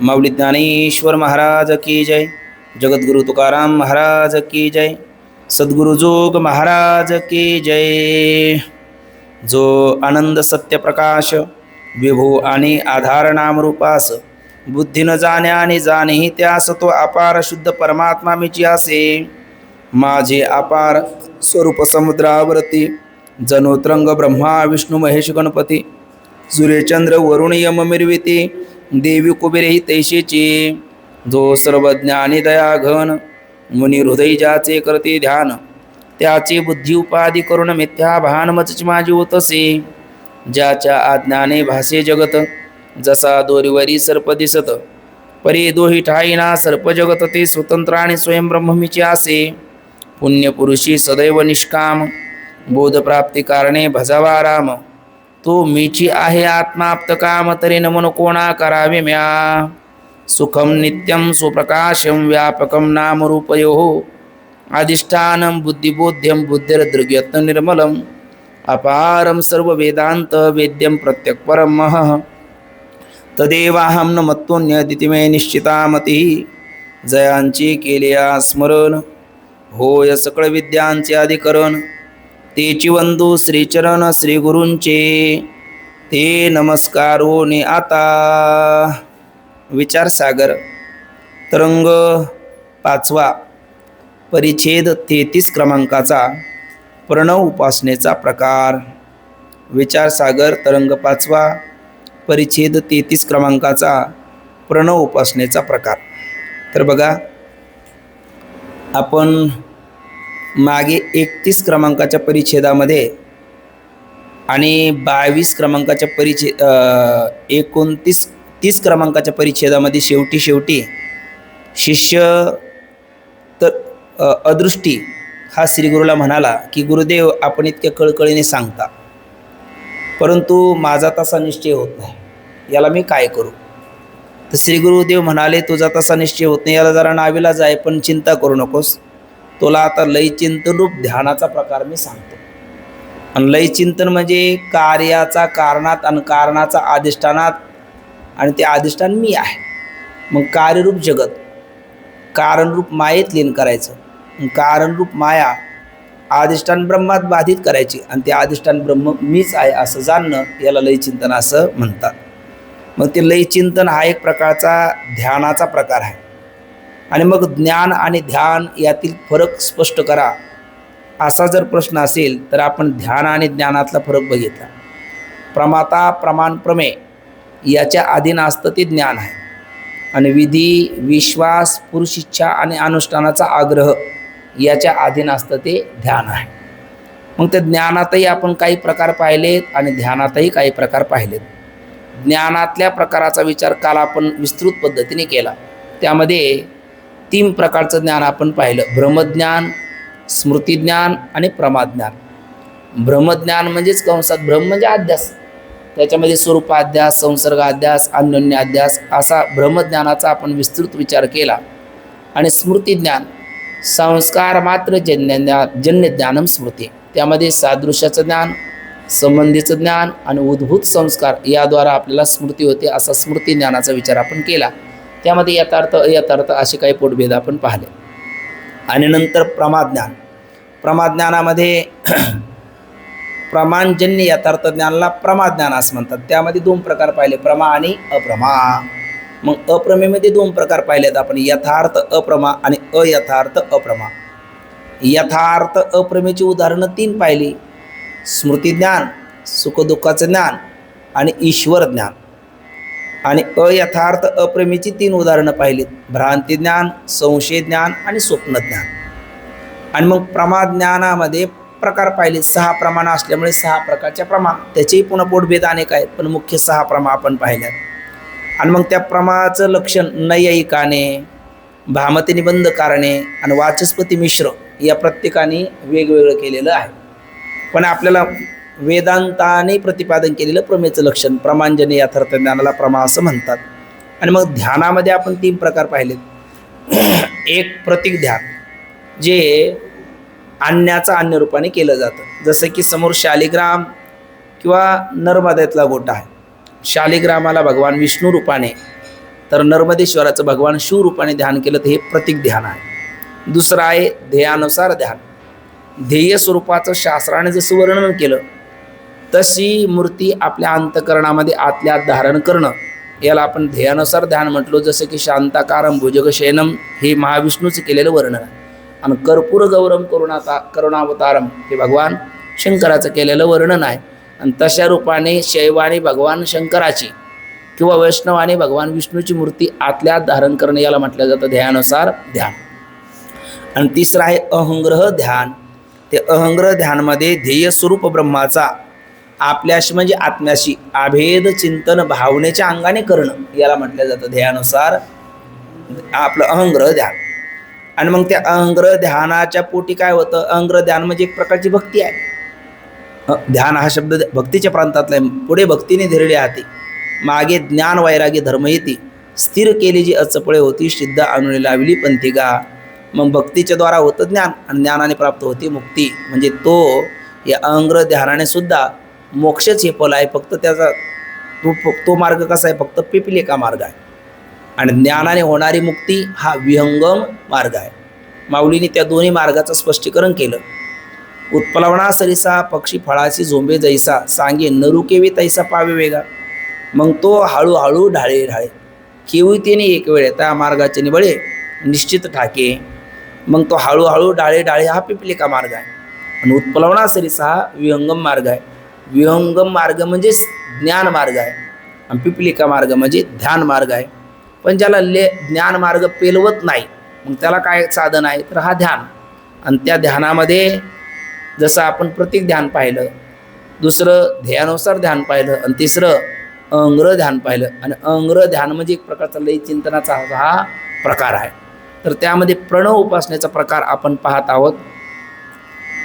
माऊली ज्ञानेश्वर महाराज की जय. जगद्गुरु तुकाराम महाराज की जय. सद्गुरु जोग महाराज की जय. जो आनंद सत्य प्रकाश विभू आणि आधार नाम रूपास बुद्धी न जाण्या आणि जाणेही त्यास तो अपार शुद्ध परमात्मा मीची असे. माझे अपार स्वरूप समुद्रावरती जणू तरंग ब्रह्मा विष्णू महेश गणपती सूर्यचंद्र वरुण यम मिरविती देवी कुबेरही तैशीची. जो सर्वज्ञानी दया घन मुनी हृदय ज्याचे करते ध्यान त्याची बुद्धी उपाधी करून मिथ्या भान मचची माझी होतसे. ज्याच्या आज्ञाने भासे जगत जसा दोरीवरी सर्प दिसत परी दोही ठाईना सर्प जगत ते स्वतंत्र आणि स्वयं ब्रह्ममीचे असे. पुण्यपुरुषी सदैव निष्काम बोधप्राप्ती कारणे भजावा राम. तो मीची आहे आत्माप्त काम तरी नमन कोणा करावे म्या. सुखम नित्यम सुप्रकाशम व्यापकम नामरूपयो अधिष्ठानं बुद्धिबोध्यं बुद्धिर्दृग्यत्न निर्मलम अपारम सर्व वेदांत वेद्यम प्रत्यक परम महः. तदेवाहम न मत्तोन्यदितिमे निश्चितामती. जयांची केल्या स्मरण होय सकळ विद्यांचे अधिकरण. तेची वंदू श्रीचरण श्री गुरूंचे ते नमस्कारो ने आता. विचारसागर तरंग 5वा परिच्छेद 33 क्रमांकाचा प्रणव उपासनेचा प्रकार. विचारसागर तरंग 5वा परिच्छेद 33 क्रमांकाचा प्रणव उपासनेचा प्रकार. तर बघा आपण मागे 31 क्रमांकाच्या परिच्छेदामध्ये आणि 22 क्रमांकाच्या 30 क्रमांकाच्या परिच्छेदामध्ये शेवटी शिष्य तर अदृष्टी हा श्रीगुरूला म्हणाला की गुरुदेव आपण इतक्या कळकळीने सांगता परंतु माझा तसा निश्चय होत नाही, याला मी काय करू. तर श्री गुरुदेव म्हणाले तुझा तसा निश्चय होत नाही, याला जरा नावीला जाय, पण चिंता करू नकोस. तुला आता लय चिंतन रूप ध्यानाचा प्रकार मी सांगतो. आणि लय चिंतन म्हणजे कार्याचा कारणात आणि कारणाचा अधिष्ठानात, आणि ते अधिष्ठान मी आहे. मग कार्यरूप जगत कारणरूप मायेत लीन करायचं. कारणरूप माया अधिष्ठान ब्रह्मात बाधित करायची आणि ते अधिष्ठान ब्रह्म मीच आहे असं जाणणं याला लय चिंतन असं म्हणतात. मग ते लय चिंतन हा एक प्रकारचा ध्यानाचा प्रकार आहे. आणि मग ज्ञान आणि ध्यान यातील फरक स्पष्ट करा असा जर प्रश्न असेल तर आपण ध्यान आणि ज्ञानातला फरक बघितला. प्रमाता प्रमाण प्रमेय याच्या अधीन असतं ते ज्ञान आहे. आणि विधी विश्वास पुरुष इच्छा आणि अनुष्ठानाचा आग्रह याच्या अधीन असतं ते ध्यान आहे. मग त्या ज्ञानातही आपण काही प्रकार पाहिलेत आणि ध्यानातही काही प्रकार पाहिलेत. ज्ञानातल्या प्रकाराचा विचार काल आपण विस्तृत पद्धतीने केला. त्यामध्ये 3 प्रकारचं ज्ञान आपण पाहिलं: ब्रह्मज्ञान, स्मृतिज्ञान आणि प्रमाज्ञान. ब्रह्मज्ञान म्हणजेच कंसात ब्रह्म म्हणजे अध्यास, त्याच्यामध्ये स्वरूपाध्यास, संसर्गाध्यास, अन्योन्याध्यास असा ब्रह्मज्ञानाचा आपण विस्तृत विचार केला. आणि स्मृतिज्ञान संस्कार मात्र जन्य ज्ञानम स्मृती, त्यामध्ये सादृश्याचं ज्ञान, संबंधीचं ज्ञान आणि उद्भूत संस्कार याद्वारा आपल्याला स्मृती होते असा स्मृती ज्ञानाचा विचार आपण केला. त्यामध्ये यथार्थ अयथार्थ असे काही पोटभेद आपण पाहिले. आणि नंतर प्रमाज्ञान. प्रमाज्ञानामध्ये प्रमाणजन्य यथार्थ ज्ञानाला प्रमाज्ञान असं म्हणतात. त्यामध्ये 2 प्रकार पाहिले, प्रमा आणि अप्रमा. मग अप्रमेमध्ये 2 प्रकार पाहिलेत आपण, यथार्थ अप्रमा आणि अयथार्थ अप्रमा. यथार्थ अप्रमेची उदाहरणं 3 पाहिली: स्मृतिज्ञान, सुखदुःखाचं ज्ञान आणि ईश्वर ज्ञान. आणि अयथार्थ अप्रमेची 3 उदाहरणं पाहिलीत: भ्रांतिज्ञान, संशय ज्ञान आणि स्वप्नज्ञान. आणि मग प्रमाज्ञानामध्ये प्रकार पाहिले. 6 प्रमाण असल्यामुळे 6 प्रकारच्या प्रमा, त्याचेही पुन्हा पोटभेद अनेक आहेत, पण मुख्य 6 प्रमा आपण पाहिल्यात. आणि मग त्या प्रमाचं लक्षण नैयायिकाने, भामती निबंध कारणे आणि वाचस्पती मिश्र या प्रत्येकाने वेगवेगळं केलेलं आहे. पण आपल्याला वेदांताने प्रतिपादन केलेलं प्रमेचं लक्षण प्रमाणजन्य यथार्थ ज्ञानाला प्रमा असं म्हणतात. आणि मग ध्यानामध्ये आपण 3 प्रकार पाहिलेत. एक प्रतीक ध्यान, जे अन्याचं अन्य रूपाने केलं जातं. जसं की समोर शालिग्राम किंवा नर्मदेतला गोटा आहे. शालिग्रामाला भगवान विष्णू रूपाने तर नर्मदेश्वराचं भगवान शिवरूपाने ध्यान केलं तर हे प्रतीक ध्यान आहे. दुसरं आहे ध्येयानुसार ध्यान. ध्येय स्वरूपाचं शास्त्राने जसं वर्णन केलं तशी मूर्ती आपल्या अंतःकरणामध्ये आतल्या धारण करणं, याला आपण ध्येयानुसार ध्यान म्हटलो. जसं की शांताकारम भुजगशयनम हे महाविष्णूचं केलेलं वर्णन आहे. आणि कर्पूर गौरम करुणावतारम हे भगवान शंकराचं केलेलं वर्णन आहे. आणि तशा रूपाने शैवाने भगवान शंकराची किंवा वैष्णवाने भगवान विष्णूची मूर्ती आतल्या धारण करणं, याला म्हटलं जातं ध्येयानुसार ध्यान. आणि तिसरं आहे अहंग्रह ध्यान. ते अहंग्रह ध्यानमध्ये ध्येय स्वरूप ब्रह्माचा आपल्याशी म्हणजे आत्म्याशी अभेद चिंतन भावनेच्या अंगाने करणं, याला म्हटलं जातं ध्येयानुसार आपलं अहंग्रह ध्यान. आणि मग त्या अहंग्रह ध्यानाच्या पोटी काय होतं, अहंग्रह ध्यान म्हणजे एक प्रकारची भक्ती आहे. ध्यान हा शब्द भक्तीच्या प्रांतातला आहे. पुढे भक्तीने धरले हाती, मागे ज्ञान वैराग्य धर्म येती, स्थिर केली जी अचपळे होती, सिद्ध आणून लावली पंथी गा. मग भक्तीच्या द्वारा होतं ज्ञान आणि ज्ञानाने प्राप्त होती मुक्ती. म्हणजे तो या अहंग्रह ध्यानाने सुद्धा मोक्षच हे फल आहे. फक्त त्याचा तो मार्ग कसा आहे, फक्त पिपिलिका मार्ग आहे. आणि ज्ञानाने होणारी मुक्ती हा विहंगम मार्ग आहे. माऊलीने त्या दोन्ही मार्गाचं स्पष्टीकरण केलं. उत्पलवणा सरिसा पक्षी फळाची झोंबे जैसा, सांगे नरुकेवी तैसा पावे वेगा. मग तो हळूहळू ढाळे ढाळे केवी तेने एक वेळे त्या मार्गाचे निबळे निश्चित ठाके. मग तो हळूहळू ढाळे ढाळे हा पिपिलिका मार्ग आहे. आणि उत्पलवणा सरिसा हा विहंगम मार्ग आहे. विहंगम मार्ग म्हणजे ज्ञान मार्ग आहे आणि पिपिलिका मार्ग म्हणजे ध्यान मार्ग आहे. पण ज्याला ज्ञान मार्ग पेलवत नाही, मग त्याला काय साधन आहे, तर हा ध्यान. आणि त्या ध्यानामध्ये जसं आपण प्रतीक ध्यान पाहिलं, दुसरं ध्येयानुसार ध्यान पाहिलं आणि तिसरं अहंग्रह ध्यान पाहिलं. आणि अहंग्रह ध्यान म्हणजे एक प्रकारचा लय चिंतनाचा हा प्रकार आहे. तर त्यामध्ये प्रणव उपासनेचा प्रकार आपण पाहत आहोत.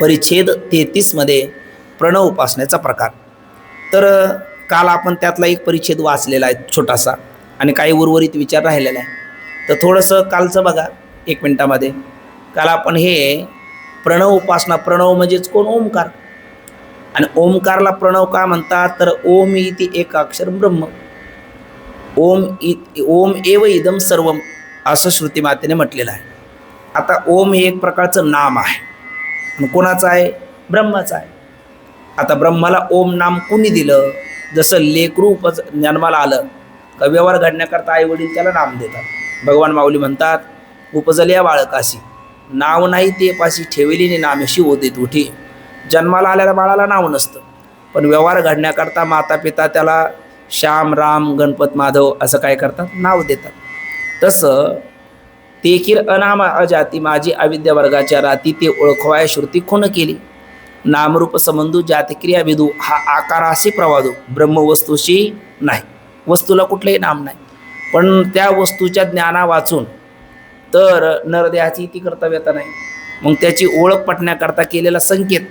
परिच्छेद 33 मध्ये प्रणव उपासनेचा प्रकार. तर काल आपण त्यातला एक परिच्छेद वाचलेला आहे छोटासा आणि काही उर्वरित विचार राहिलेला आहे. तर थोडंसं कालचं बघा 1 मिनिटामध्ये. काल आपण हे प्रणव उपासना, प्रणव म्हणजेच कोण, ओमकार. आणि ओमकारला प्रणव का म्हणतात, तर ओम इति एक अक्षर ब्रह्म, ओम एव इदम सर्वम असं श्रुतीमातेने म्हटलेलं आहे. आता ओम हे एक प्रकारचं नाम आहे आणि कोणाचं आहे, ब्रह्माचं आहे. आता ब्रह्माला ओम नाम कुणी दिलं, जसं लेकरू जन्माला आलं का व्यवहार घडण्याकरता आई वडील त्याला नाम देतात. भगवान माऊली म्हणतात, उपजल्या बाळकाशी नाव नाही ते पाशी, ठेवलेली नामेशी ओदेत उठी. जन्माला आलेल्या बाळाला नाव नसतं, पण व्यवहार घडण्याकरता माता पिता त्याला श्याम राम गणपत माधव असं काय करतात, नाव देतात. तसं तेकीर अनाम अजाती माझी अविद्या वर्गाच्या राती, ते ओळखवाय श्रुती खून केली. नामरूप संबंधू जातिक्रिया विदू, हा आकाराशी प्रवादू, ब्रह्मवस्तूशी नाही. वस्तूला कुठलंही नाम नाही, पण त्या वस्तूच्या ज्ञाना वाचून तर नरदेहाची ती कर्तव्यता नाही. मग त्याची ओळख पटण्याकरता केलेला संकेत,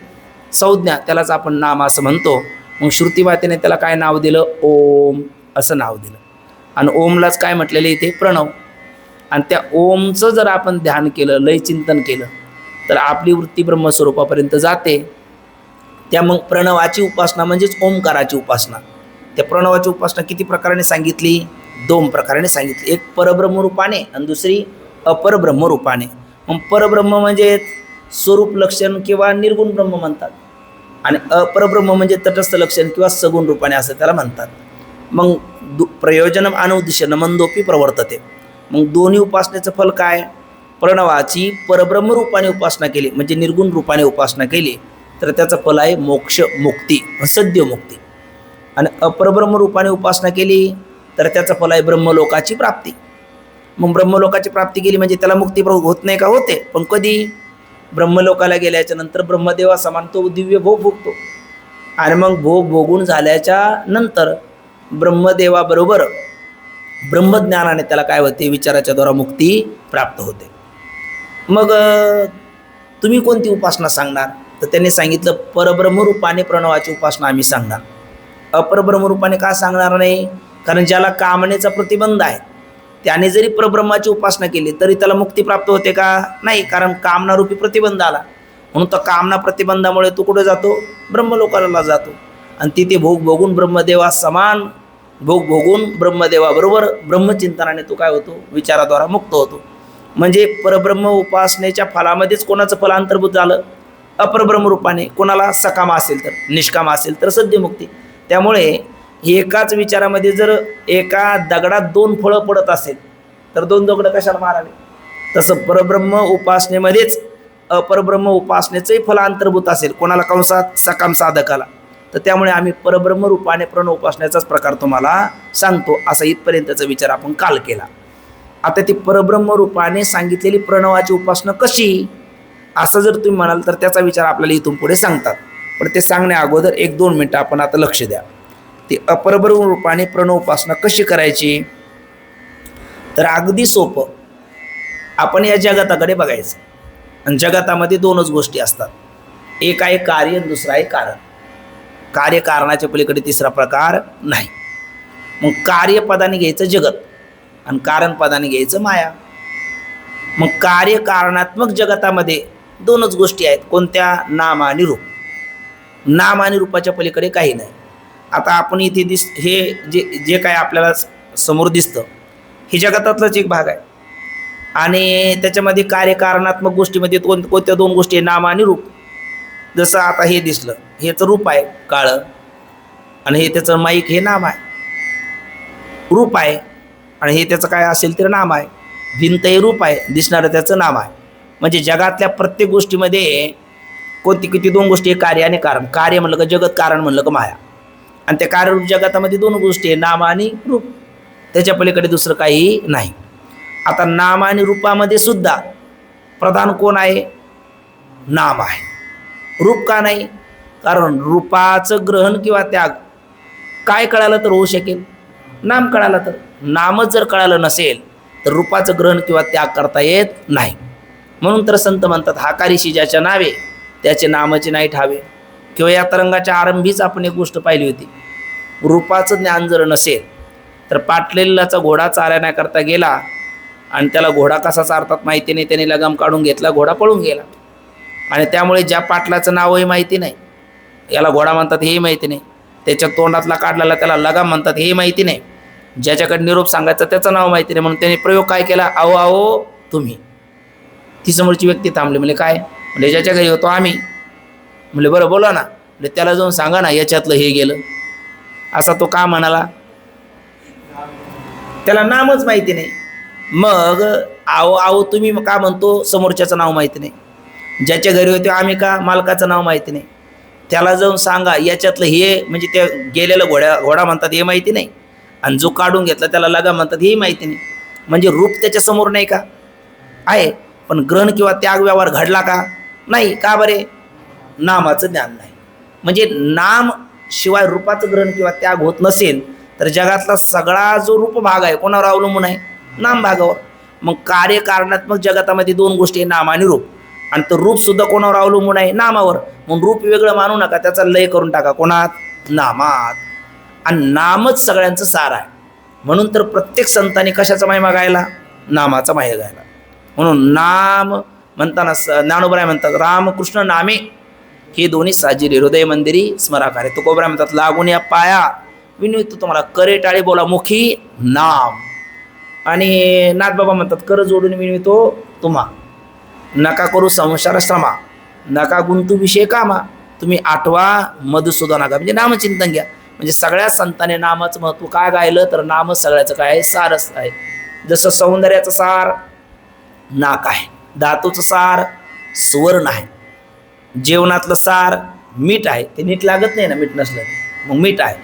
संज्ञा, त्यालाच आपण नाम असं म्हणतो. मग श्रुतीमातेने त्याला काय नाव दिलं, ओम असं नाव दिलं. आणि ओमलाच काय म्हटलेलं इथे, प्रणव. आणि त्या ओमचं जर आपण ध्यान केलं, लय चिंतन केलं, तर आपली वृत्ती ब्रह्मस्वरूपापर्यंत जाते. त्या मग प्रणवाची उपासना म्हणजेच ओमकाराची उपासना. त्या प्रणवाची उपासना किती प्रकाराने सांगितली, 2 प्रकाराने सांगितली. एक परब्रह्म रूपाने आणि दुसरी अपरब्रह्म रूपाने. मग परब्रह्म म्हणजे स्वरूप लक्षण किंवा निर्गुण ब्रह्म म्हणतात, आणि अपरब्रह्म म्हणजे तटस्थ लक्षण किंवा सगुण रूपाने असं त्याला म्हणतात. मग प्रयोजनम अनुद्दिश्य मंदोपी प्रवर्तते. मग दोन्ही उपासनेचं फल काय, प्रणवाची परब्रह्म रूपाने उपासना केली म्हणजे निर्गुण रूपाने उपासना केली तर त्याचं फल आहे मोक्ष, मुक्ती, सद्य मुक्ती. आणि अपरब्रह्म रूपाने उपासना केली तर त्याचं फल आहे ब्रह्मलोकाची प्राप्ती. मग ब्रह्मलोकाची प्राप्ती केली म्हणजे त्याला मुक्ती होत नाही का, होते, पण कधी, ब्रह्मलोकाला गेल्याच्या नंतर ब्रह्मदेवा समान तो दिव्य भोग भोगतो. आणि मग भोग भोगून झाल्याच्या नंतर ब्रह्मदेवाबरोबर ब्रह्मज्ञानाने त्याला काय होते, विचाराच्या द्वारा मुक्ती प्राप्त होते. मग तुम्ही कोणती उपासना सांगणार, तर त्यांनी सांगितलं परब्रह्मरूपाने प्रणवाची उपासना आम्ही सांगणार. अपरब्रह्मरूपाने का सांगणार नाही, कारण ज्याला कामनेचा प्रतिबंध आहे त्याने जरी परब्रह्माची उपासना केली तरी त्याला मुक्ती प्राप्त होते का, नाही, कारण कामनारूपी प्रतिबंध आला. म्हणून तर कामना प्रतिबंधामुळे तो कुठे जातो, ब्रह्मलोकाला जातो. आणि तिथे भोग भोगून ब्रह्मदेवा समान भोग भोगून ब्रह्मदेवाबरोबर ब्रह्मचिंतनाने तो काय होतो, विचाराद्वारा मुक्त होतो. म्हणजे परब्रह्म उपासनेच्या फलामध्येच कोणाचं फल अंतर्भूत झालं, अपरब्रह्म रूपाने. कोणाला सकाम असेल तर, निष्काम असेल तर सद्यमुक्ती. त्यामुळे एकाच विचारामध्ये जर एका दगडात दोन फळं पडत असेल तर दोन दगडं कशाला मारावे. तसं परब्रह्म उपासनेमध्येच अपरब्रह्म उपासनेचंही फल अंतर्भूत असेल कोणाला, कंसात सकाम साधकाला, तर त्यामुळे आम्ही परब्रह्म रूपाने प्रणव उपासनेचाच प्रकार तुम्हाला सांगतो. असा इथपर्यंतचा विचार आपण काल केला. आता ती परब्रह्म रूपाने सांगितलेली प्रणवाची उपासना कशी, असं जर तुम्ही म्हणाल तर त्याचा विचार आपल्याला इथून पुढे सांगतात. पण ते सांगण्या अगोदर 1-2 मिनटं आपण आता लक्ष द्या. ती अपरब्रह्म रूपाने प्रणव उपासना कशी करायची, तर अगदी सोपं. आपण या जगताकडे बघायचं आणि जगतामध्ये दोनच गोष्टी असतात, एक आहे कार्य आणि दुसरा आहे कारण. कार्य कारणाच्या पलीकडे तिसरा प्रकार नाही. मग कार्यपदाने घ्यायचं जगत आणि कारण पदाने घ्यायचं माया. मग कार्य कारणात्मक जगतामध्ये दोनच गोष्टी आहेत, कोणत्या, नाम आणि रूप. नाम आणि रूपाच्या पलीकडे काही नाही. आता आपण इथे हे जे जे काय आपल्याला समोर दिसतं हे जगतातलाच एक भाग आहे आणि त्याच्यामध्ये कार्यकारणात्मक गोष्टीमध्ये कोणत्या दोन गोष्टी आहे, नाम आणि रूप. जसं आता हे दिसलं, हेचं रूप आहे काळं आणि हे त्याचं माईक हे नाम आहे, रूप आहे. आणि हे त्याचं काय असेल तर नाम आहे. भिंत हे रूप आहे, दिसणारं त्याचं नाम आहे. म्हणजे जगातल्या प्रत्येक गोष्टीमध्ये किती दोन गोष्टी आहे, कार्य आणि कारण. कार्य म्हणलं का जगत, कारण म्हणलं का माया. आणि त्या कार्यरूप जगतामध्ये दोन गोष्टी आहे, नाम आणि रूप. त्याच्या पलीकडे दुसरं काही नाही. आता नाम आणि रूपामध्ये सुद्धा प्रधान कोण आहे, नाम आहे. रूप का नाही, कारण रूपाचं ग्रहण किंवा त्याग काय कळालं तर होऊ शकेल, नाम कळालं तर. नामच जर कळालं नसेल तर रूपाचं ग्रहण किंवा त्याग करता येत नाही. म्हणून तर संत म्हणतात, हाकारीशी ज्याच्या नावे त्याचे नामाचे नाही ठावे. किंवा या तरंगाच्या आरंभीच आपण एक गोष्ट पाहिली होती, रूपाचं ज्ञान जर नसेल तर पाटलेलाचा घोडा चालण्याकरता गेला आणि त्याला घोडा कसा चारतात माहिती नाही, त्याने लगाम काढून घेतला, घोडा पळून गेला. आणि त्यामुळे ज्या पाटलाचं नावही माहिती नाही, याला घोडा म्हणतात हेही माहिती नाही, त्याच्या तोंडातला काढलेला त्याला लगाम म्हणतात हेही माहिती नाही, ज्याच्याकडे निरोप सांगायचं त्याचं नाव माहिती नाही. म्हणून त्याने प्रयोग काय केला, अहो अहो तुम्ही. ती समोरची व्यक्ती थांबली, म्हणजे काय, म्हणजे ज्याच्या घरी होतो आम्ही. म्हणजे बरं बोला ना, म्हणजे त्याला जाऊन सांगा ना याच्यातलं हे गेलं. असा तो का म्हणाला, त्याला नामच माहिती नाही. मग आहो आहो तुम्ही का म्हणतो, समोरच्याचं नाव माहिती नाही. ज्याच्या घरी होते आम्ही का, मालकाचं नाव माहिती नाही. त्याला जाऊन सांगा याच्यातलं हे, म्हणजे ते गेलेलं घोडा म्हणतात हे माहिती नाही, आणि जो काढून घेतला त्याला लगा म्हणतात हेही माहिती नाही. म्हणजे रूप त्याच्यासमोर नाही का, आहे, पण ग्रहण किंवा त्याग व्यवहार घडला का, नाही. का बरे, नामाचं ज्ञान नाही. म्हणजे नाम शिवाय रूपाचं ग्रहण किंवा त्याग होत नसेल तर जगातला सगळा जो रूप भाग आहे कोणावर अवलंबून आहे, नाम भागावर. मग कार्यकारणात्मक जगतामध्ये दोन गोष्टी आहे, नाम आणि रूप. आणि तर रूपसुद्धा कोणावर अवलंबून आहे, नामावर. मग रूप वेगळं मानू नका, त्याचा लय करून टाका कोणात, नामात. आणि नामच सगळ्यांचं सार आहे. म्हणून तर प्रत्येक संतांनी कशाचा महिमा गायला, नामाचा महिमा गायला. म्हणून नाम म्हणताना ज्ञानोबराय म्हणतात, रामकृष्ण नामे हे दोन्ही साजिरे हृदय मंदिरी स्मराकारे. तुकोबराय म्हणतात, लागून या पाया विनवितो तुम्हाला, करे टाळे बोला मुखी नाम. आणि नाथबाबा म्हणतात, कर जोडून विनवितो तुम्हा, नका करू संसार श्रमा, नका गुंतू विषय कामा, तुम्ही आठवा मधुसूदनाका. म्हणजे नामचिंतन घ्या. म्हणजे सगळ्या संतांनी नामाचं महत्त्व काय गायलं, तर नामच सगळ्याचं काय आहे, सारच आहे. जसं सौंदर्याचं सार नाक आहे, धातूचं सार सुवर्ण आहे, जेवणातलं सार मीठ आहे. ते नीट लागत नाही ना, मीठ नसलं मग मीठ आहे.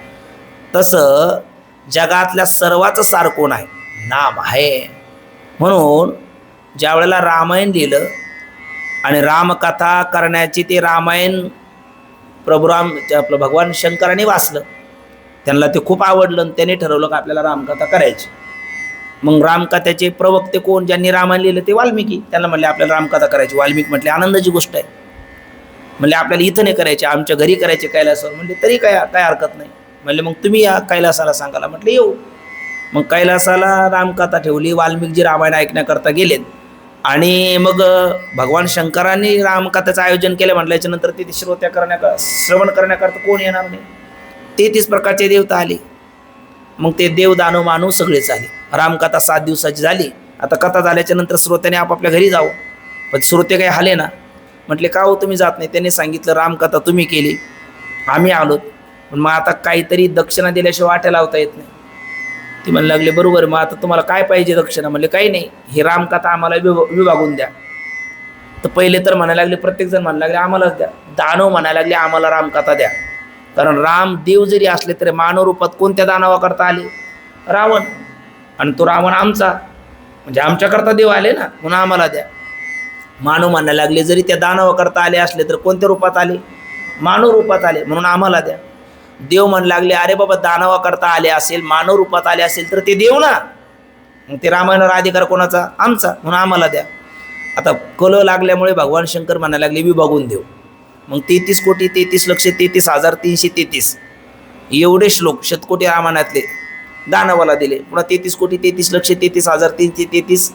तसं जगातल्या सर्वाचं सार कोण आहे, नाम आहे. म्हणून ज्या वेळेला रामायण लिहिलं आणि रामकथा करण्याची, ते रामायण आपलं भगवान शंकरांनी वाचलं, त्यांना ते खूप आवडलं आणि त्यांनी ठरवलं की आपल्याला रामकथा करायची. मग रामकथेचे प्रवक्ते कोण, ज्यांनी रामायण लिहिलं, ते वाल्मिकी. त्यांना म्हणले आपल्याला रामकथा करायची. वाल्मिकी म्हटले आनंदाची गोष्ट आहे, म्हणले आपल्याला इथं नाही करायचे, आमच्या घरी करायचे कैलासावर. म्हणजे तरी काय हरकत नाही. म्हणले मग तुम्ही या कैलासाला सांगायला. म्हटलं येऊ. मग कैलासाला रामकथा ठेवली. वाल्मिकजी रामायण ऐकण्याकरता गेलेत आणि मग भगवान शंकरांनी रामकथेचं आयोजन केलं. म्हटल्याच्यानंतर ते श्रोत्या श्रवण करण्याकरता कोण येणार नाही. 33 प्रकारचे देवता आले. मग ते देव दानव मानव सगळेच आले. रामकथा 7 दिवसाची झाली. आता कथा झाल्याच्या नंतर श्रोत्याने आपापल्या घरी जावं. पण श्रोते काही आले ना. म्हटले का हो तुम्ही जात नाही? त्यांनी सांगितलं रामकथा तुम्ही केली, आम्ही आलोत, पण मग आता काहीतरी दक्षिणा दिल्याशिवाय वाट्या लावता येत नाही. ती म्हणू लागले बरोबर, मग आता तुम्हाला काय पाहिजे दक्षिणा? म्हणले काही नाही, ही रामकथा आम्हाला विभागून द्या. तर पहिले तर म्हणायला लागले, प्रत्येकजण म्हणायला लागले आम्हालाच द्या. दानव म्हणायला लागले आम्हाला रामकथा द्या. कारण राम देव जरी असले तरी मानव रूपात कोणत्या दानवाकरता आले? रावण. आणि तो रावण आमचा, म्हणजे आमच्याकरता देव आले ना, म्हणून आम्हाला द्या. मानव म्हणायला लागले जरी त्या दानवाकरता आले असले तर कोणत्या रूपात आले? मानव रूपात आले, म्हणून आम्हाला द्या. देव म्हणू लागले अरे बाबा दानवाकरता आले असेल, मानव रूपात आले असेल तर ते देव ना, मग ते रामायणावर अधिकार कोणाचा? आमचा, म्हणून आम्हाला द्या. आता कल लागल्यामुळे भगवान शंकर म्हणायला लागले विभागून देऊ. मग 33,33,33,333 एवढे श्लोक शतकोटी रामायणातले दानवाला दिले. पुन्हा 33,33,33,333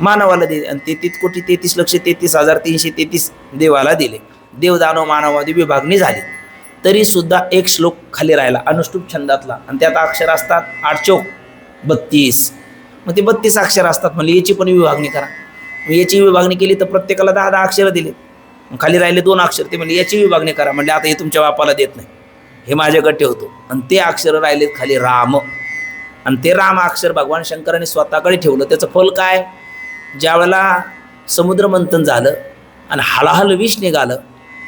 मानवाला दिले आणि 33,33,33,333 देवाला दिले. देव दानव मानवामध्ये विभागणी झाली. तरी सुद्धा एक श्लोक खाली राहिला अनुष्टुप छंदातला, आणि त्यात अक्षर असतात 8 चौक 32. मग ते 32 अक्षर असतात. म्हणजे याची पण विभागणी करा. मग याची विभागणी केली तर प्रत्येकाला 10-10 अक्षरं दिले. मग खाली राहिले 2 अक्षर. ते म्हणजे याची विभागणी करा. म्हणजे आता हे तुमच्या बापाला देत नाही, हे माझ्याकडे ठेवतो. आणि ते अक्षर राहिलेत खाली राम. आणि ते राम अक्षर भगवान शंकरांनी स्वतःकडे ठेवलं. त्याचं फल काय? ज्यावेळेला समुद्र मंथन झालं आणि हलाहल विष निघालं,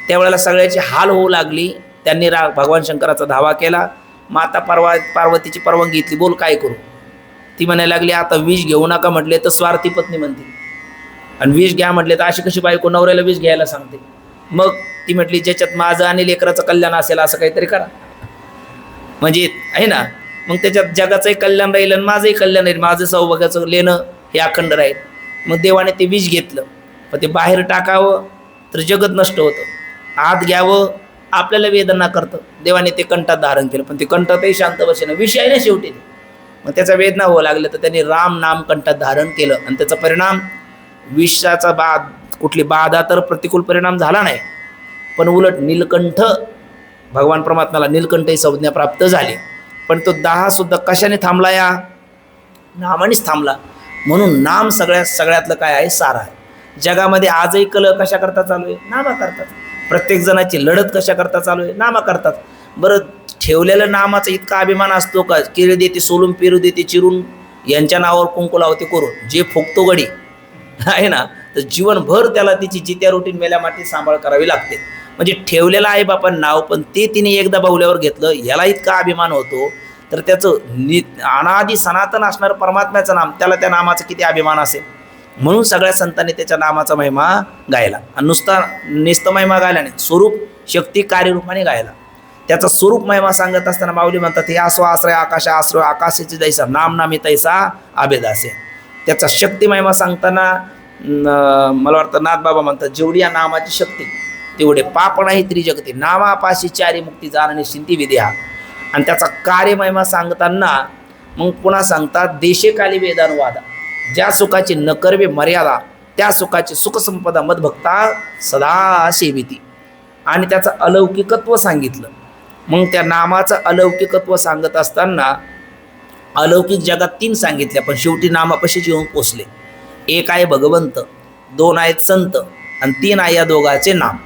त्यावेळेला सगळ्याची हाल होऊ लागली. त्यांनी भगवान शंकराचा धावा केला. माता पार्वतीची परवानगी घेतली, बोल काय करू? ती म्हणायला लागली आता विष घेऊ नका म्हटले तर स्वार्थी पत्नी म्हणते, आणि विष घ्या म्हटले तर अशी कशी बायको नवऱ्याला विष घ्यायला सांगते? मग ती म्हटली ज्याच्यात माझं आणि लेकराचं कल्याण असेल असं काहीतरी करा, म्हणजे आहे ना. मग त्याच्यात जगाचंही कल्याण राहील आणि माझंही कल्याण राहील, माझं सौभाग्याचं लेणं हे अखंड राहील. मग देवाने ते विष घेतलं. पण ते बाहेर टाकावं तर जगत नष्ट होतं, आत घ्यावं आपल्याला वेदना करतं. देवाने ते कंठात धारण केलं, पण ते कंठातही शांत बसेना, विष आहे ना शेवटी. मग त्याचा वेदना होऊ लागलं तर त्यांनी राम नाम कंठात धारण केलं. आणि त्याचा परिणाम विषाचा कुठली बाधा तर प्रतिकूल परिणाम झाला नाही, पण उलट नीलकंठ भगवान परमात्म्याला नीलकंठ ही संज्ञा प्राप्त झाली. पण तो दाह सुद्धा कशाने थांबला? या नामानेच थांबला. म्हणून नाम सगळ्यातलं काय आहे? सार आहे. जगामध्ये आजही कल कशा करता चालू आहे? नामा करतात. प्रत्येक जणाची लढत कशा करता चालू आहे? नामा करतात. बरं ठेवलेलं नामाचा इतका अभिमान असतो का? केळी देते सोलून, पेरू देते चिरून, यांच्या नावावर कुंकू लावते करून, जे फुकतो गडी आहे ना, तर जीवनभर त्याला तिची जित्या रोटीन मेल्या माती सांभाळ करावी लागते. म्हणजे ठेवलेलं आहे बापन नाव, पण ते तिने एकदा बाहुल्यावर घेतलं, याला इतका अभिमान होतो. तर त्याचं अनादी सनातन असणारं परमात्म्याचं नाम, त्याला त्या नामाचा किती अभिमान असेल. म्हणून सगळ्या संतांनी त्याच्या नामाचा महिमा गायला. आणि नुसता निस्त महिमा गायला नाही, स्वरूप शक्ती कार्यरूपाने गायला. त्याचा स्वरूप महिमा सांगत असताना माऊली म्हणतात हे आसो आश्रय आकाशा आश्रय आकाशाची दैसा नाम नामी तैसा आभेदासे. त्याचा शक्ती महिमा सांगताना मला वाटतं नाथबाबा म्हणतात जेवढी या नामाची शक्ती तेवढे पाप नाही त्रिजगती नामापाशी चारी मुक्ती जाणणे शिंती विद्या. आणि त्याचा कार्यमहिमा सांगताना मग पुन्हा सांगतात देशेकाली वेदानुवादा, ज्या सुखाची न करवे मर्यादा त्या सुखाची सुखसंपदा मदभक्ता सदा सेविती. आणि त्याचं अलौकिकत्व सांगितलं. मग त्या नामाचं अलौकिकत्व सांगत असताना अलौकिक जगात 3 सांगितले, पण शेवटी नामापाशीच येऊन पोचले. 1 आहे भगवंत, 2 आहेत संत आणि 3 आहे या दोघांचे नाम.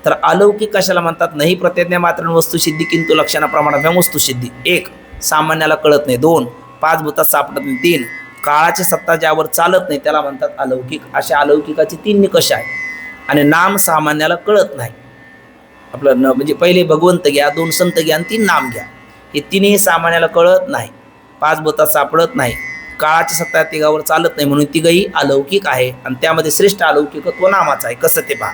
तर अलौकिक कशाला म्हणतात? नाही प्रत्यज्ञा मात्र वस्तुसिद्धी किंतु लक्षणाप्रमाणात वस्तुसिद्धी. 1 सामान्याला कळत नाही, 2 5 भूतात सापडत नाही, 3 काळाची सत्ता ज्यावर चालत नाही त्याला म्हणतात अलौकिक. अशा अलौकिकाचे 3 निकष आहेत. आणि नाम सामान्याला कळत नाही. आपलं म्हणजे पहिले भगवंत घ्या, 2 संत घ्या आणि 3 नाम घ्या. हे 3ही सामान्याला कळत नाही, 5 भूतात सापडत नाही, काळाची सत्ता तिघावर चालत नाही, म्हणून तिघही अलौकिक आहे. आणि त्यामध्ये श्रेष्ठ अलौकिकत्व नामाचं आहे. कसं ते पहा.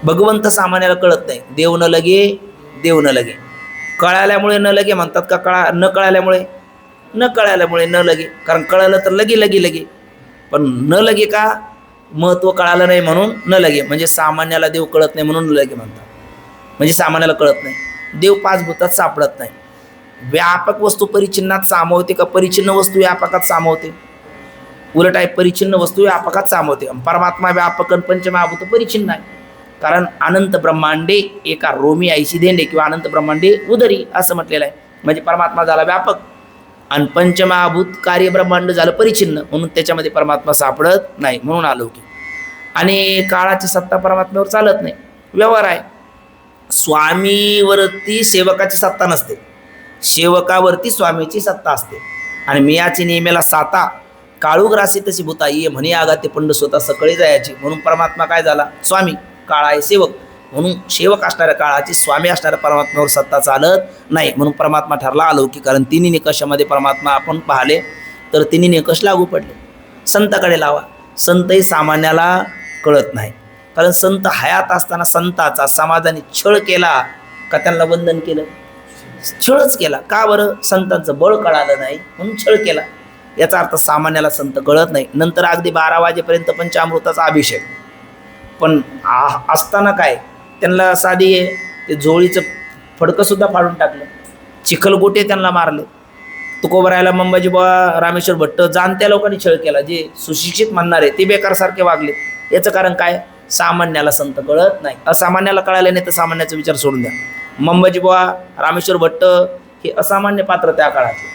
भगवंत सामान्याला कळत नाही, देव न लगे देव न लगे. कळाल्यामुळे न लगे म्हणतात का? न कळाल्यामुळे न कळाल्यामुळे न लगे. कारण कळालं तर लगे लगे लगे, पण न लगे का? महत्त्व कळालं नाही म्हणून न लगे. म्हणजे सामान्याला देव कळत नाही म्हणून न लगे म्हणतात. म्हणजे सामान्याला कळत नाही. देव 5 भूतात सापडत नाही. व्यापक वस्तू परिचिन्नात सामावते का परिचिन्न वस्तू व्यापकात सामावते? उलट आहे, परिचिन्न वस्तू व्यापकात सामावते. परमात्मा व्यापक पंचमहाभूत परिचिन्न आहे. कारण अनंत ब्रह्मांडे एका रोमी आईशी धेंडे किंवा अनंत ब्रह्मांडे उदरी असं म्हटलेलं आहे. म्हणजे परमात्मा झाला व्यापक आणि पंचमहाभूत कार्य ब्रह्मांड झालं परिचिन्न, म्हणून त्याच्यामध्ये परमात्मा सापडत नाही, म्हणून अलौकिक. आणि काळाची सत्ता परमात्म्यावर चालत नाही, व्यवहार आहे. स्वामीवरती सेवकाची सत्ता नसते, सेवकावरती स्वामीची सत्ता असते. आणि मियाची नेमेला साता काळूग राशी तशी भूता ये म्हणे आगा ते पंड स्वतः सकळी जायची. म्हणून परमात्मा काय झाला? स्वामी. काळ आहे सेवक, म्हणून सेवक असणाऱ्या काळाची स्वामी असणाऱ्या परमात्म्यावर सत्ता चालत नाही, म्हणून परमात्मा ठरला अलौकिक. कारण तिन्ही निकषामध्ये परमात्मा आपण पाहिले तर तिन्ही निकष लागू पडले. संताकडे लावा, संतही सामान्याला कळत नाही. कारण संत हयात असताना संताचा समाजाने छळ केला का त्यांना वंदन केलं? छळच केला. का बरं? संतांचं बळ कळालं नाही म्हणून छळ केला. याचा अर्थ सामान्याला संत कळत नाही. नंतर अगदी 12 वाजेपर्यंत पंचामृताचा अभिषेक, पण असताना काय त्यांना साधी आहे ते जोळीचं फडकंसुद्धा फाडून टाकलं, चिखलगोटे त्यांना मारले. तुकोबरायला मंबाजी बुवा, रामेश्वर भट्ट जाणत्या लोकांनी छळ केला. जे सुशिक्षित म्हणणारे ते बेकारसारखे वागले. याचं कारण काय? सामान्याला संत कळत नाही. असामान्याला कळालं नाही तर सामान्याचा विचार सोडून द्या. मंबाजी बुवा, रामेश्वर भट्ट हे असामान्य पात्र त्या काळातले,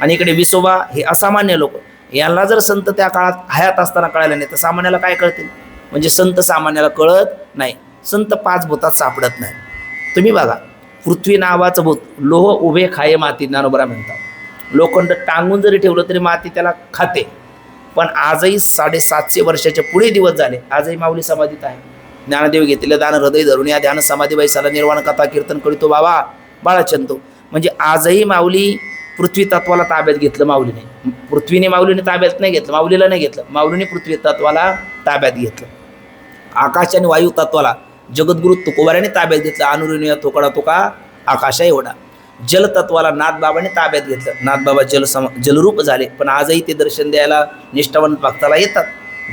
आणि इकडे विसोबा हे असामान्य लोक. यांना जर संत त्या काळात हयात असताना कळाले नाही तर सामान्याला काय कळतील? म्हणजे संत सामान्याला कळत नाही. संत 5 भूतात सापडत नाही. तुम्ही बघा, पृथ्वी नावाचं भूत लोह उभे खाये माती, ज्ञानोबरा म्हणतात. लोखंड टांगून जरी ठेवलं तरी माती त्याला खाते. पण आजही 750 वर्षाच्या पुढे दिवस झाले, आजही माऊली समाधीत आहे. ज्ञानदेव घेतलेलं दान हृदय धरून या ध्यान समाधी वैसाला निर्वाण कथा कीर्तन करीतो बाबा बाळाचंतो. म्हणजे आजही माऊली पृथ्वी तत्वाला ताब्यात घेतलं माऊलीने. पृथ्वीने माऊलीने ताब्यात नाही घेतलं, माऊलीला नाही घेतलं, माऊलीने पृथ्वी तत्वाला ताब्यात घेतलं. आकाश आणि वायू तत्वाला जगद्गुरु तुकोबाराने ताब्यात घेतलं. अनुरुनिया थोकडा तुका आकाशा एवढा. जलतत्वाला नाथबाबाने ताब्यात घेतलं. नाथबाबा जलरूप झाले, पण आजही ते दर्शन द्यायला निष्ठावंत भक्ताला येतात.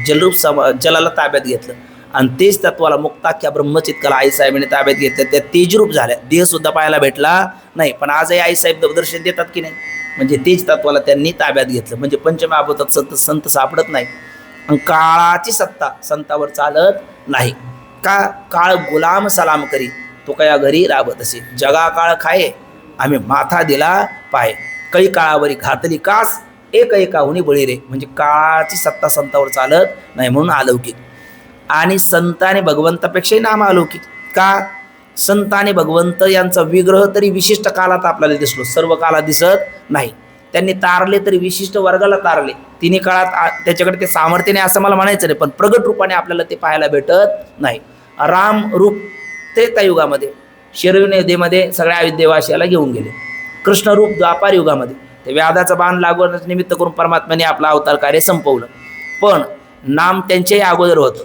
जलरूप जलाला ताब्यात घेतलं. आणि तेच तत्वाला मुक्ताख्या ब्रह्मचित्काला आईसाहेबांनी ताब्यात घेतलं. त्या तेजरूप झाल्या, देहसुद्धा पाहायला भेटला नाही, पण आजही आईसाहेब दर्शन देतात की नाही? म्हणजे तेज तत्वाला त्यांनी ताब्यात घेतलं. म्हणजे पंचमहाभूतात संत सापडत नाही. आणि काळाची सत्ता संतावर चालत नाही. का? काळ गुलाम सलाम करी तो कया घरी राबत असे. जगा काळ खाये आम्ही माथा दिला पाय, कळी काळावरी घातली कास एक एकाहुनी बळी रे. म्हणजे काळाची सत्ता संतावर चालत नाही, म्हणून अलौकिक. आणि संत आणि भगवंतापेक्षाही नाम अलौकिक. का? संत आणि भगवंत यांचा विग्रह तरी विशिष्ट काळात आपल्याला दिसलो, सर्व काळात दिसत नाही. त्यांनी तारले तरी विशिष्ट वर्गाला तारले. तिन्ही काळात त्याच्याकडे ते सामर्थ्य नाही असं मला म्हणायचं नाही, पण प्रगट रूपाने आपल्याला ते पाहायला भेटत नाही. राम रूप त्रेतायुगामध्ये शरयुनेमध्ये सगळ्या अविद्येवासियाला घेऊन गेले. कृष्ण रूप द्वापार युगामध्ये ते व्याधाचा बाण लागवण्याचं निमित्त करून परमात्म्याने आपला अवतार कार्य संपवलं. पण नाम त्यांच्याही अगोदर होतं,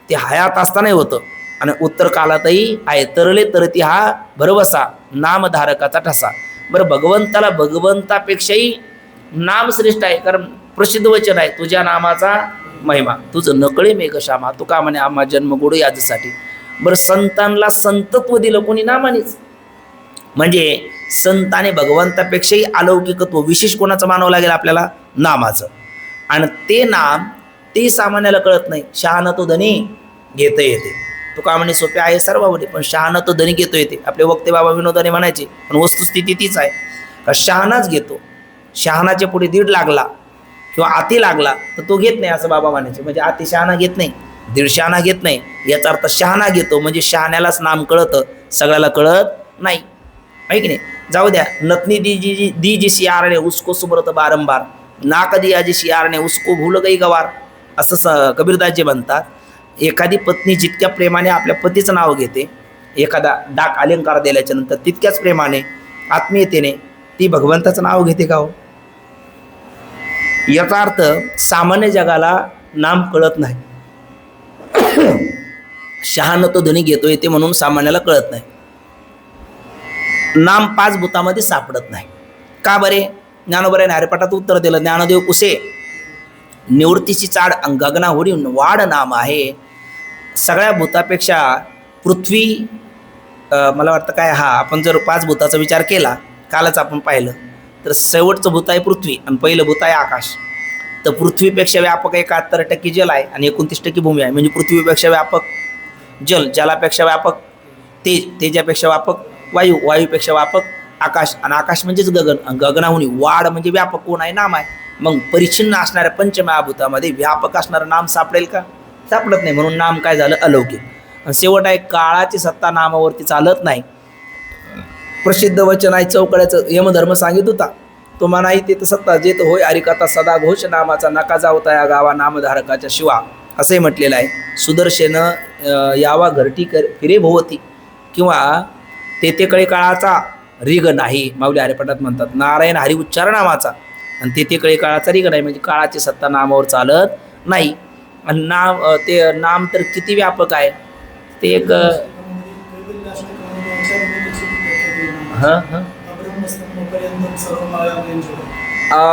ते हयात असतानाही होतं. आणि उत्तर काळातही आहे. तरले तरती हा भरवसा नामधारकाचा ठसा. बरं, भगवंताला भगवंतापेक्षाही नाम श्रेष्ठ आहे, कारण प्रसिद्ध वचन आहे तुझ्या नामाचा महिमा, तुझं नकळे मेघश्यामा तुका म्हणे आम्हा जन्म गोड याच्यासाठी. बरं, संतांना संतत्व दिलं कोणी? नामानेच. म्हणजे संताने भगवंतापेक्षाही अलौकिकत्व विशेष कोणाचं मानावं लागेल आपल्याला? नामाचं. आणि ते नाम ते सामान्याला कळत नाही. शहाणा तो धनी घेता येते. तुका म्हणे सोपे आहे सर्वांमध्ये, पण शहाणा तो धनी घेतो येते. आपले वक्ते बाबा विनोदाने म्हणायचे, पण वस्तुस्थिती तीच आहे का शहाणाच घेतो. शहाणाच्या पुढे 1.5 लागला किंवा आती लागला तर तो घेत नाही असं बाबा म्हणायचे. म्हणजे आती शहाणा घेत नाही, 1.5 शहाणा घेत नाही. याचा अर्थ शहाणा घेतो म्हणजे शहाण्यालाच नाम कळतं, सगळ्याला कळत नाही, आहे की नाही? जाऊ द्या. नतनी दी जी सियारने उसको सुमरत बारंबार, नाक दिया जी सियारने उसको भूल गई गवार, असं कबीरदासजी म्हणतात. एखादी पत्नी जितक्या प्रेमाने आपल्या पतीचं नाव घेते, एखादा डाक अलंकार दिल्याच्या नंतर तितक्याच प्रेमाने आत्मीयतेने ती भगवंताचं नाव घेते का हो? याचा अर्थ सामान्य जगाला नाम कळत नाही. शहाणा तो धनी घेतो येते म्हणून सामान्याला कळत नाही. नाम 5 भूतामध्ये सापडत नाही. का बरे? ज्ञानोबराने हरिपाठात उत्तर दिलं. ज्ञानदेव कुसे निवृत्तीची चाड गगना होडी वाढ नाम आहे. सगळ्या भूतापेक्षा पृथ्वी मला वाटतं काय, हा आपण जर 5 भूताचा विचार केला, कालच आपण पाहिलं, तर शेवटचं भूत आहे पृथ्वी आणि पहिलं भूत आहे आकाश. तर पृथ्वीपेक्षा व्यापक 71% जल आहे आणि 29% भूमी आहे. म्हणजे पृथ्वीपेक्षा व्यापक जल, जलापेक्षा व्यापक तेज, तेजापेक्षा व्यापक वायू, वायूपेक्षा व्यापक आकाश, आणि आकाश म्हणजेच गगन, आणि गगनाहुनी वाढ म्हणजे व्यापक कोण आहे? नाम आहे. मग परिच्छिन्न असणाऱ्या पंचमहाभूतामध्ये व्यापक असणारं नाम सापडेल का? सापडत नाही. म्हणून नाम काय झालं? अलौकिक. आणि शेवट आहे काळाची सत्ता नामावरती चालत नाही. प्रसिद्ध वचन आहे चौकड्याचं, यमधर्म सांगित होता, तो म्हणाई ते तर सत्ता जेत होय हरिकथा सदा घोष नामाचा, नका जावता या गावा नामधारकाच्या शिवा, असंही म्हटलेलं आहे. सुदर्शन यावा घरटी फिरे भोवती, किंवा तेथे कळी काळाचा रिग नाही, माऊली हरिपाठात म्हणतात. नारायण हरी उच्चार नामाचा, आणि तेथे कळी काळाचा रिग नाही, म्हणजे काळाची सत्ता नामावर चालत नाही. आणि नाम, ते नाम तर किती व्यापक आहे. ते एक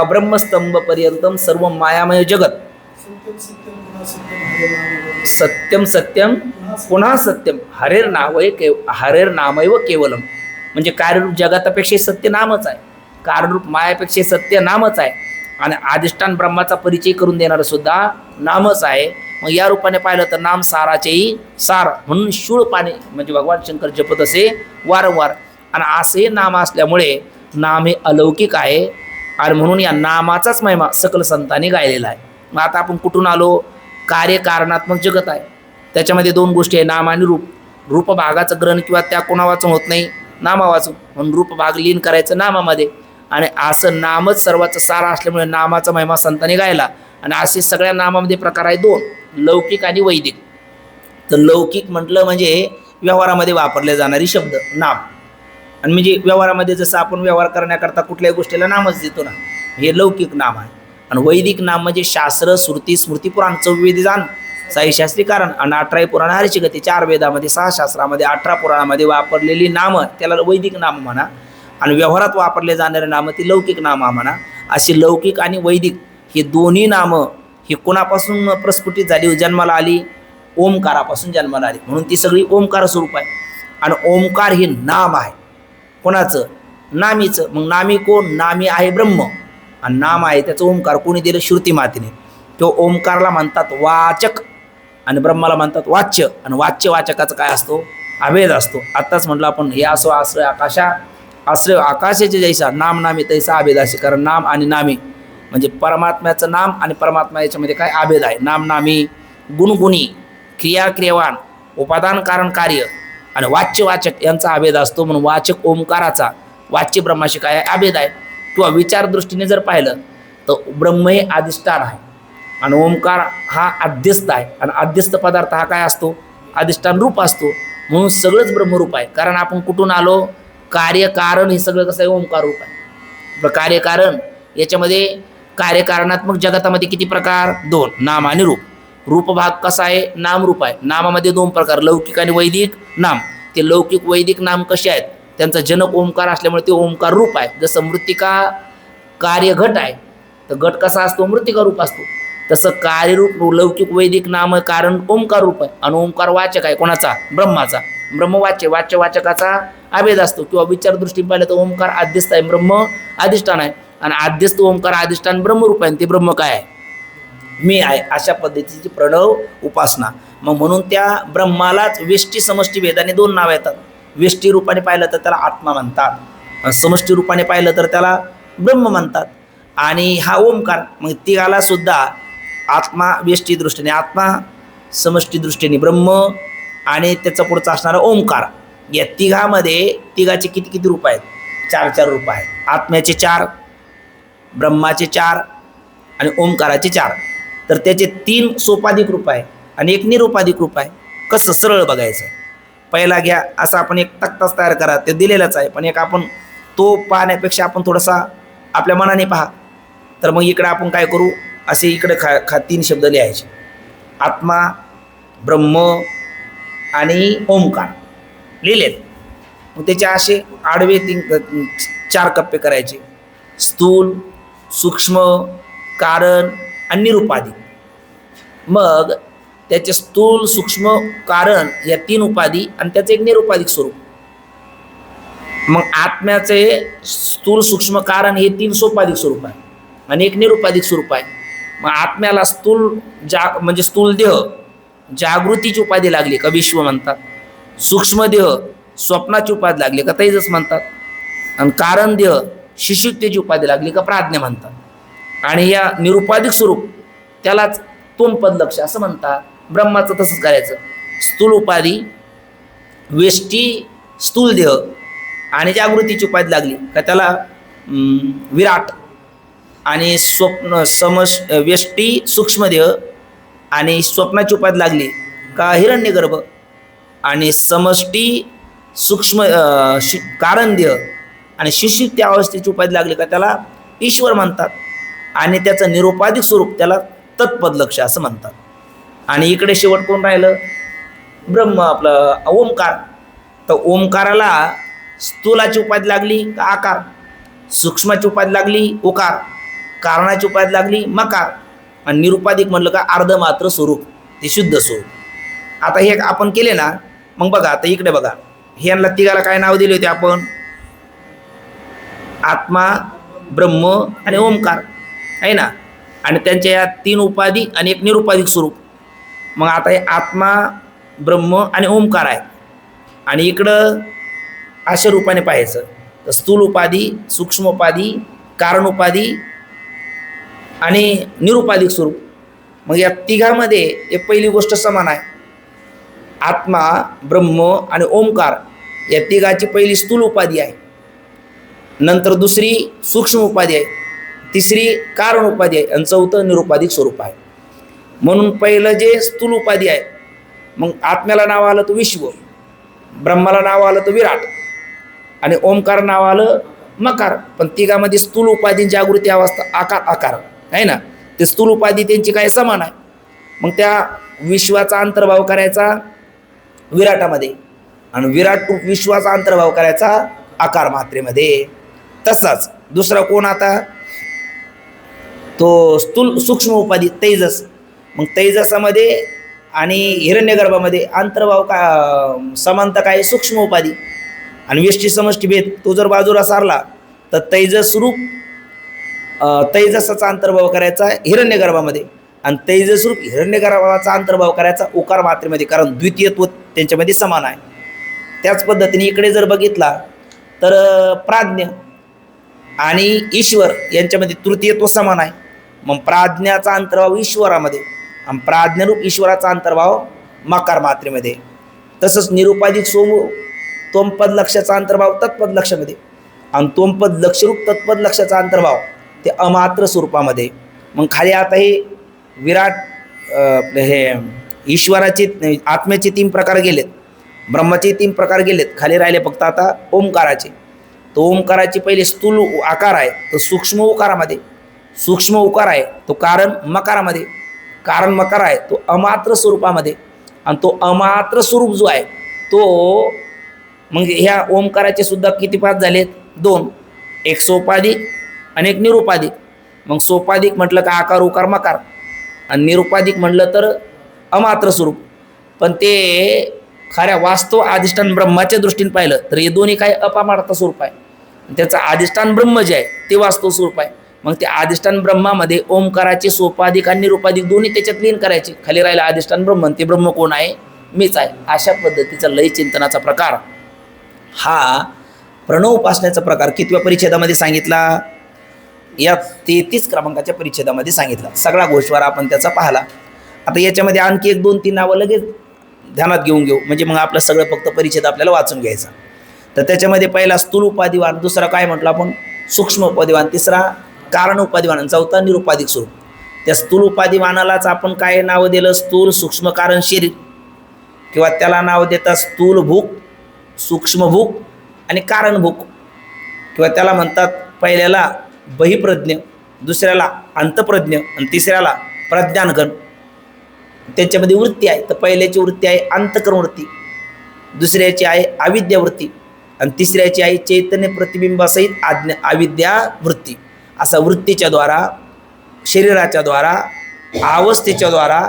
ब्रह्मस्तंभ पर्यंतम सर्व मायामय जगत, सत्यम सत्यम पुन्हा सत्यम, हरेर नामैव केवलम, म्हणजे कार्यरूप जगतापेक्षा सत्य नामच आहे, कार्यरूप मायापेक्षा सत्य नामच आहे, आणि अधिष्ठान ब्रह्माचा परिचय करून देणारं सुद्धा नामच आहे. मग या रूपाने पाहिलं तर नाम साराचेही सार, म्हणून शूळ पाणी म्हणजे भगवान शंकर जपत असे वारंवार. आणि असे नाम असल्यामुळे नाम हे अलौकिक आहे, आणि म्हणून या नामाचाच महिमा सकल संतांनी गायलेला आहे. मग आता आपण कुठून आलो? कार्यकारणात्मक जगत आहे, त्याच्यामध्ये दोन गोष्टी आहे, नाम आणि रूप. रूपभागाचं ग्रहण किंवा त्या कोणा वाचून होत नाही? नामा वाचून. म्हणून रूपभाग लीन करायचं नामामध्ये, आणि असं नामच सर्वाचं सार असल्यामुळे नामाचा महिमा संतांनी गायला. आणि असे सगळ्या नामामध्ये प्रकार आहे दोन, लौकिक आणि वैदिक. तर लौकिक म्हटलं म्हणजे व्यवहारामध्ये वापरले जाणारी शब्द नाम, आणि म्हणजे व्यवहारामध्ये जसं आपण व्यवहार करण्याकरता कुठल्याही गोष्टीला नामच देतो ना, हे लौकिक नाम आहे. आणि वैदिक नाम म्हणजे शास्त्र, श्रुती, स्मृती, पुराण, चौवेद जाण, साई शास्त्री कारण, आणि 18 पुराण हर्षगती, 4 वेदामध्ये, 6 शास्त्रामध्ये, 18 पुराणामध्ये वापरलेली नामं त्याला वैदिक नाम म्हणा. आणि व्यवहारात वापरले जाणारे नामं ती लौकिक नामं म्हणा. अशी लौकिक आणि वैदिक ही दोन्ही नामं ही कोणापासून प्रस्फुटित झाली, जन्माला आली? ओमकारापासून जन्माला आली, म्हणून ती सगळी ओमकार स्वरूप आहे. आणि ओमकार हे नाम आहे कोणाचं? नामीचं. मग नामी कोण? नामी आहे ब्रह्म, आणि नाम आहे त्याचं ओमकार. कोणी दिलं? श्रुती मातेने. तो ओमकारला म्हणतात वाचक, आणि ब्रह्माला म्हणतात वाच्य. आणि वाच्य वाचकाचा काय असतो? अभेद असतो. आत्ताच म्हटलं आपण, हे असो आश्रय आकाशा, आश्रय आकाशाचे जैसा, नाम नामी तैसा अभेद असे. कारण नाम आणि नामी म्हणजे परमात्म्याचं नाम आणि परमात्मा याच्यामध्ये काय अभेद आहे? नाम नामी, गुणगुणी, क्रिया क्रियावान, उपादान कारण कार्य, आणि वाच्य वाचक यांचा अभेद असतो. म्हणून वाचक ओंकाराचा वाच्य ब्रह्माशी काय आहे? अभेद आहे. किंवा विचार दृष्टीने जर पाहिलं तर ब्रह्म हे अधिष्ठान आहे, आणि ओंकार हा अध्यस्त आहे, आणि अध्यस्त पदार्थ हा काय असतो? अधिष्ठान रूप असतो. म्हणून सगळंच ब्रह्मरूप आहे. कारण आपण कुठून आलो? कार्यकारण हे सगळं कसं आहे? ओंकार रूप आहे. कार्यकारण याच्यामध्ये कार्यकारणात्मक जगतामध्ये किती प्रकार? 2, नाम आणि रूप. रूपभाग कसा आहे? नाम रूप आहे. नामामध्ये 2 प्रकार, लौकिक आणि वैदिक नाम. ते लौकिक वैदिक नाम कसे आहेत? त्यांचा जनक ओंकार असल्यामुळे ते ओंकार रूप आहे. जसं मृत्तिका कार्य घट आहे, तर घट कसा असतो? मृत्तिका रूप असतो. तसं कार्यरूप लौकिक वैदिक नाम कारण ओंकार रूप आहे, आणि ओंकार वाचक आहे कोणाचा? ब्रह्माचा. ब्रह्मवाच्य, वाच्य वाचकाचा अभेद असतो. किंवा विचार दृष्टीने पाहिलं तर ओंकार आद्यस्त आहे, ब्रह्म अधिष्ठान आहे, आणि आद्यस्त ओंकार अधिष्ठान ब्रह्मरूप आहे. ते ब्रह्म काय आहे? मी आहे. अशा पद्धतीची प्रणव उपासना. मग म्हणून त्या ब्रह्मालाच वेष्टी समष्टी भेदाने 2 नावं येतात. वेष्टी रूपाने पाहिलं तर त्याला आत्मा म्हणतात, समष्टी रूपाने पाहिलं तर त्याला ब्रह्म म्हणतात. आणि हा ओंकार, मग तिघाला सुद्धा आत्मा वेष्टी दृष्टीने आत्मा, समष्टी दृष्टीने ब्रह्म, आणि त्याचा पुढचा असणारा ओंकार. या तिघामध्ये तिघाचे किती किती रूप आहेत? 4 रूप आहेत. आत्म्याचे 4, ब्रह्माचे 4, आणि ओंकाराचे 4. तर त्याचे 3 सोपाधिक रूप आहे आणि 1 निरुपाधिक रूप आहे. कसं? सरळ बघायचं. पहिला घ्या, असा आपण एक तक्ताच तयार करा, ते दिलेलंच आहे, पण एक आपण तो पाहण्यापेक्षा आपण थोडासा आपल्या मनाने पहा. तर मग इकडे आपण काय करू? असे इकडे 3 शब्द लिहायचे, आत्मा, ब्रह्म आणि ओंकार लिहिलेत. मग त्याचे असे आडवे 4 कप्पे करायचे, स्थूल, सूक्ष्म, कारण आणि निरुपाधिक. मग त्याचे स्थूल, सूक्ष्म, कारण या 3 उपाधी आणि त्याचं एक निरुपाधिक स्वरूप. मग आत्म्याचे स्थूल, सूक्ष्म, कारण हे 3 सोपाधिक स्वरूप आहे आणि एक निरुपाधिक स्वरूप आहे. मग आत्म्याला स्थूल म्हणजे स्थूल देह जागृतीची उपाधी लागली का विश्व म्हणतात. सूक्ष्म देह स्वप्नाची उपाधी लागली का तेजस म्हणतात. आणि कारण देह शिशुत्वाची उपाधी लागली का प्राज्ञा म्हणतात. आणि या निरुपाधिक स्वरूप त्यालाच तोंडपद लक्ष असं म्हणतात. ब्रह्माचं तसंच करायचं. स्थूल उपाधी, वेष्टी स्थूल देह आणि जागृतीची उपाधी लागली का त्याला विराट, आणि स्वप्न वेष्टी सूक्ष्म देह आणि स्वप्नाची उपाधी लागली का हिरण्यगर्भ, आणि समष्टी सूक्ष्म कारण देह आणि शिशुत्व अवस्थेची उपाधी लागली का त्याला ईश्वर म्हणतात. आणि त्याचं निरुपाधिक स्वरूप त्याला तत्पद लक्ष असं म्हणतात. आणि इकडे शेवट कोण राहिलं? ब्रह्म, आपलं ओंकार. तर ओंकाराला स्थूलाची उपाधी लागली का आकार, सूक्ष्माची उपाधी लागली उकार, कारणाची उपाधी लागली मकार, आणि निरुपाधिक म्हटलं का अर्धमात्र स्वरूप, ते शुद्ध स्वरूप. आता हे आपण केले ना, मग बघा आता इकडे बघा, ह्यांना तिघाला काय नाव दिले होते आपण? आत्मा, ब्रह्म आणि ओंकार आहे ना. आणि त्यांच्या या 3 उपाधी आणि एक निरुपाधिक स्वरूप. मग आता हे आत्मा, ब्रह्म आणि ओंकार आहे. आणि इकडं अशा रूपाने पाहायचं तर स्थूल उपाधी, सूक्ष्म उपाधी, कारण उपाधी आणि निरुपाधिक स्वरूप. मग या तिघामध्ये एक पहिली गोष्ट समान आहे. आत्मा, ब्रह्म आणि ओंकार या तिघाची पहिली स्थूल उपाधी आहे, नंतर दुसरी सूक्ष्म उपाधी आहे, तिसरी कारण उपाधी आहे, आणि चौथं निरुपाधिक स्वरूप आहे. म्हणून पहिलं जे स्थूल उपाधी आहे, मग आत्म्याला नाव आलं तर विश्व, ब्रह्माला नाव आलं तर विराट, आणि ओंकार नाव आलं मकार. पण तिघामध्ये स्थूल उपाधी जागृती अवस्था आकार आकार आहे ना, ते स्थूल उपाधी त्यांची काय समान आहे. मग त्या विश्वाचा अंतर्भाव करायचा विराटामध्ये, आणि विराट विश्वाचा अंतर्भाव करायचा आकार मात्रेमध्ये. तसाच दुसरा कोण आता? तो स्थूल सूक्ष्म उपाधी तेजस. मग तेजसामध्ये आणि हिरण्यगर्भामध्ये अंतर्भाव का समानता काय? सूक्ष्म उपाधी. आणि व्यष्टी समष्टी भेद तो जर बाजूला सारला तर तेजस रूप तेजसाचा अंतर्भाव करायचा हिरण्यगर्भामध्ये, आणि तेजस रूप हिरण्यगर्भाचा अंतर्भाव करायचा उकार मात्रेमध्ये, कारण द्वितीयत्व त्यांच्यामध्ये समान आहे. त्याच पद्धतीने इकडे जर बघितला तर प्राज्ञ आणि ईश्वर यांच्यामध्ये तृतीयत्व समान आहे. मग प्राज्ञाचा अंतर्भाव ईश्वरामध्ये आणि प्राज्ञरूप ईश्वराचा अंतर्भाव मकार मात्रेमध्ये. तसंच निरुपाधिक तोमपद लक्षाचा अंतर्भाव तत्पद लक्षामध्ये, आणि तोमपद लक्षरूप तत्पद लक्षाचा अंतर्भाव ते अमात्र स्वरूपामध्ये. मग खाली आता हे विराट हे ईश्वराचे आत्म्याचे 3 प्रकार गेलेत, ब्रह्माचे 3 प्रकार गेलेत, खाली राहिले फक्त आता ओंकाराचे. तो ओंकाराची पहिले स्थूल आकार आहे तो सूक्ष्म उकारामध्ये, सूक्ष्म उकार आहे तो कारण मकारामध्ये, कारण मकार आहे तो अमात्र स्वरूपामध्ये, आणि तो अमात्र स्वरूप जो आहे तो मग ह्या ओंकाराचे सुद्धा किती पाच झालेत? 2. एक सोपाधिक आणि एक निरुपाधिक. मग सोपाधिक म्हटलं का आकार उकार मकार, आणि निरुपाधिक म्हटलं तर अमात्र स्वरूप. पण ते खऱ्या वास्तव अधिष्ठान ब्रह्माच्या दृष्टीने पाहिलं तर हे दोन्ही काय अपामार्थ स्वरूप आहे. त्याचं अधिष्ठान ब्रह्म जे आहे ते वास्तव स्वरूप आहे. मग ते अधिष्ठान ब्रह्मामध्ये ओंकाराचे सोपाधिक आणि निरुपाधिक दोन्ही त्याच्यात लीन करायचे. खाली राहिला अधिष्ठान ब्रह्म, ते ब्रह्म कोण आहे? मीच आहे. अशा पद्धतीचा लय चिंतनाचा प्रकार हा प्रणव उपासनेचा प्रकार कितव्या परिच्छेदामध्ये सांगितला? या 33 क्रमांकाच्या परिच्छेदामध्ये सांगितला. सगळा गोष्टवार आपण त्याचा पाहिला. आता याच्यामध्ये आणखी 1, 2, 3 नावं लगेच ध्यानात घेऊन घेऊ, म्हणजे मग आपलं सगळं फक्त परिच्छेद आपल्याला वाचून घ्यायचा. तर त्याच्यामध्ये पहिला स्थूल उपाधिवान, दुसरा काय म्हटलं आपण? सूक्ष्म उपाधिवान, तिसरा कारण उपाधिवान, चौथा निरुपाधिक स्वरूप. त्या स्थूल उपाधिवानालाच आपण काय नाव दिलं? स्थूल सूक्ष्म कारण शरीर, किंवा त्याला नाव देतात स्थूल भूक, सूक्ष्म भूक आणि कारण भूक, किंवा त्याला म्हणतात पहिल्याला बहिप्रज्ञ, दुसऱ्याला अंतप्रज्ञ आणि तिसऱ्याला प्रज्ञानगण. त्यांच्यामध्ये वृत्ती आहे. तर पहिल्याची वृत्ती आहे अंतकरण वृत्ती, दुसऱ्याची आहे अविद्या वृत्ती, आणि तिसऱ्याची आहे चैतन्य प्रतिबिंबासहित अविद्या वृत्ती. असा वृत्तीच्या द्वारा, शरीराच्या द्वारा, अवस्थेच्या द्वारा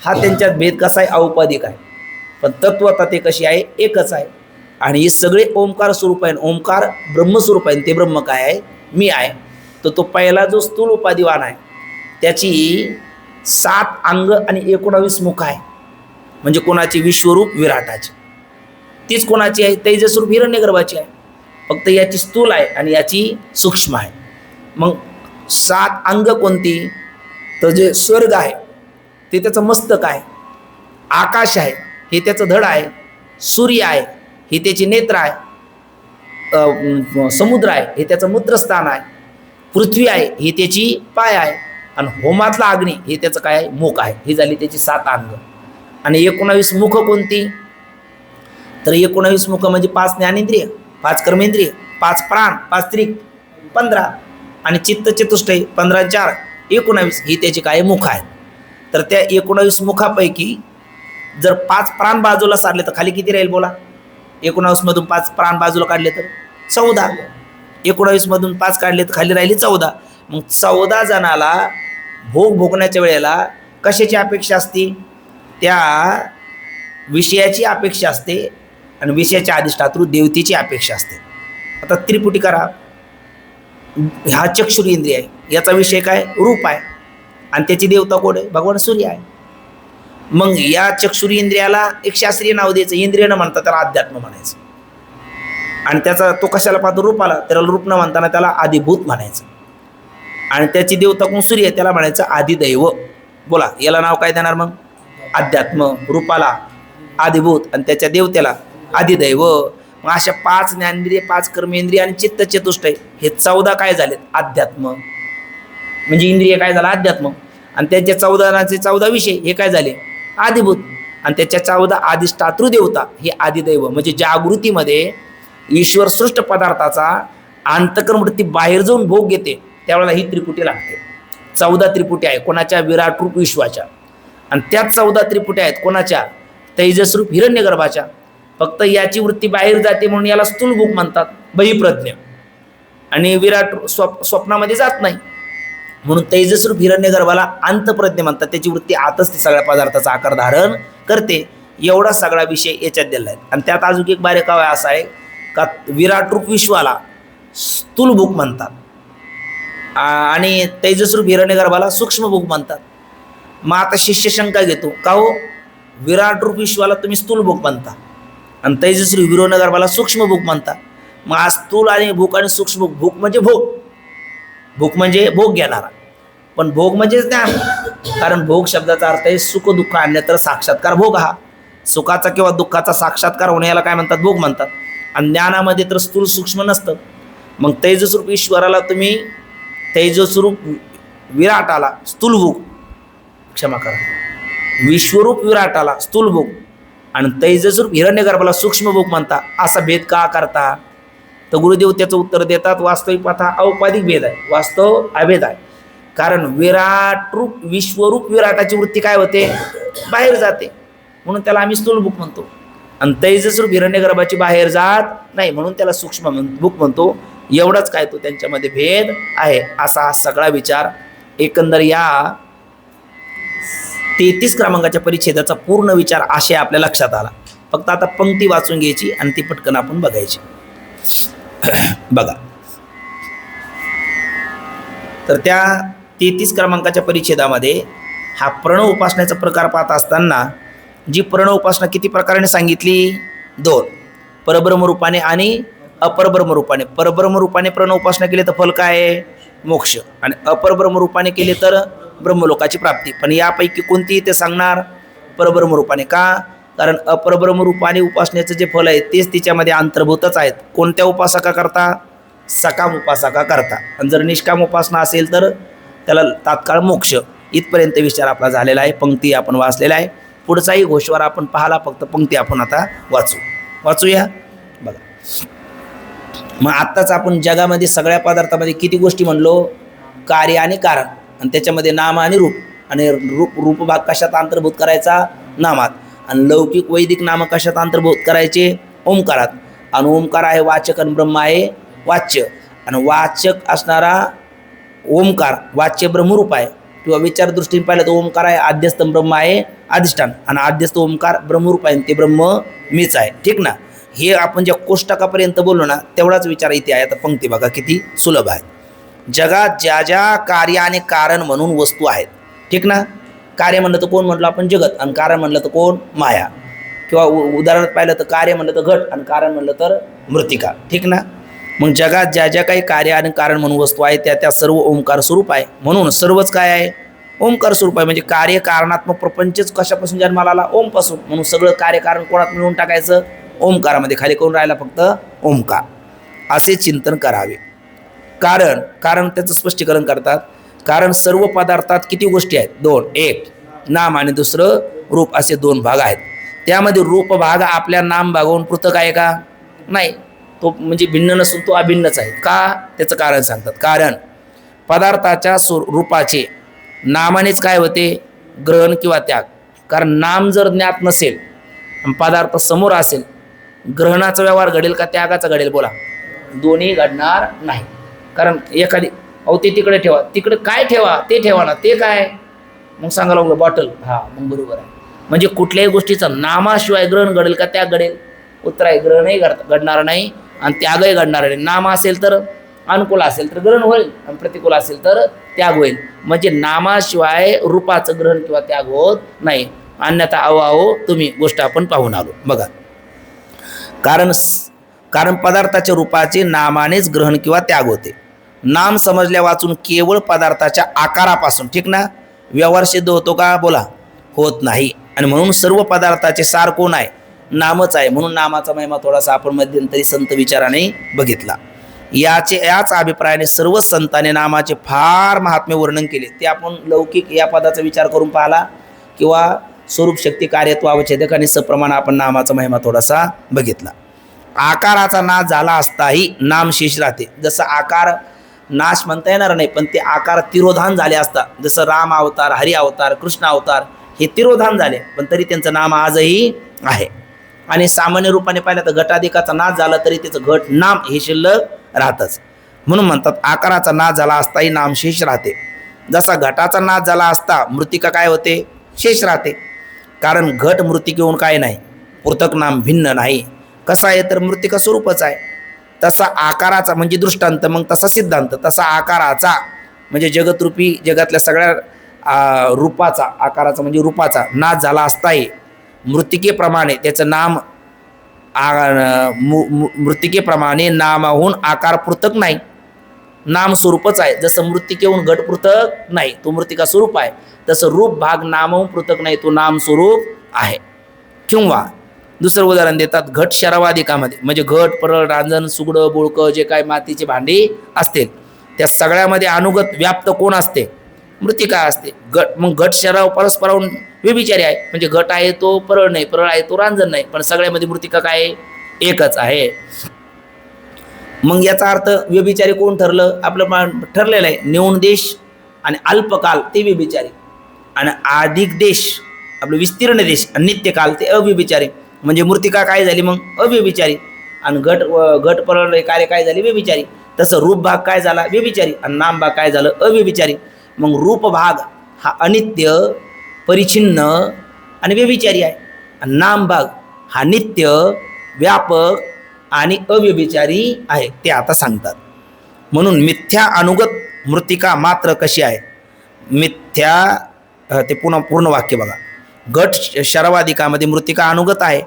हा त्यांच्यात भेद कसा आहे? औपाधिक आहे. पण तत्वता ते कशी आहे? एकच आहे. आणि हे सगळे ओंकार स्वरूप आहे. ओंकार ब्रह्मस्वरूप आहे. ते ब्रह्म काय आहे? मी आहे. तर तो पहिला जो स्थूल उपाधिवान आहे त्याची 7 अंग आणि 19 मुख आहे. म्हणजे कोणाची? विश्वरूप विराटाची. तीच कोणाची आहे? तेजस्वरूप हिरण्यगर्भाची आहे. फक्त याची स्थूल आहे आणि याची सूक्ष्म आहे. मग 7 अंग कोणती? तर जे स्वर्ग आहे ते त्याचं मस्तक आहे, आकाश आहे हे त्याचं धड आहे, सूर्य आहे हे त्याची नेत्र आहे, समुद्र आहे हे त्याचं मूत्रस्थान आहे, पृथ्वी आहे ही त्याची पाय आहे, आणि होमातला अग्नी हे त्याचं काय आहे? मुख आहे. ही झाली त्याची 7 अंग. आणि 19 मुख कोणती? तर 19 मुख म्हणजे 5 ज्ञानेंद्रिय, 5 कर्मेंद्रिय, 5 प्राण, 5 त्रिक, 15 आणि चित्त चतुष्टय 15 4 19 ही त्याची काय मुख आहेत. तर त्या 19 मुखापैकी जर 5 प्राण बाजूला सारले तर खाली किती राहील बोला? 19 मधून 5 प्राण बाजूला काढले तर 14. 19 मधून 5 काढले तर खाली राहिली 14. मग 14 जणाला भोग भोगण्याच्या वेळेला कशाची अपेक्षा असते? त्या विषयाची अपेक्षा असते आणि विषयाच्या अधिष्ठातृ देवतेची अपेक्षा असते. आता त्रिपुटी करा. हा चक्षुरेंद्रिय आहे, याचा विषय काय? रूप आहे, आणि त्याची देवता कोण आहे? भगवान सूर्य आहे. मग या चक्षुरेंद्रियाला एक शास्त्रीय नाव द्यायचं, इंद्रिय न म्हणता त्याला अध्यात्म म्हणायचं. आणि त्याचा तो कशाला पाहतो? रूपाला. त्याला रूप न म्हणताना त्याला आदिभूत म्हणायचं. आणि त्याची देवता कोण? सूर्य, त्याला म्हणायचं आदिदैव. बोला, याला नाव काय देणार मग? अध्यात्म. रूपाला आदिभूत आणि त्याच्या देवतेला आदिदैव. मग अशा 5 ज्ञानेंद्रिय, 5 कर्मेंद्रिय आणि चित्त चतुष्टय हे 14 काय झालेत? अध्यात्म. म्हणजे इंद्रिय काय झालं? अध्यात्म. आणि त्याच्या 14 विषय हे काय झाले? आदिभूत. आणि त्याच्या 14 अधिष्ठातृ देवता हे आदिदैव. म्हणजे जागृतीमध्ये ईश्वर सृष्ट पदार्थाचा अंतःकरण वृत्ती बाहेर जाऊन भोग घेते त्यावेळेला ही त्रिपुटी लागते. 14 त्रिपुटी आहे कोणाच्या? विराट रूप विश्वाच्या. आणि त्याच 14 त्रिपुटी आहेत कोणाच्या? तेजस्रूप हिरण्यगर्भाच्या. फक्त याची वृत्ती बाहेर जाते म्हणून याला स्थूल भूक म्हणतात, बहिप्रज्ञ. आणि विराट स्वप्नामध्ये जात नाही म्हणून तेजस्रूप हिरण्यगर्भाला अंतप्रज्ञ म्हणतात. त्याची वृत्ती आतच ते सगळ्या पदार्थाचा आकार धारण करते. एवढा सगळा विषय याच्यात दिला आहे. आणि त्यात अजून एक बारीकावा असा आहे का विराट रूप विश्वाला स्थूल भूक म्हणतात आणि तेजस्रूप हिरण्यगर्भाला सूक्ष्म भूक म्हणतात. मग आता शिष्य शंका घेतो, का हो विराट रूप विश्वाला तुम्ही स्थूल भूक म्हणता आणि तेजस्रूप हिरण्यगर्भाला सूक्ष्म भूक म्हणता. मग आज स्थूल आणि भूक आणि सूक्ष्म भूक म्हणजे भोग. भूक म्हणजे भोग घेणारा, पण भोग म्हणजेच ज्ञान. कारण भोग शब्दाचा अर्थ आहे सुख दुःख आणण्यातर साक्षात्कार भोग. हा सुखाचा किंवा दुःखाचा साक्षात्कार होणे याला काय म्हणतात? भोग म्हणतात. आणि ज्ञानामध्ये तर स्थूल सूक्ष्म नसतं. मग तेजस्रूप ईश्वराला तुम्ही तेजस्रूप विराटाला स्थूल भूक, क्षमा करा, विश्वरूप विराटाला स्थूल भूक आणि तेजस्रूप हिरण्यगर्भाला सूक्ष्म भूक म्हणता. असा भेद का करता? तर गुरुदेव त्याचं उत्तर देतात, वास्तविक पाहता औपाधिक भेद आहे, वास्तव अभेद आहे. कारण विराट रूप विश्वरूप विराटाची वृत्ती काय होते? बाहेर जाते म्हणून त्याला आम्ही स्थूल भूक म्हणतो. आणि तेजस्रूप हिरण्यगर्भाची बाहेर जात नाही म्हणून त्याला सूक्ष्म भूक म्हणतो. एवढंच काय तो त्यांच्यामध्ये भेद आहे. असा हा सगळा विचार एकंदर या 33 क्रमांकाच्या परिच्छेदाचा पूर्ण विचार असे आपल्या लक्षात आला. फक्त आता पंक्ती वाचून घ्यायची आणि ती पटकन आपण बघायची. बघा, तर त्या 33 क्रमांकाच्या परिच्छेदामध्ये हा प्रणव उपासनेचा प्रकार पाहत असताना जी प्रणव उपासना किती प्रकाराने सांगितली? 2, परब्रह्म रूपाने आणि अपरब्रह्म रूपाने. परब्रह्म रूपाने प्रणव उपासना केली तर फल काय आहे? मोक्ष. आणि अपरब्रह्म रूपाने केले तर ब्रह्मलोकाची प्राप्ती. पण यापैकी कोणती ते सांगणार? परब्रह्म रूपाने. का? कारण अपरब्रह्म रूपाने उपासनेचं जे फल आहे तेच तिच्यामध्ये अंतर्भूतच आहेत. कोणत्या उपासका करता? सकाम उपासका करता. आणि जर निष्काम उपासना असेल तर त्याला तात्काळ मोक्ष. इथपर्यंत विचार आपला झालेला आहे. पंक्ती आपण वाचलेला आहे. पुढचाही घोषवार आपण पाहाला, फक्त पंक्ती आपण आता वाचूया. बघा, मग आत्ताच आपण जगामध्ये सगळ्या पदार्थामध्ये किती गोष्टी म्हणलो? कार्य आणि कारण, आणि त्याच्यामध्ये नाम आणि रूप. आणि रूप भाग कशात अंतर्भूत करायचा? नामात. आणि लौकिक वैदिक नाम कशात अंतर्भूत करायचे? ओंकारात. आणि ओंकार आहे वाचक आणि ब्रह्म आहे वाच्य. आणि वाचक असणारा ओंकार वाच्य ब्रह्मरूप आहे. किंवा विचार दृष्टीने पाहिलं तर ओंकार आहे आद्यस्थ, ब्रह्म आहे अधिष्ठान. आणि आद्यस्थ ओंकार ब्रह्मरूप आहे, ते ब्रह्म मीच आहे. ठीक ना? हे आपण ज्या कोष्टकापर्यंत बोललो ना तेवढाच विचार इथे आहे. आता पंक्ती बघा किती सुलभ आहे. जगात ज्या ज्या कार्य आणि कारण म्हणून वस्तू आहेत, ठीक ना? कार्य म्हणलं तर कोण म्हटलं आपण? जगत. आणि कारण म्हणलं तर कोण? माया. किंवा उदाहरणात पाहिलं तर कार्य म्हणलं तर घट आणि कारण म्हणलं तर मृत्तिका. ठीक ना? मग जगात ज्या ज्या काही कार्य आणि कारण म्हणून वस्तू आहे त्या त्या सर्व ओंकार स्वरूप आहे. म्हणून सर्वच काय आहे? ओंकार स्वरूप आहे. म्हणजे कार्य कारणात्मक प्रपंचच कशापासून जन्माला आला? ओमपासून. म्हणून सगळं कार्यकारण कोणात मिळवून टाकायचं? ओंकारामध्ये. खाली करून राहिला फक्त ओंकार. असे चिंतन करावे. कारण त्याचं स्पष्टीकरण करतात. कारण सर्व पदार्थात किती गोष्टी आहेत? दोन. एक नाम आणि दुसरं रूप, असे दोन भाग आहेत. त्यामध्ये रूप भाग आपल्या नाम भागावरून पृथक आहे का? नाही. तो म्हणजे भिन्न नसून तो अभिन्नच आहे. का? त्याचं कारण सांगतात. कारण पदार्थाच्या रूपाचे नामानेच काय होते? ग्रहण किंवा त्याग. कारण नाम जर ज्ञात नसेल आणि पदार्थ समोर असेल, ग्रहणाचा व्यवहार घडेल का त्यागाचा घडेल? बोला. दोन्ही घडणार नाही. कारण एखादी ते तिकडे ठेवा, तिकडे काय ठेवा? ते ठेवा ना. ते काय? मग सांगायला लागलं बॉटल. मग बरोबर आहे. म्हणजे कुठल्याही गोष्टीचं नामाशिवाय ग्रहण घडेल का त्याग घडेल? उत्तर आहे ग्रहणही घडणार नाही आणि त्यागही घडणार नाही. नाम असेल तर अनुकूल असेल तर ग्रहण होईल आणि प्रतिकूल असेल तर त्याग होईल. म्हणजे नामाशिवाय रूपाचं ग्रहण किंवा त्याग होत नाही. अन्यथा अहो तुम्ही गोष्ट आपण पाहून आलो. बघा, कारण पदार्थाच्या रूपाचे नामानेच ग्रहण किंवा त्याग होते. नाम समजल्या वाचून केवळ पदार्थाच्या आकारापासून, ठीक ना, व्यवहार सिद्ध होतो का? बोला, होत नाही. आणि म्हणून सर्व पदार्थाचे सार कोण आहे? नामच आहे. म्हणून नामाचा महिमा थोडासा आपण मध्यंतरी संत विचाराने बघितला. याच अभिप्रायाने सर्व संतांनी नामाचे फार महात्म्य वर्णन केले. ते आपण लौकिक या पदाचा विचार करून पाहिला किंवा स्वरूप शक्ती कार्यत्व अवच्छेदक आणि सप्रमाण आपण नामाचा महिमा थोडासा बघितला. आकाराचा नाश झाला असताही नाम शेष राहते. जसं आकार नाश म्हणता येणार नाही, पण ते आकार तिरोधान झाले असता. जसं राम अवतार, हरी अवतार, कृष्ण अवतार हे तिरोधान झाले, पण तरी त्यांचं नाम आजही आहे. आणि सामान्य रूपाने पाहिलं तर घटाधिकाचा नाश झाला तरी त्याचं घट नाम हे शिल्लक राहतच. म्हणून म्हणतात आकाराचा नाश झाला असताही नाम शेष राहते. जसा घटाचा नाश झाला असता मृतिका काय होते? शेष राहते. कारण घट मृतिकेहून काय नाही? पृथक नाम भिन्न नाही. कसा आहे तर मृतिका स्वरूपच आहे. तसा आकाराचा म्हणजे दृष्टांत, मग तसा सिद्धांत. तसा आकाराचा म्हणजे जगतरूपी जगातल्या सगळ्या रूपाचा, आकाराचा म्हणजे रूपाचा नाश झाला असताही मृतिकेप्रमाणे त्याचं नाम मृतिकेप्रमाणे नामाहून आकार पृथक नाही. नाम स्वरूपच आहे. जसं मृतिकेहून घट पृथक नाही, तो मृतिका स्वरूप आहे, तसं रूप भाग नामाहून पृथक नाही, तो नाम स्वरूप आहे. किंवा दुसरं उदाहरण देतात, घट शरावादिकामध्ये म्हणजे घट, परळ, रांजण, सुगडं, बोळकं जे काय मातीचे भांडी असतील त्या सगळ्यामध्ये अनुगत व्याप्त कोण असते? मृतिका असते. मग घट शराव परस्पराहून व्यभिचारी आहे. म्हणजे घट आहे तो परळ नाही, परळ आहे तो रांजण नाही, पण सगळ्यामध्ये मृतिका काय? एकच आहे. मग याचा अर्थ व्यभिचारी कोण ठरलं? आपलं ठरलेलं आहे. न्यून देश आणि अल्पकाल ते व्यभिचारी, आणि अधिक देश आपलं विस्तीर्ण देश आणि नित्यकाल ते अव्यभिचारी. म्हणजे मृतिका काय झाली? मग अव्यभिचारी. आणि घट परळ कार्य काय झाली? व्यभिचारी. तसं रूप भाग काय झाला? व्यभिचारी. आणि नाम भाग काय झालं? अव्यभिचारी. मग रूप भाग हा अनित्य, परिच्छिन्न आणि व्यभिचारी आहे, आणि नाम भाग हा नित्य, व्यापक आणि अव्यभिचारी आहे. ते आता सांगतात. म्हणून मिथ्या अनुगत मृतिका मात्र कशी आहे? मिथ्या, ते पूर्ण वाक्य बघा. घट शरावादिकामध्ये मृतिका अनुगत आहे.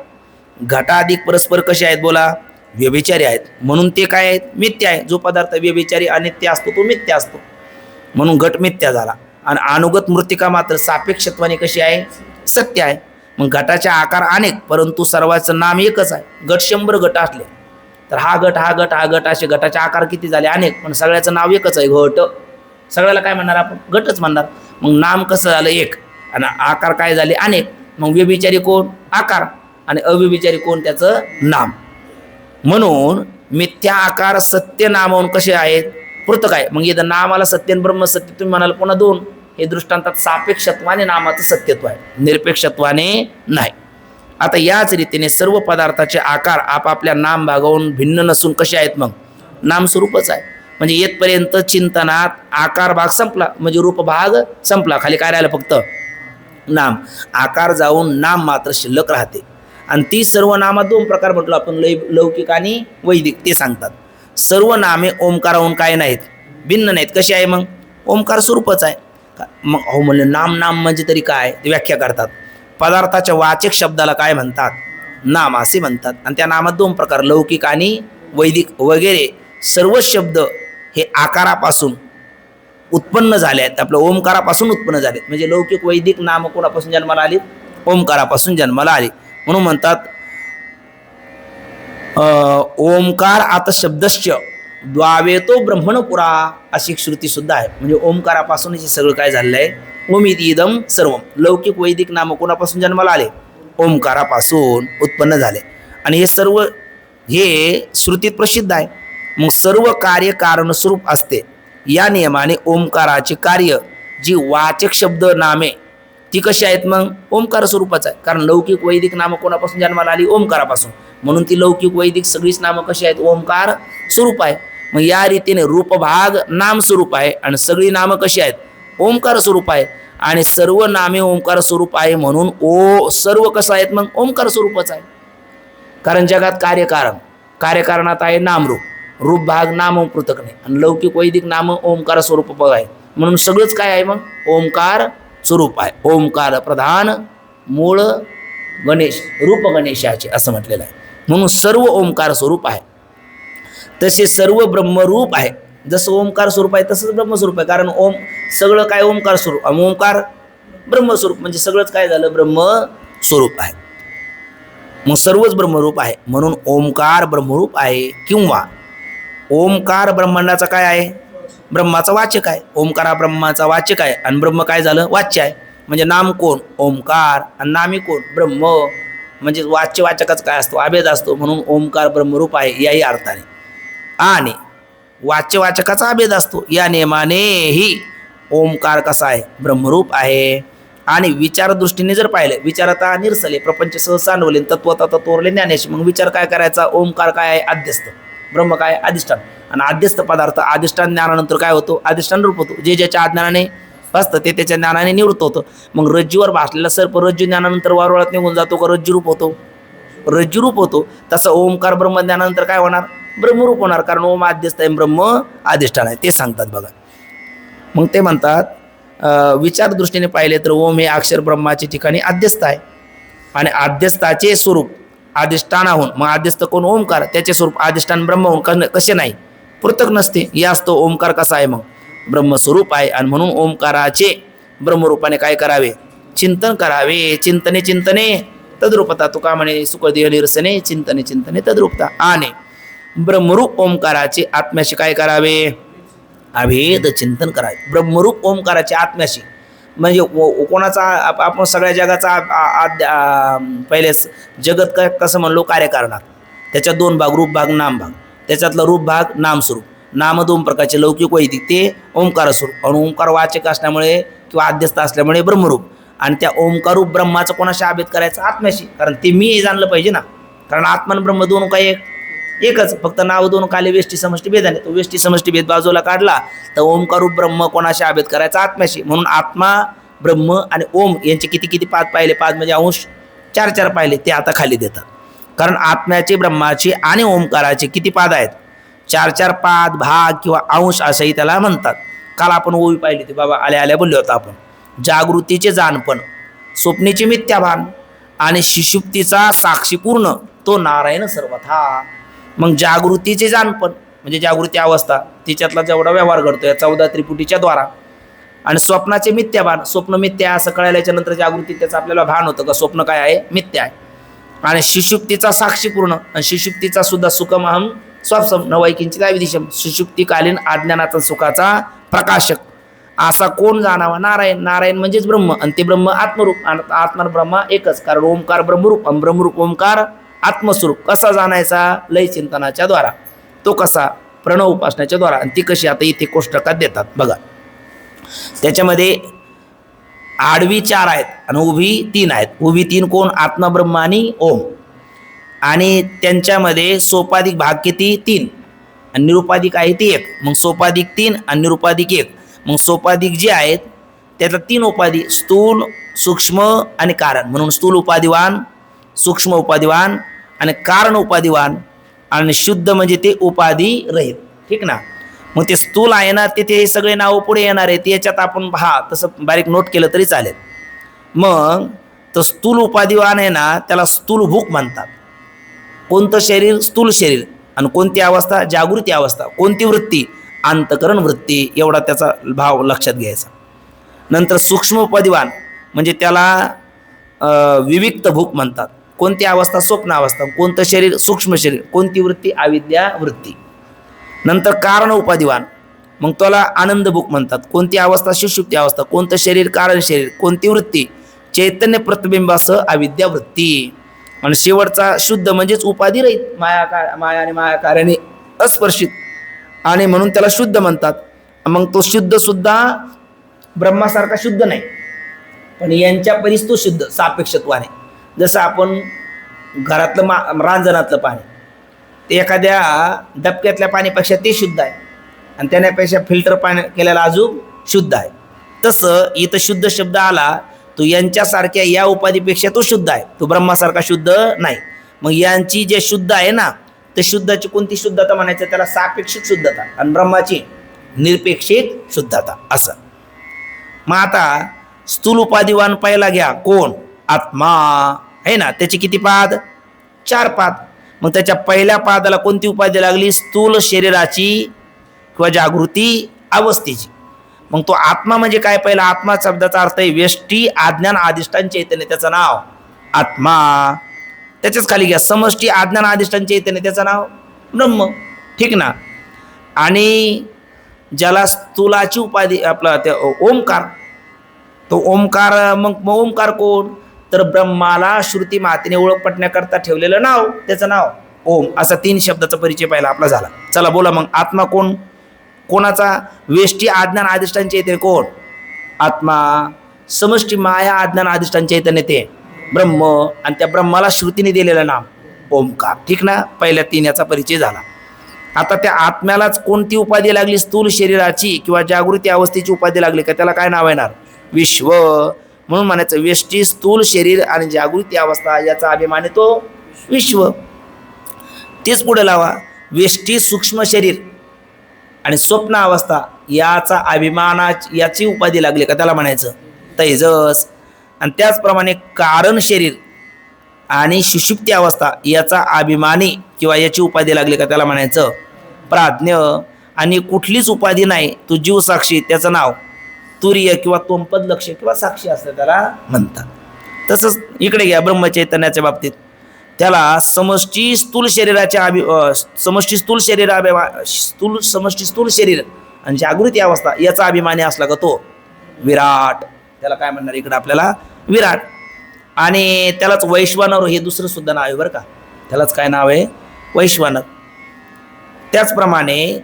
घटाधिक परस्पर कसे आहेत? बोला, व्यभिचारी आहेत. म्हणून ते काय आहेत? मिथ्या आहे. जो पदार्थ व्यभिचारी अनित्य असतो तो मिथ्या असतो, म्हणून घट मिथ्या झाला. आणि अनुगत मृतिका मात्र सापेक्षत्वाने कशी आहे? सत्य आहे. मग घटाचे आकार अनेक, परंतु सर्वांचं नाम एकच आहे. घट 100 घट असले तर हा घट असे घटाचे आकार किती झाले? अनेक, पण सगळ्याचं नाव एकच आहे, घट. सगळ्याला काय म्हणणार आपण? घटच म्हणणार. मग नाम कसं झालं? एक, आणि आकार काय झाले? अनेक. मग व्यभिचारी कोण? आकार. आणि अव्यभिचारी कोण? त्याचं नाम. म्हणून मिथ्या आकार सत्य नामावून कसे आहेत? पृथक आहे. मग इथं नामाला सत्य आणि ब्रह्मसत्य तुम्ही म्हणाल पुन्हा दोन. हे दृष्टांतात सापेक्षत्वाने नामाचं सत्यत्व आहे, निरपेक्षत्वाने नाही. आता याच रीतीने सर्व पदार्थाचे आकार आपापल्या नाम भागावरून भिन्न नसून कसे आहेत? मग नाम स्वरूपच आहे. म्हणजे येतपर्यंत चिंतनात आकार भाग संपला, म्हणजे रूप भाग संपला. खाली काय राहिलं? फक्त नाम. आकार जाऊन नाम मात्र शिल्लक राहते. आणि ती सर्व नामात 2 प्रकार म्हटलं आपण, लौकिक आणि वैदिक. ते सांगतात सर्व नामे ओंकाराहून काय नाहीत? भिन्न नाहीत. कशी आहे? मग ओंकार स्वरूपच आहे. मग म्हणले नाम म्हणजे तरी काय? ते व्याख्या करतात. पदार्थाच्या वाचक शब्दाला काय म्हणतात? नाम असे म्हणतात. आणि त्या नामात 2 प्रकार, लौकिक आणि वैदिक वगैरे सर्व शब्द हे आकारापासून उत्पन्न झाले आहेत, आपलं ओंकारापासून उत्पन्न झाले. म्हणजे लौकिक वैदिक नाम कोणापासून जन्माला आली? ओंकारापासून जन्माला आली. म्हणून म्हणतात ओंकार आता शब्दश्च द्वावेतो ब्रह्मणपुरा अशी श्रुती सुद्धा आहे. म्हणजे ओंकारापासून हे सगळं काय झालेलं आहे? ओमिति इदम सर्वम. लौकिक वैदिक नाम कोणापासून जन्माला आले? ओंकारापासून उत्पन्न झाले. आणि हे सर्व हे श्रुतीत प्रसिद्ध आहे. मग सर्व कार्य कारणस्वरूप असते. या नियमाने ओंकाराचे कार्य जी वाचक शब्द नामे ती कशी आहेत? मग ओंकार स्वरूपाच आहे. कारण लौकिक वैदिक नामं कोणापासून जन्माला आली? ओंकारापासून. म्हणून ती लौकिक वैदिक सगळीच नामं कशी आहेत? ओंकार स्वरूप आहे. मग या रीतीने रूपभाग नाम स्वरूप आहे आणि सगळी नामं कशी आहेत? ओंकार स्वरूप आहे. आणि सर्व नामे ओंकार स्वरूप आहे म्हणून सर्व कसं आहेत? मग ओंकार स्वरूपच आहे. कारण जगात कार्यकारण, कार्यकारणात आहे नामरूप, रूप भाग नाम पृथक नाही. आणि लौकिक वैदिक नाम ओंकार स्वरूप आहे म्हणून सगळंच काय आहे? मग ओंकार स्वरूप आहे. ओंकार प्रधान मूळ गणेश रूप गणेशाचे असं म्हटलेलं आहे. म्हणून सर्व ओंकार स्वरूप आहे. तसे सर्व ब्रह्मरूप आहे. जसं ओंकार स्वरूप आहे तसंच ब्रह्मस्वरूप आहे. कारण ओम सगळं काय? ओंकार स्वरूप. ओंकार ब्रह्मस्वरूप म्हणजे सगळंच काय झालं? ब्रह्मस्वरूप आहे. मग सर्वच ब्रह्मरूप आहे म्हणून ओंकार ब्रह्मरूप आहे. किंवा ओंकार ब्रह्मांडाचा काय आहे? ब्रह्माचा वाचक आहे. ओंकार हा ब्रह्माचा वाचक आहे आणि ब्रह्म काय झालं? वाच्य आहे. म्हणजे नाम कोण? ओंकार आणि नामी कोण? ब्रह्म. म्हणजे वाच्य वाचकाच काय असतो? अभेद असतो. म्हणून ओंकार ब्रह्मरूप आहे याही अर्थाने. आणि वाच्य वाचकाचा अभेद असतो. या नियमानेही ओंकार कसा आहे? ब्रह्मरूप आहे. आणि विचार दृष्टीने जर पाहिलं, विचारता निरसले प्रपंच सहसांडवले तत्वता तत्वरले ज्ञानेशी. मग विचार काय करायचा? ओंकार काय आहे? अध्यस्त. ब्रह्म काय? अधिष्ठान. आणि अध्यस्त पदार्थ अधिष्ठान ज्ञानानंतर काय होतो? अधिष्ठान रूप होतो. जे ज्याच्या ज्ञानाने असतं ते त्याच्या ज्ञानाने निवृत्त होतं. मग रज्जूवर भासलेला सर्प रज्जू ज्ञानानंतर वारुळात निघून जातो का? रज्जूरूप होतो. रज्जूरूप होतो. तसं ओंकार ब्रह्मज्ञानानंतर काय होणार? ब्रह्मरूप होणार. कारण ओम अध्यस्त आहे, ब्रह्म अधिष्ठान आहे. ते सांगतात बघा. मग ते म्हणतात विचार दृष्टीने पाहिले तर ओम हे अक्षर ब्रह्माच्या ठिकाणी अध्यस्त आहे. आणि अध्यस्ताचे स्वरूप अधिष्ठानाहून, मग अध्यस्त कोण? ओंकार. त्याचे स्वरूप अधिष्ठान ब्रह्महून कसे नाही? पृथक नसते. या असतो ओंकार कसा आहे? मग ब्रह्मस्वरूप आहे. आणि म्हणून ओंकाराचे ब्रह्मरूपाने काय करावे? चिंतन करावे. चिंतने चिंतने तद्रूपता. तुका म्हणे सुखदेह निरसने चिंतने चिंतने तद्रूपता. आणि ब्रह्मरूप ओंकाराचे आत्म्याशी काय करावे? अभेद चिंतन करावे. ब्रह्मरूप ओंकाराचे आत्म्याशी म्हणजे कोणाचा? आपण सगळ्या जगाचा पहिले जगत कसं म्हणलो? कार्यकारणात. त्याच्यात दोन भाग, रूप भाग नाम भाग. त्याच्यातला रूप भाग नामस्वरूप. नाम दोन प्रकारचे, लौकिक वैदिक. ते ओंकार स्वरूप. आणि ओंकार वाचक असल्यामुळे किंवा अध्यस्त असल्यामुळे ब्रह्मरूप. आणि त्या ओंकारूप ब्रह्माचा कोणाशी अभेद करायचा? आत्म्याशी. कारण ते मी जाणलं पाहिजे ना. कारण आत्मा आणि ब्रह्म दोन काही एकच, फक्त नाव दोन काले वेष्टी समष्टी भेदाने. तो वेष्टी समष्टी भेद बाजूला काढला तर ओंकारूप ब्रह्म कोणाशी अभेद करायचा? आत्म्याशी. म्हणून आत्मा ब्रह्म आणि ओम यांचे किती किती पाद पाहिले? पाद म्हणजे अंश 4 पाहिले. ते आता खाली देतात. कारण आत्म्याचे ब्रह्माचे आणि ओंकाराचे किती पाद आहेत? 4 पाद, भाग किंवा अंश असंही त्याला म्हणतात. काल आपण ओवी पाहिली होती बाबा, आल्या आल्या बोललो होतो आपण. जागृतीचे जाणपण, स्वप्नीचे मिथ्याभान आणि शिशुप्तीचा साक्षीपूर्ण तो नारायण सर्वथा. मग जागृतीचे जाणपण म्हणजे जागृती अवस्था, तिच्यातला जेवढा व्यवहार घडतो या 14 त्रिपुटीच्या द्वारा. आणि स्वप्नाचे मिथ्याभान, स्वप्न मिथ्या असं कळाल्याच्या नंतर जागृती त्याचं आपल्याला भान होतं का स्वप्न काय आहे? मिथ्या आहे. आणि शिशुप्तीचा साक्षीपूर्ण, आणि शिशुप्तीचा सुद्धा सुखमहम स्वप्सम नवैकिंचित विदिशम. सुषुप्तीकालीन अज्ञानाचा सुखाचा प्रकाशक असा कोण जाणावा? नारायण. नारायण म्हणजेच ब्रह्म. आणि ते ब्रह्म आत्मरूप. आणि आत्मा ब्रह्मा एकच. कारण ओंकार ब्रह्मरूप आणि ब्रह्मरूप ओंकार आत्मस्वरूप. कसा जाणायचा? लय चिंतनाच्या द्वारा. तो कसा? प्रणव उपासनाच्या द्वारा. आणि ती कशी? आता इथे कोष्टकात देतात बघा. त्याच्यामध्ये आडवी 4 आहेत आणि उभी 3 आहेत. उभी 3 कोण? आत्मा ब्रह्म आणि ओम. आणि त्यांच्यामध्ये सोपाधिक भाग किती? 3 आणि निरुपाधिक आहे ती 1. मग सोपाधिक 3 आणि निरुपाधिक 1. मग सोपाधिक जे आहेत त्यातला 3 उपाधी, स्थूल, सूक्ष्म आणि कारण. म्हणून स्थूल उपाधिवान, सूक्ष्म उपाधिवान आणि कारण उपाधिवान. आणि शुद्ध म्हणजे ते उपाधी रहित. ठीक ना. मग ते स्थूल आहे ना, ते सगळे नाव पुढे येणार आहेत. याच्यात आपण तसं बारीक नोट केलं तरी चालेल. मग तर स्थूल उपाधिवान आहे ना, त्याला स्थूल भूक म्हणतात. कोणतं शरीर? स्थूल शरीर. आणि कोणती अवस्था? जागृती अवस्था. कोणती वृत्ती? अंतकरण वृत्ती. एवढा त्याचा भाव लक्षात घ्यायचा. नंतर सूक्ष्म उपाधिवान म्हणजे त्याला विविक्त भूक म्हणतात. कोणती अवस्था? स्वप्न अवस्था. कोणतं शरीर? सूक्ष्म शरीर. कोणती वृत्ती? अविद्या वृत्ती. नंतर कारण उपाधिवान मग त्याला आनंद भूक म्हणतात. कोणती अवस्था? सुषुप्ती अवस्था. कोणतं शरीर? कारण शरीर. कोणती वृत्ती? चैतन्य प्रतिबिंबासह अविद्या वृत्ती. आणि शेवटचा शुद्ध म्हणजेच उपाधिरहित, माया आणि माया कार्याने अस्पर्शित, आणि म्हणून त्याला शुद्ध म्हणतात. मग तो शुद्ध सुद्धा ब्रह्मासारखा शुद्ध नाही, पण यांच्या परीस तो शुद्ध सापेक्षत्वाने. जसं आपण घरातलं रांजणातलं पाणी ते एखाद्या डबक्यातल्या पाण्यापेक्षा ते शुद्ध आहे, आणि त्याच्यापेक्षा फिल्टर पाणी केलेला अजून शुद्ध आहे. तसं इथं शुद्ध शब्द आला तो यांच्यासारख्या या उपाधीपेक्षा तो शुद्ध आहे, तो ब्रह्मासारखा शुद्ध नाही. मग यांची जे शुद्ध आहे ना, तर शुद्धाची कोणती शुद्धता म्हणायचं? त्याला सापेक्षिक शुद्धता, आणि ब्रह्माची निरपेक्षिक शुद्धता असं. मग आता स्थूल उपाधिवान पहिला घ्या. कोण? आत्मा आहे ना. त्याचे किती पाद? 4 पाद. मग त्याच्या पहिल्या पादाला कोणती उपाधी लागली? स्थूल शरीराची किंवा जागृती अवस्थेची. मग तो आत्मा म्हणजे काय? पहिला आत्मा शब्दाचा अर्थ आहे व्यष्टी आज्ञान अधिष्ठान चैतन्य, त्याचं नाव आत्मा. त्याच्याच खाली घ्या समष्टी आज्ञान अधिष्ठान चैतन्य, त्याचं नाव ब्रह्म. ठीक ना. आणि ज्याला स्थूलाची उपाधी आपला ते ओमकार, तो ओमकार. मग ओमकार कोण? तर ब्रह्माला श्रुती मातेने ओळख पटण्याकरता ठेवलेलं नाव, त्याचं नाव ओम. असा 3 शब्दाचा परिचय पहिला आपला झाला. चला बोला मग आत्मा कोण? कोणाचा? वेष्टी आज्ञान अधिष्ठान चैतन्य कोण? आत्मा. समष्टी माया आज्ञान अधिष्ठान चैतन्य ते ब्रह्म, आणि त्या ब्रह्माला श्रुतीने दिलेलं नाम ओमकार. ठीक ना. पहिल्या 3 याचा परिचय झाला. आता त्या आत्म्यालाच कोणती उपाधी लागली? स्थूल शरीराची किंवा जागृती अवस्थेची उपाधी लागली का? त्याला काय नाव येणार? विश्व. म्हणून म्हणायचं व्यष्टी स्थूल शरीर आणि जागृती अवस्था याचा अभिमान तो विश्व. तेच पुढे लावा. व्यष्टी सूक्ष्म शरीर आणि स्वप्न अवस्था याचा अभिमानाची याची उपाधी लागली का? त्याला म्हणायचं तेजस. आणि त्याचप्रमाणे कारण शरीर आणि सुषुप्ती अवस्था याचा अभिमानी किंवा याची उपाधी लागली का? त्याला म्हणायचं प्राज्ञ. आणि कुठलीच उपाधी नाही, तो जीव साक्षी, त्याचं नाव तुर्य किंवा तोंपद लक्ष किंवा साक्षी असं त्याला म्हणतात. तसंच इकडे घ्या ब्रह्मचैतन्याच्या बाबतीत, त्याला समष्टी स्थूल शरीराच्या समष्टी स्थूल शरीर समष्टी स्थूल शरीर आणि जागृती अवस्था याचा अभिमानी असला का तो विराट. त्याला काय म्हणणार इकडे आपल्याला? विराट. आणि त्यालाच वैश्वानर हे दुसरं सुद्धा नाव आहे बरं का. त्यालाच काय नाव आहे? वैश्वानर. त्याचप्रमाणे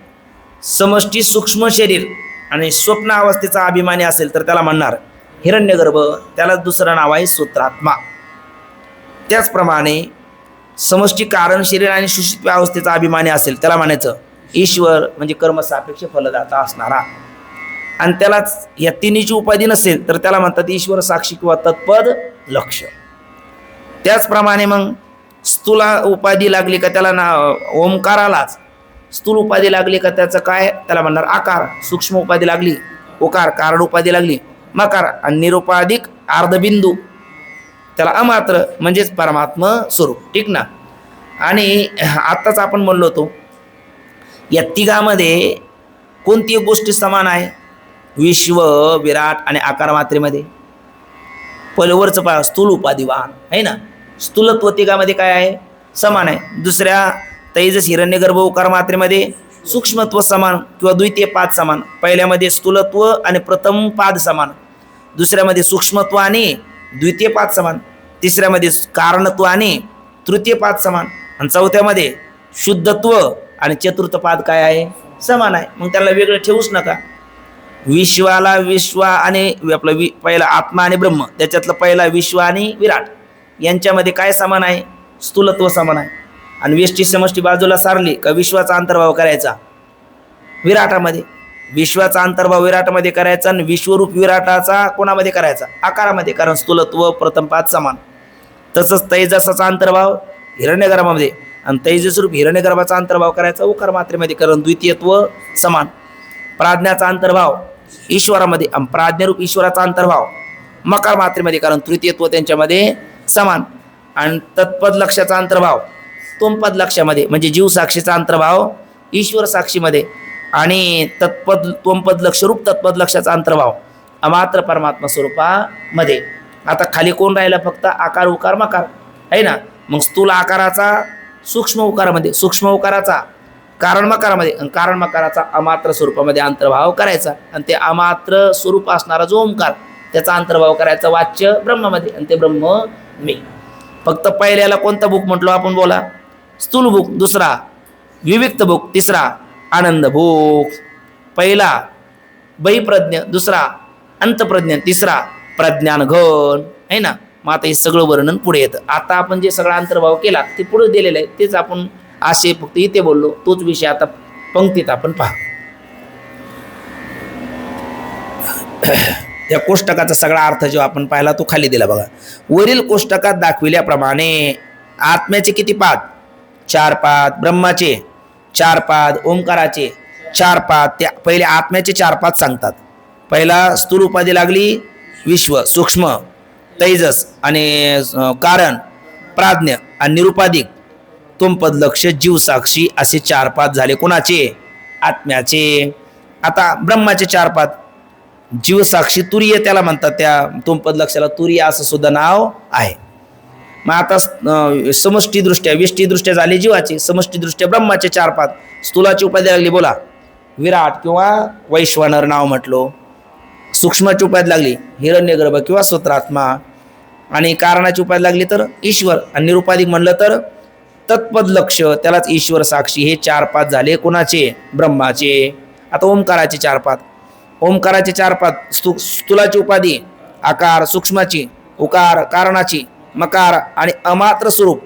समष्टी सूक्ष्म शरीर आणि स्वप्न अवस्थेचा अभिमानी असेल तर त्याला म्हणणार हिरण्यगर्भ. त्याला दुसरं नाव आहे सूत्रात्मा. त्याचप्रमाणे समष्टी कारण शरीर आणि सुषुप्ती अवस्थेचा अभिमानी असेल त्याला म्हणायचं ईश्वर, म्हणजे कर्मसापेक्ष फलदाता असणारा. आणि त्यालाच या तिन्हीची उपाधी नसेल तर त्याला म्हणतात ईश्वर साक्षी किंवा तत्पद लक्ष. त्याचप्रमाणे मग स्थूला उपाधी लागली का त्याला ना ओंकारालाच स्थूल उपाधी लागली का त्याचं काय? त्याला म्हणणार आकार. सूक्ष्म उपाधी लागली ओकार, कारण उपाधी लागली मकार, आणि निरुपाधिक अर्धबिंदू त्याला अमात्र म्हणजेच परमात्मा स्वरूप. ठीक ना. आणि आत्ताच आपण म्हणलो होतो या तिघामध्ये कोणती गोष्टी समान आहे? विश्व, विराट आणि आकार मात्रेमध्ये. पहिल्यावरचं पहा स्थूल उपाधिवान आहे ना. स्थूलत्व तिघामध्ये काय आहे? समान आहे. दुसऱ्या तेजस हिरण्यगर्भ उकार मात्रेमध्ये सूक्ष्मत्व समान किंवा द्वितीय पाद समान. पहिल्यामध्ये स्थूलत्व आणि प्रथम पाद समान, दुसऱ्यामध्ये सूक्ष्मत्व आणि द्वितीय पाद समान, तिसऱ्यामध्ये कारणत्व आणि तृतीय पाद समान, आणि चौथ्यामध्ये शुद्धत्व आणि चतुर्थ पाद काय आहे? समान आहे. मग त्याला वेगळं ठेवूच नका. विश्वाला विश्व आणि आपलं पहिला आत्मा आणि ब्रह्म, त्याच्यातलं पहिला विश्व आणि विराट यांच्यामध्ये काय समान आहे? स्थूलत्व समान आहे. आणि व्यष्टी समष्टी बाजूला सारली का विश्वाचा अंतर्भाव करायचा विराटामध्ये, विश्वाचा अंतर्भाव विराटामध्ये करायचा, आणि विश्वरूप विराटाचा कोणामध्ये करायचा? आकारामध्ये, कारण स्थूलत्व प्रथम पाद समान. तसंच तेजसाचा अंतर्भाव हिरण्यगर्भामध्ये, आणि तेजस्वरूप हिरण्यगर्भाचा अंतर्भाव करायचा उकार मात्रेमध्ये, कारण द्वितीयत्व समान. प्राज्ञाचा अंतर्भाव ईश्वरामध्ये, आणि प्राज्ञरूप ईश्वराचा अंतर्भाव मकार मात्रेमध्ये, कारण तृतीयत्व त्यांच्यामध्ये समान. आणि तत्पद लक्षाचा अंतर्भाव तोमपद लक्षामध्ये म्हणजे जीव साक्षीचा अंतर्भाव ईश्वर साक्षीमध्ये आणि तत्पद तोमपद लक्ष रूप तत्पद लक्षाचा अंतर्भाव अमात्र परमात्मा स्वरूपामध्ये. आता खाली कोण राहिला फक्त आकार उकार मकार आहे ना. मग स्थूल आकाराचा सूक्ष्म उकारामध्ये, सूक्ष्म उकाराचा कारण मकारामध्ये आणि कारण मकाराचा अमात्र स्वरूपामध्ये अंतर्भाव करायचा आणि ते अमात्र स्वरूप असणारा जो ओंकार त्याचा अंतर्भाव करायचा वाच्य ब्रह्मामध्ये आणि ते ब्रह्म मी. फक्त पहिल्याला कोणता बुक म्हटलो आपण बोला? स्थूल बुक. दुसरा विविक्त बुक. तिसरा आनंद भूक. पहिला बहिप्रज्ञ, दुसरा अंतप्रज्ञ, तिसरा प्रज्ञान घन आहे ना. मग आता हे सगळं वर्णन पुढे येतं. आता आपण जे सगळा अंतर्भाव केला ते पुढे दिलेलं आहे, तेच आपण असे फक्त इथे बोललो. तोच विषय आता पंक्तीत आपण पहा. या कोष्टकाचा सगळा अर्थ जो आपण पाहिला तो खाली दिला बघा. वरील कोष्टकात दाखविल्याप्रमाणे आत्म्याचे किती पाद? 4 पाद. ब्रह्माचे 4 पाद. ओंकाराचे 4 पाद. त्या पहिले आत्म्याचे 4 पाद सांगतात. पहिला स्थूल उपाधी लागली विश्व, सूक्ष्म तैजस आणि कारण प्राज्ञ आणि निरुपाधिक तोमपद लक्ष जीव साक्षी असे 4 पाद झाले. कोणाचे? आत्म्याचे. आता ब्रह्माचे 4 पाद. जीव साक्षी तुरीय त्याला म्हणतात. त्या तोमपद लक्षाला तुरीय असं सुद्धा नाव आहे. मग आता समष्टीदृष्ट्या व्यष्टीदृष्ट्या झाले जीवाचे, समष्टीदृष्ट्या ब्रह्माचे 4 पाद. स्थूलाची उपाधी लागली बोला विराट किंवा वैश्वानर नाव म्हटलो. सूक्ष्माची उपाधी लागली हिरण्यगर्भ किंवा स्वतरात्मा आणि कारणाची उपाधी लागली तर ईश्वर आणि निरुपाधिक म्हणलं तर तत्पद लक्ष त्यालाच ईश्वर साक्षी. हे 4 पाद झाले कोणाचे? ब्रह्माचे. आता ओंकाराचे 4 पाद. ओंकाराचे 4 पाद. स्थूलाची उपाधी आकार, सूक्ष्माची उकार, कारणाची मकार आणि अमात्र स्वरूप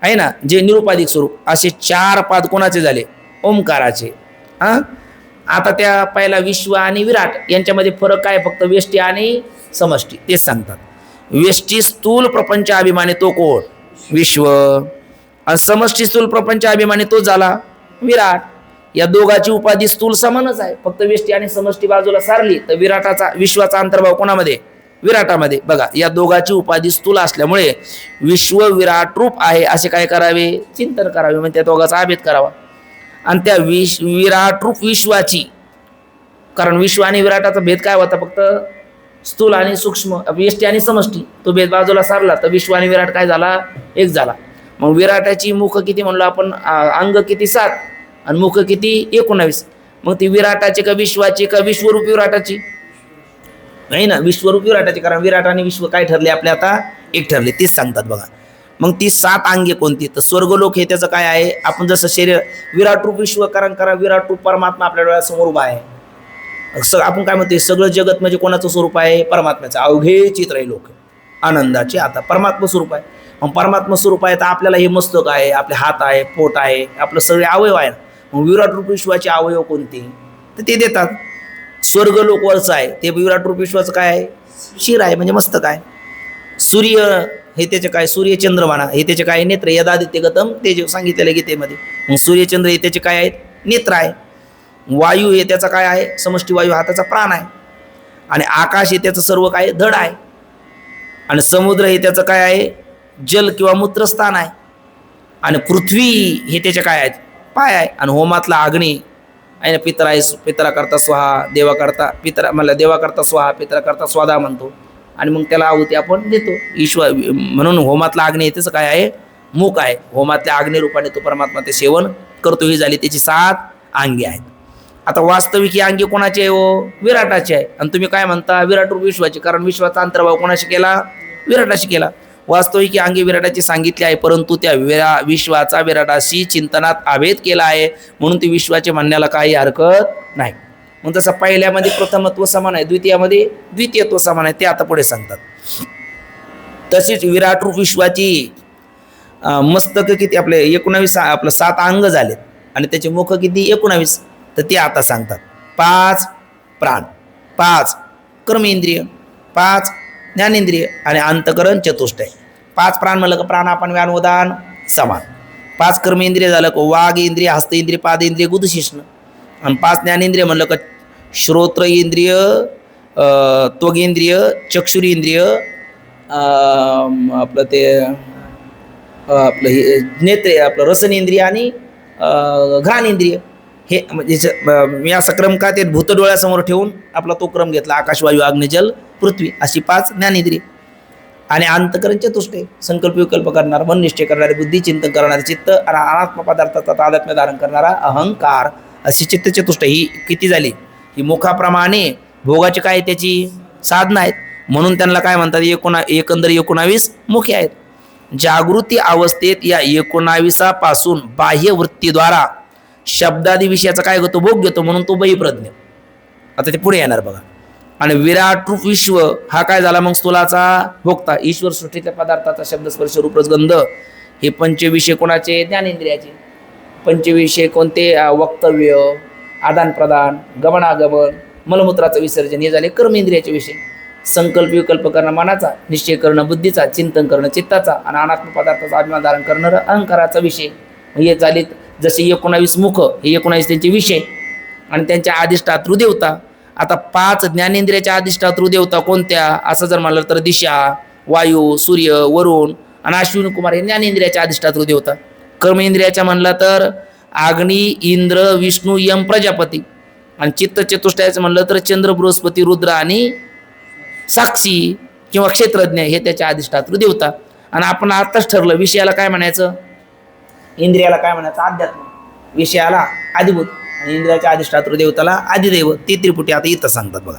आहे ना जे निरुपाधिक स्वरूप असे 4 पाद कोणाचे झाले? ओंकाराचे. आता त्या पहिला विश्व आणि विराट यांच्यामध्ये फरक काय? फक्त व्यष्टी आणि समष्टी तेच सांगतात. व्यष्टी स्थूल प्रपंच अभिमानी तो कोण? विश्व. आणि समष्टी स्थूल प्रपंच अभिमानी तो झाला विराट. या दोघाची उपाधी स्थूल समानच आहे, फक्त व्यष्टी आणि समष्टी बाजूला सारली तर विराटाचा विश्वाचा अंतर्भाव कोणामध्ये? विराटामध्ये. बघा या दोघाची उपाधी स्थूल असल्यामुळे विश्व विराट रूप आहे असे काय करावे? चिंतन करावे. म्हणजे त्या दोघाचा अभेद करावा आणि त्या विराट रूप विश्वाची, कारण विश्व आणि विराटाचा भेद काय होता? फक्त स्थूल आणि सूक्ष्म व्यष्टी आणि समष्टी. तो भेद बाजूला सारला तर विश्व आणि विराट काय झाला? एक झाला. मग विराटाची मुख किती म्हणलो आपण? अंग किती? 7 आणि मुख किती? 19. मग ती विराटाची का विश्वाची का विश्वरूप विराटाची? नाही ना, विश्वरूप विराटाची. कारण विराट आणि विश्व काय ठरले आपले आता? एक ठरले. तेच सांगतात बघा. मग ती 7 अंगे कोणती? तर स्वर्गलोक हे त्याचं काय आहे? आपण जसं शरीर विराट रूप विश्व कारण करा विराट रूप परमात्मा आपल्या डोळ्यासमोर उभा आहे. आपण काय म्हणतो? सगळं जगत म्हणजे कोणाचं स्वरूप आहे? परमात्म्याचं. अवघे चित्र आहे लोक आनंदाचे. आता परमात्मा स्वरूप आहे. मग परमात्मा स्वरूप आहे तर आपल्याला हे मस्तक आहे, आपले हात आहे, पोट आहे, आपलं सगळे अवयव आहे. मग विराट रूप विश्वाचे अवयव कोणते? तर ते देतात. स्वर्गलोक वरचं आहे ते विराट रूप विश्वाचं काय आहे? शिर आहे म्हणजे मस्तक आहे. सूर्य हे त्याचे काय? सूर्य चंद्रमाना हे त्याचे काय? नेत्र. यदादित्य गतम ते जे सांगितलेलं गीतेमध्ये. मग सूर्यचंद्र हे त्याचे काय आहेत? नेत्र आहे. वायू हे त्याचा काय आहे? समष्टी वायू हा त्याचा प्राण आहे. आणि आकाश हे त्याचं सर्व काय? धड आहे. आणि समुद्र हे त्याचं काय आहे? जल किंवा मूत्रस्थान आहे. आणि पृथ्वी हे त्याचे काय आहेत? पाय आहे. आणि होमातला अग्नी आहे ना, पितरा आहे, पितरा करता स्वाहा, देवा करता पितरा मला देवा करता स्वाहा, पितरा करता स्वादा म्हणतो. आणि मग त्याला आहुती आपण देतो ईश्वर. म्हणून होमातला अग्नी त्याचं काय आहे? मुख आहे. होमातल्या अग्निरूपाने तो परमात्मा ते सेवन करतो. ही झाली त्याची 7 अंगे आहेत. आता वास्तविक ही अंगे कोणाची आहे? हो विराटाची आहे. आणि तुम्ही काय म्हणता? विराट रूप विश्वाची. कारण विश्वाचा अंतर्भाव कोणाशी केला? विराटाशी केला. वास्तविक ही अंगे विराटाची सांगितली आहे, परंतु त्या विश्वाचा विराटाशी चिंतनात अभेद केला आहे म्हणून ती विश्वाचे म्हणण्याला काही हरकत नाही. मग तसं पहिल्यामध्ये प्रथमत्व समान आहे, द्वितीयामध्ये द्वितीयत्व समान आहे. ते आता पुढे सांगतात. तशीच विराट रूप विश्वाची मस्तक किती? आपले 19 आपलं 7 अंग झालेत आणि त्याचे मुख किती? 19. तर ते आता सांगतात. 5 प्राण, 5 कर्मेंद्रिय, 5 ज्ञानेंद्रिय आणि अंतकरण चतुष्टय. 5 प्राण म्हणलं का प्राणापान व्यान उदान समान. 5 कर्मेंद्रिय झालं का वाघ इंद्रिय, हस्त इंद्रिय, पाद इंद्रिय, गुदशिष्ण. आणि 5 ज्ञानेंद्रिय म्हणलं का श्रोत्र इंद्रिय, त्वगेंद्रिय, चक्षुरेंद्रिय, आपलं ते आपलं हे नेत्रे आपलं रसनेंद्रिय आणि घ्राणेंद्रिय हे म्हणजे मी असा क्रम का ते भूत डोळ्यासमोर ठेवून आपला तो क्रम घेतला आकाश वायू अग्निजल पृथ्वी अशी 5 ज्ञानेंद्रिय आणि अंतकरण चतुष्टय संकल्प विकल्प करणारा मन निश्चय करणारे बुद्धी चिंतन करणारे चित्त आणि अनात्म पदार्थाचा तादात्म्य धारण करणारा अहंकार अशी चित्त चतुष्टय ही किती झाली ही मुखाप्रमाणे भोगाची काय त्याची साधनं आहेत म्हणून त्यांना काय म्हणतात एकंदर 19 मुखे आहेत. जागृती अवस्थेत या 19पासून बाह्य वृत्तीद्वारा शब्दादी विषयाचा काय घेतो भोग घेतो म्हणून तो बहिप्रज्ञ. आता ते पुढे येणार बघा. आणि विराट रूप विश्व हा काय झाला मग स्थूलाचा भोगता. ईश्वर सृष्टीतल्या पदार्थाचा शब्द स्पर्श रूप रसगंध हे पंचविषय कोणाचे ज्ञानेंद्रियाचे. पंचविषय कोणते वक्तव्य आदान प्रदान गमनागमन मलमूत्राचं विसर्जन हे झाले कर्मेंद्रियाचे विषय. संकल्प विकल्प करणं मनाचा निश्चय करणं बुद्धीचा चिंतन करणं चित्ताचा आणि अनात्म पदार्थाचा अभिमान धारण करणं अहंकाराचा विषय. हे झाले जसे 19 मुख हे 19 त्यांचे विषय आणि त्यांच्या अधिष्ठातृ देवता. आता 5 ज्ञानेंद्रियाच्या अधिष्ठातृ देवता कोणत्या असं जर म्हणलं तर दिशा वायू सूर्य वरुण आणि अश्विनी कुमार हे ज्ञानेंद्रियाच्या अधिष्ठातृ देवता. कर्मेंद्रियाच्या म्हणलं तर अग्नी इंद्र विष्णू यम प्रजापती आणि चित्त चतुष्टयाचं म्हणलं तर चंद्र बृहस्पती रुद्र आणि साक्षी किंवा क्षेत्रज्ञ हे त्याच्या अधिष्ठातृ देवता. आणि आपण आताच ठरलं विषयाला काय म्हणायचं इंद्रियाला काय म्हणायचं अध्यात्म विषयाला आदिभूत आणि इंद्रियाच्या अधिष्ठातृ देवताला आदिदैव. ते त्रिपुटी आता इथं सांगतात बघा.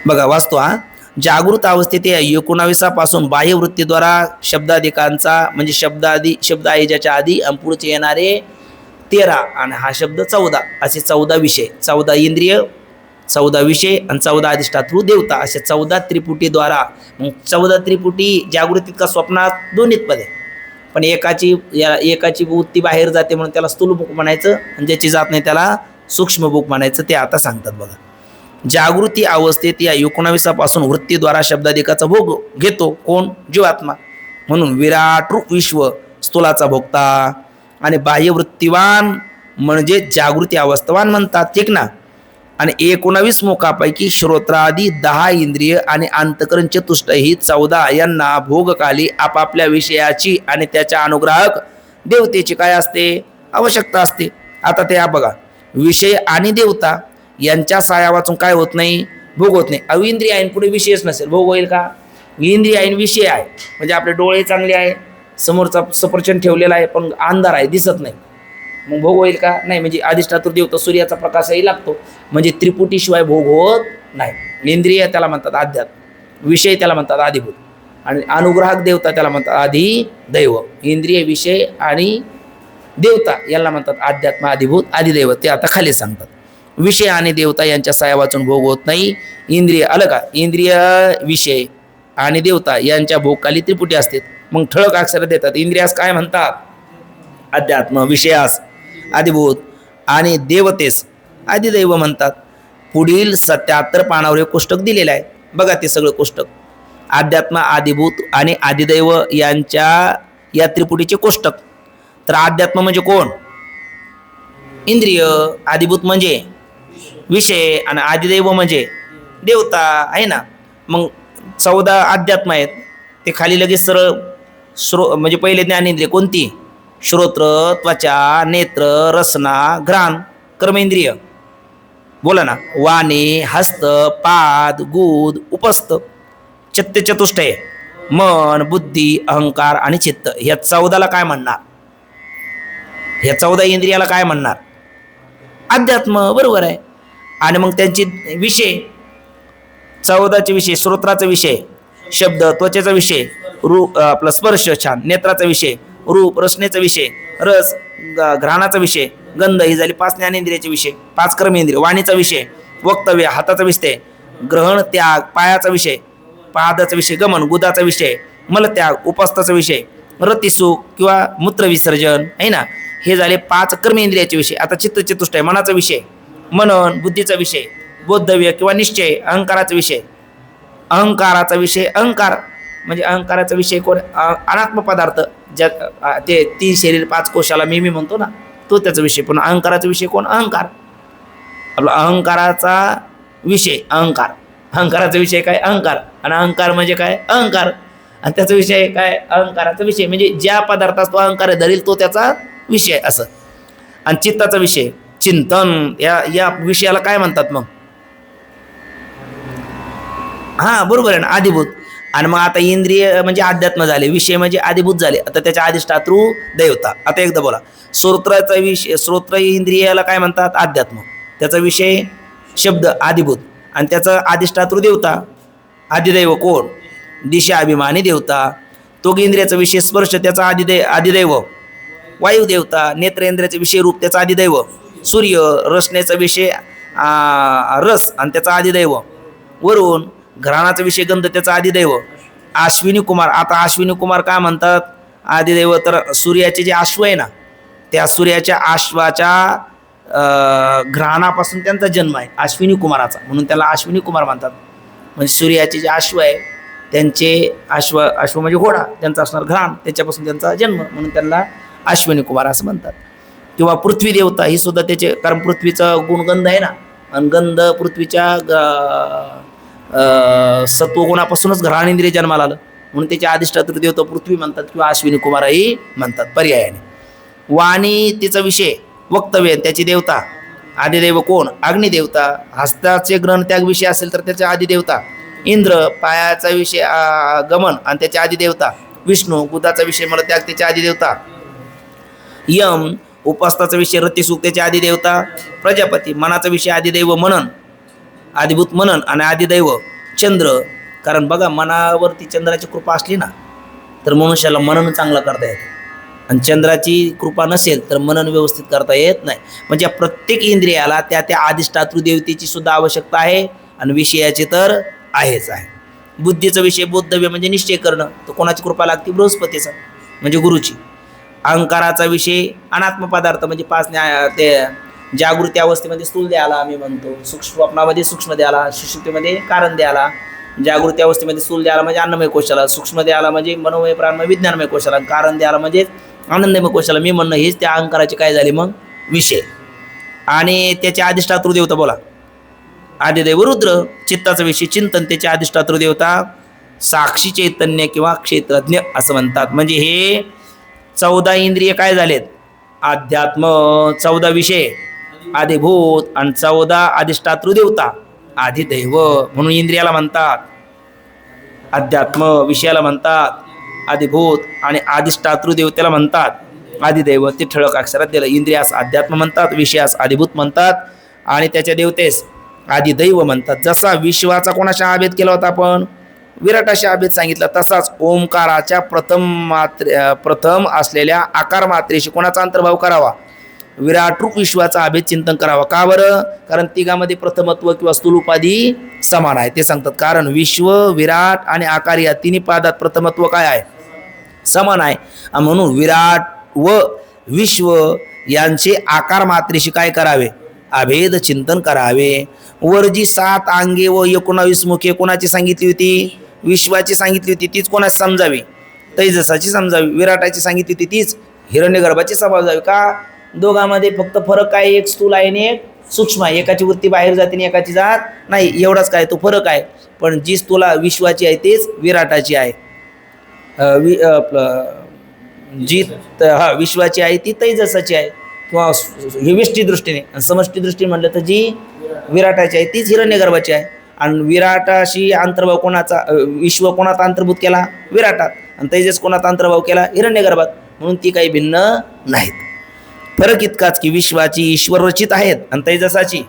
बघा वास्तू हा जागृत अवस्थेत 19पासून बाह्य वृत्तीद्वारा शब्दाधिकांचा म्हणजे शब्द आहे ज्याच्या आधी आणि पुढचे येणारे 13 आणि हा शब्द 14 असे 14 विषय 14 इंद्रिय 14 विषय आणि 14 अधिष्ठातृ देवता असे 14 त्रिपुटीद्वारा. मग 14 त्रिपुटी जागृतीत का स्वप्नात दोन्हीत पदे पण एकाची वृत्ती बाहेर जाते म्हणून त्याला स्थूल मुख म्हणायचं आणि ज्याची जात नाही त्याला सूक्ष्म मुख म्हणायचं. ते आता सांगतात बघा. जागृती अवस्थेत या 19पासून वृत्तीद्वारा शब्दाधिकाचा भोग घेतो कोण जीवात्मा. म्हणून विराट रूप विश्व स्थूलाचा भोगता आणि बाह्यवृत्तीवान म्हणजे जागृती अवस्थावान म्हणतात ठीक ना. आणि 19 मुखापैकी श्रोत्रादी 10 इंद्रिय आणि अंतकरण चतुष्टय ही 14 यांना भोगकाली आपापल्या विषयाची आणि त्याच्या अनुग्राहक देवतेची काय असते आवश्यकता असते. आता ते बघा विषय आणि देवता यांच्या साया वाचून काय होत नाही भोग होत नाही. अविंद्रिय आईन पुढे विषयच नसेल भोग होईल का. इंद्रिय आईन विषय आहे म्हणजे आपले डोळे चांगले आहे समोरचा सफरचंद ठेवलेला आहे पण अंधार आहे दिसत नाही मग भोग होईल का नाही. म्हणजे अधिष्ठातृ देवता सूर्याचा प्रकाशही लागतो म्हणजे त्रिपुटीशिवाय भोग होत नाही. इंद्रिय त्याला म्हणतात अध्यात्म विषय त्याला म्हणतात आदिभूत आणि अनुग्राहक देवता त्याला म्हणतात आधी दैव. इंद्रिय विषय आणि देवता याला म्हणतात अध्यात्म आदिभूत आदिदैव. ते आता खाली सांगतात. विषय आणि देवता यांच्या साया वाचून भोग होत नाही. इंद्रिय आलं का इंद्रिय विषय आणि देवता यांच्या भोगकाली त्रिपुटी असतात. मग ठळक अक्षर देतात. इंद्रियास काय म्हणतात अध्यात्म विषयास आदिभूत आणि देवतेस आदिदैव म्हणतात. पुढील 77 पानावर एक कोष्टक दिलेलं आहे बघा. ते सगळं कोष्टक अध्यात्म आदिभूत आणि आदिदैव यांच्या या त्रिपुटीचे कोष्टक. तर अध्यात्म म्हणजे कोण इंद्रिय आदिभूत म्हणजे विषय आणि आदिदैव म्हणजे देवता आहे ना. मग 14 अध्यात्म आहेत ते खाली लगेच सरळ म्हणजे पहिले ज्ञानेंद्रिय कोणती श्रोत्र त्वचा नेत्र रसना घ्राण कर्मेंद्रिय बोला ना वाणी हस्त पाद गुद उपस्थ चतुष्टय मन बुद्धी अहंकार आणि चित्त. ह्या 14ला काय म्हणणार ह्या 14 इंद्रियाला काय म्हणणार अध्यात्म बरोबर आहे. आणि मग त्यांचे विषय 14चे विषय श्रोत्राचा विषय शब्द त्वचेचा विषय रूप आपला स्पर्श छान नेत्राचा विषय रूप रसनेचा विषय रस घ्राणाचा विषय गंध ही झाली 5 ज्ञानेंद्रियाचे विषय 5 कर्मेंद्रिय. वाणीचा विषय वक्तव्य हाताचा विषय ग्रहण त्याग पायाचा विषय पादाचा विषय गमन गुदाचा विषय मलत्याग उपस्थाचा विषय रतिसुख किंवा मूत्र विसर्जन आहे ना. हे झाले 5 कर्मेंद्रियाचे विषय. आता चित्त चतुष्टय मनाचा विषय मनन बुद्धीचा विषय बोधव्य किंवा निश्चय अहंकाराचा विषय अहंकाराचा विषय अहंकार म्हणजे अहंकाराचा विषय कोण अनात्म पदार्थ ज्या ते 3 शरीर 5 कोशाला मी म्हणतो ना तो त्याचा विषय. पण अहंकाराचा विषय कोण अहंकार आपला अहंकाराचा विषय अहंकाराचा विषय काय अहंकार आणि अहंकार म्हणजे काय अहंकार आणि त्याचा विषय काय अहंकाराचा विषय, म्हणजे ज्या पदार्थात तो अहंकार धरेल तो त्याचा विषय असं. आणि चित्ताचा विषय चिंतन, या विषयाला काय म्हणतात मग? हां बरोबर आहे ना, आधिभूत. आणि मग आता इंद्रिय म्हणजे अध्यात्म झाले, विषय म्हणजे आधिभूत झाले. आता त्याच्या अधिष्ठातृ देवता. आता एकदा बोला, श्रोत्राचा विषय, श्रोत्र इंद्रियाला काय म्हणतात? अध्यात्म. त्याचा विषय शब्द आधिभूत, आणि त्याचा अधिष्ठातृ देवता आदिदैव कोण? दिशा अभिमानी देवता. तो इंद्रियाचा विषय स्पर्श, त्याचा आदिदैव वायू देवता. नेत्रेंद्रियाचा विषय रूप, त्याचा आदिदैव सूर्य. रसनेचा विषय रस आणि त्याचा आदिदैव वरुण. घराणाचा विषय गंध, त्याचा आदिदैव अश्विनी कुमार. आता अश्विनी कुमार काय म्हणतात आदिदैव? तर सूर्याचे जे अश्व आहे ना, त्या सूर्याच्या अश्वाच्या घ्राणापासून त्यांचा जन्म आहे अश्विनी कुमाराचा, म्हणून त्याला अश्विनी कुमार म्हणतात. म्हणजे सूर्याचे जे अश्व आहे त्यांचे अश्व म्हणजे घोडा, त्यांचा असणार घ्राण, त्याच्यापासून त्यांचा जन्म, म्हणून त्यांना अश्विनी कुमार असं म्हणतात. किंवा पृथ्वी देवता ही सुद्धा त्याचे, कारण पृथ्वीचा गुणगंध आहे ना, आणि गंध पृथ्वीच्या सत्वगुणापासूनच घ्राण इंद्रिय जन्माला आलं, म्हणून त्याच्या अधिष्ठातृ देवता पृथ्वी म्हणतात किंवा अश्विनी कुमारही म्हणतात पर्यायाने. वाणी तिचा विषय वक्तव्य, त्याची देवता आदिदेव कोण? अग्निदेवता. हस्ताचे ग्रहण त्याग विषय असेल तर त्याचा आदिदेवता इंद्र. पायाचा विषय गमन आणि त्याच्या आदिदेवता विष्णू. बुधाचा विषय मला त्याग, त्याच्या आदिदेवता यम. उपासनाचा विषय रतिसूक्त, त्याच्या आदिदेवता प्रजापती. मनाचा विषय आदिदैव मनन, आदिभूत मनन आणि आदिदैव चंद्र. कारण बघा, मनावरती चंद्राची कृपा असली ना तर मनुष्याला मनन चांगलं करता येतं, आणि चंद्राची कृपा नसेल तर मनन व्यवस्थित करता येत नाही. म्हणजे प्रत्येक इंद्रियाला त्या त्या अधिष्ठातृ देवतेची सुद्धा आवश्यकता आहे, आणि विषयाची तर आहेच आहे. बुद्धीचा विषय बोद्धव्य म्हणजे निश्चय करणं, तर कोणाची कृपा लागते? बृहस्पतीचा म्हणजे गुरुची. अहंकाराचा विषय अनात्म पदार्थ, म्हणजे ते जागृती अवस्थेमध्ये स्थूल द्याला आम्ही म्हणतो, स्वप्नामध्ये सूक्ष्म द्याला, सुषुप्तीमध्ये कारण द्याला. जागृती अवस्थेमध्ये स्थूल द्याला म्हणजे अन्नमय कोशाला, सूक्ष्म द्याला म्हणजे मनोमय प्राणमय विज्ञानमय कोशाला, कारण द्याला म्हणजे आनंदमय कोशाला. मी म्हणणं हेच त्या अहंकाराचे काय झाले मग विषय. आणि त्याचे अधिष्ठातृ देवता बोला आदिदैव रुद्र. चित्ताचा विषय चिंतन, त्याचे अधिष्ठातृ देवता साक्षी चैतन्य किंवा क्षेत्रज्ञ असं म्हणतात. म्हणजे हे 14 इंद्रिय काय झालेत? अध्यात्म. 14 विषय आदिभूत आणि 14 अधिष्ठातृ देवता आदिदैव. म्हणून इंद्रियाला म्हणतात अध्यात्म, विषयाला म्हणतात आदिभूत, आणि अधिष्ठातृ देवतेला म्हणतात आदिदैव. ते ठळक अक्षरात दिलं. इंद्रियास अध्यात्म म्हणतात, विषयास आदिभूत म्हणतात, आणि त्याच्या देवतेस आदिदैव म्हणतात. जसा विश्वाचा कोणाचा अभेद केला होता आपण? विराटाशी अभेद सांगितला. तसाच ओंकाराच्या प्रथम असलेल्या आकार मात्रेशी कोणाचा अंतर्भाव करावा? विराटरूप विश्वाचा अभेद चिंतन करावा. का बरं? कारण तिघामध्ये प्रथमत्व किंवा स्थूल उपाधी समान आहे. ते सांगतात कारण विश्व, विराट आणि आकार या तिन्ही पादात प्रथमत्व काय आहे? समान आहे. म्हणून विराट व विश्व यांचे आकार मात्रेशी काय करावे? अभेद चिंतन करावे. वर जी 7 अंगे व 19 मुखे कोणाची सांगितली होती? विश्वाची सांगितली होती, तीच कोणाची समजावी? तैजसाची समजावी. विराटाची सांगितली होती, तीच हिरण्यगर्भाची समजावी. का? दोघांमध्ये फक्त फरक काय? एक स्थूल आहे आणि एक सूक्ष्म आहे. एकाची वृत्ती बाहेर जाते आणि एकाची जात नाही, एवढाच काय तो फरक आहे. पण जी स्थूला विश्वाची आहे तीच विराटाची आहे. जी विश्वाची आहे ती तैजसाची आहे किंवा हे विष्टी दृष्टीने. आणि समष्टी दृष्टीने म्हटलं तर जी विराटाची आहे तीच हिरण्यगर्भाची आहे. आणि विराटाशी अंतर्भाव कोणाचा? विश्व कोणाचा अंतर्भूत केला? विराटात. आणि तैजस कोणाचा अंतर्भाव केला? हिरण्यगर्भात. म्हणून ती काही भिन्न नाहीत. फरक इतकाच की विश्वाची ईश्वर रचित आहेत आणि तैजसाची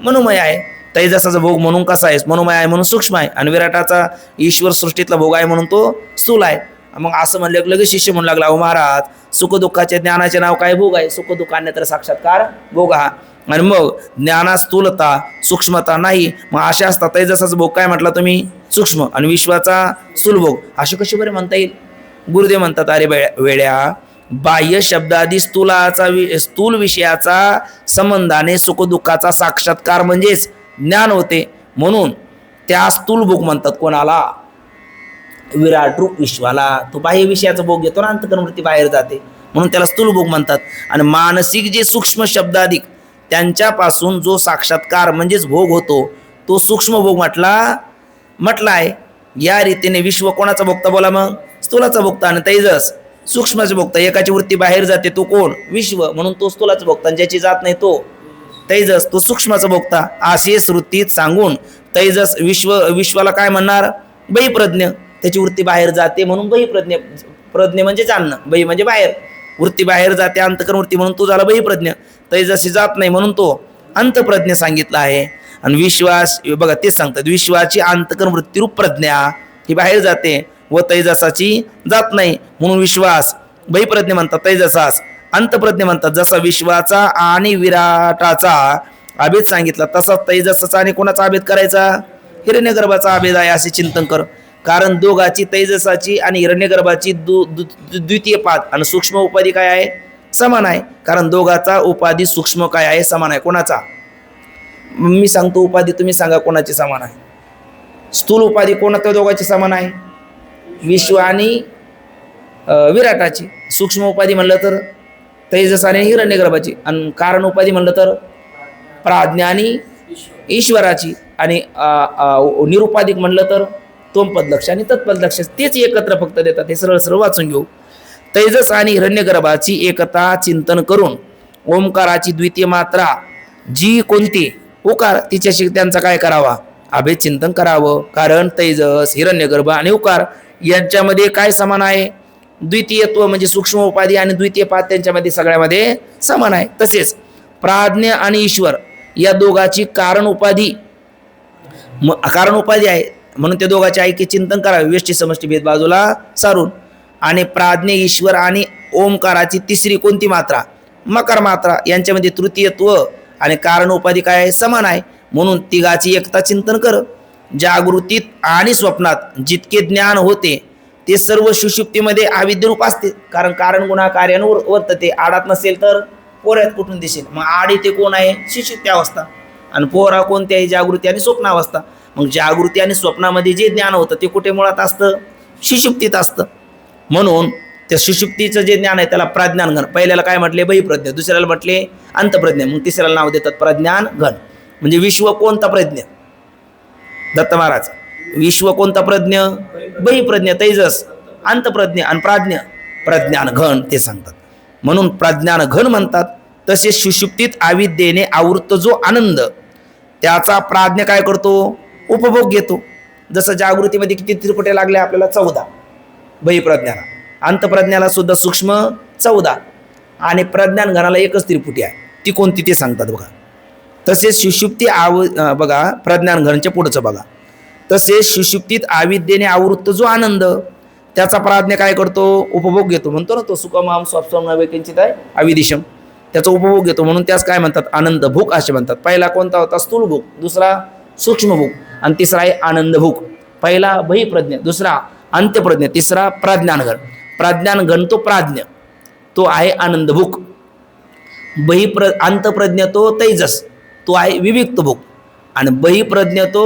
मनोमय आहे. तैजसाचा भोग म्हणून कसा आहे? मनोमय आहे म्हणून सूक्ष्म आहे, आणि विराटाचा ईश्वर सृष्टीतला भोग आहे म्हणून तो स्थूल आहे. मग असं म्हणलं की लगेच शिष्य म्हणू लागला, अहो महाराज, सुखदुःखाच्या ज्ञानाचे नाव काय? भोग आहे. सुखदुःख अन्यत्र साक्षात्कार भोग हा. आणि मग ज्ञानात स्थूलता सूक्ष्मता नाही. मग अशा असतात तैजसाचा भोग काय म्हटला तुम्ही? सूक्ष्म. आणि विश्वाचा स्थूल भोग. असे कसे बरे म्हणता येईल? गुरुदेव म्हणतात, अरे वेड्या, बाह्य शब्दादी स्थूल विषयाचा संबंधाने सुखदुःखाचा साक्षात्कार म्हणजेच ज्ञान होते. म्हणून त्या स्थूल भोग म्हणतात. कोणाला? विराट रूप विश्वाला. तो बाह्य विषयाचा भोग घेतो ना, अंतःकरणवृत्ती बाहेर जाते, म्हणून त्याला स्थूल भोग म्हणतात. आणि मानसिक जे सूक्ष्म शब्दाधिक त्यांच्यापासून जो साक्षात्कार म्हणजेच भोग होतो तो सूक्ष्म भोग म्हटला आहे. या रीतीने विश्व कोणाचा भोगता बोला मग? स्थूलाचा भोगता. आणि तेजस सूक्ष्माचा भोगता. एकाची वृत्ती बाहेर जाते तो कोण? विश्व, म्हणून तो स्थूलाचा भोगता. ज्याची जात नाही तो तेजस, तो सूक्ष्माचा भोगता. असे श्रुतीत सांगून तेजस विश्वाला काय म्हणणार? बहिप्रज्ञ. त्याची वृत्ती बाहेर जाते म्हणून बहिप्रज्ञ. प्रज्ञ म्हणजे जाणणं, बही म्हणजे बाहेर. वृत्ती बाहेर जाते अंतकरण वृत्ती म्हणून तो झाला बहिप्रज्ञ. तेजसी जात नाही म्हणून तो अंतप्रज्ञ सांगितला आहे. आणि विश्वास बघा तेच सांगतात, विश्वाची अंतकरण वृत्तीरूप प्रज्ञा ही बाहेर जाते व तेजसाची जात नाही म्हणून विश्वास बहिप्रज्ञ म्हणतात, तेजसास अंतप्रज्ञ म्हणतात. जसा विश्वाचा आणि विराटाचा अभेद सांगितला तसा तेजसाचा आणि कोणाचा अभेद करायचा? हिरण्यगर्भाचा अभेद आहे असे चिंतन कर. कारण दोघाची तेजसाची आणि हिरण्यगर्भाची द्वितीय पाद आणि सूक्ष्म उपाधी काय आहे? समान आहे. कारण दोघाचा उपाधी सूक्ष्म काय आहे? समान आहे. कोणाचा? मी सांगतो उपाधी, तुम्ही सांगा कोणाची समान आहे? स्थूल उपाधी कोणत्या दोघांची समान आहे? विश्व आणि विराटाची. सूक्ष्म उपाधी म्हणलं तर तेजस आणि हिरण्यगर्भाची. आणि कारण उपाधी म्हणलं तर प्राज्ञा आणि ईश्वराची. आणि निरुपाधिक म्हणलं तर तोमपद लक्ष आणि तत्पद लक्ष. तेच एकत्र फक्त देतात. हे सरळ सरळ वाचून घेऊ. तेजस आणि हिरण्यगर्भाची एकता चिंतन करून ओंकाराची द्वितीय मात्रा जी कोणती? उकार, तिच्याशी त्यांचा काय करावा? अभेद चिंतन करावं. कारण तेजस, हिरण्यगर्भ आणि उकार यांच्यामध्ये काय समान आहे? द्वितीयत्व म्हणजे सूक्ष्म उपाधी आणि द्वितीय पाद त्यांच्यामध्ये सगळ्यामध्ये समान आहे. तसेच प्राज्ञ आणि ईश्वर या दोघाची कारण उपाधी आहे म्हणून त्या दोघांचे ऐक्य चिंतन करावे व्यष्टी समष्टी भेद बाजूला सारून. आणि प्राज्ञ, ईश्वर आणि ओंकाराची तिसरी कोणती मात्रा? मकार मात्रा. यांच्यामध्ये तृतीयत्व आणि कारण उपाधी काय समान आहे म्हणून तिघाची एकता चिंतन कर. जागृतीत आणि स्वप्नात जितके ज्ञान होते ते सर्व सुषुप्तीमध्ये अविद्यरूप असते. कारण गुणा कार्यानं वर्तते. आडात नसेल तर पोऱ्यात कुठून दिसेल? मग आड इथे कोण आहे? सुषुप्ती अवस्था. आणि पोरा कोणती आहे? जागृती आणि स्वप्नावस्था. मग जागृती आणि स्वप्नामध्ये जे ज्ञान होतं ते कुठे मुळात असतं? सुषुप्तीत असतं. म्हणून त्या सुषुप्तीचं जे ज्ञान आहे त्याला प्रज्ञान घन. पहिल्याला काय म्हटले? बहिप्रज्ञ. दुसऱ्याला म्हटले अंतप्रज्ञ. मग तिसऱ्याला नाव देतात प्रज्ञान घन. म्हणजे विश्व कोणता प्रज्ञ? दत्त महाराज. विश्व कोणता प्रज्ञ? बहिप्रज्ञ. तेजस अंतप्रज्ञ आणि प्राज्ञ प्रज्ञान घन ते सांगतात. म्हणून प्रज्ञान घन म्हणतात. तसेच सुषुप्तीत अविद्येने आवृत्त जो आनंद त्याचा प्राज्ञ काय करतो? उपभोग घेतो. जसं जागृतीमध्ये किती त्रिपुट्या लागल्या आपल्याला? 14. बहिप्रज्ञाला. अंतप्रज्ञाला सुद्धा सूक्ष्म 14 आणि प्रज्ञान घनाला एकच त्रिपुटी आहे. ती कोणती ते सांगतात बघा. तसेच सुषुप्ती बघा प्रज्ञान घनच्या पुढचं बघा. तसेच सुषुप्तीत अविद्येने आवृत्त जो आनंद त्याचा प्राज्ञ काय करतो? उपभोग घेतो. म्हणतो ना तो सुखमाम स्वप्सम नवेकिंचित आहे अविदिशम. त्याचा उपभोग घेतो म्हणून त्यास काय म्हणतात? आनंद भूक असे म्हणतात. पहिला कोणता होता? स्थूल भूक. दुसरा सूक्ष्म भूक. आणि तिसरा आहे आनंद भूक. पहिला बहिप्रज्ञ, दुसरा अंत्यप्रज्ञ, तिसरा प्रज्ञानघन. प्रज्ञानघन तो प्राज्ञ, तो आहे आनंद भूक. अंतप्रज्ञ तो तेजस, तो आहे विविक्त भूक. आणि बहिप्रज्ञ तो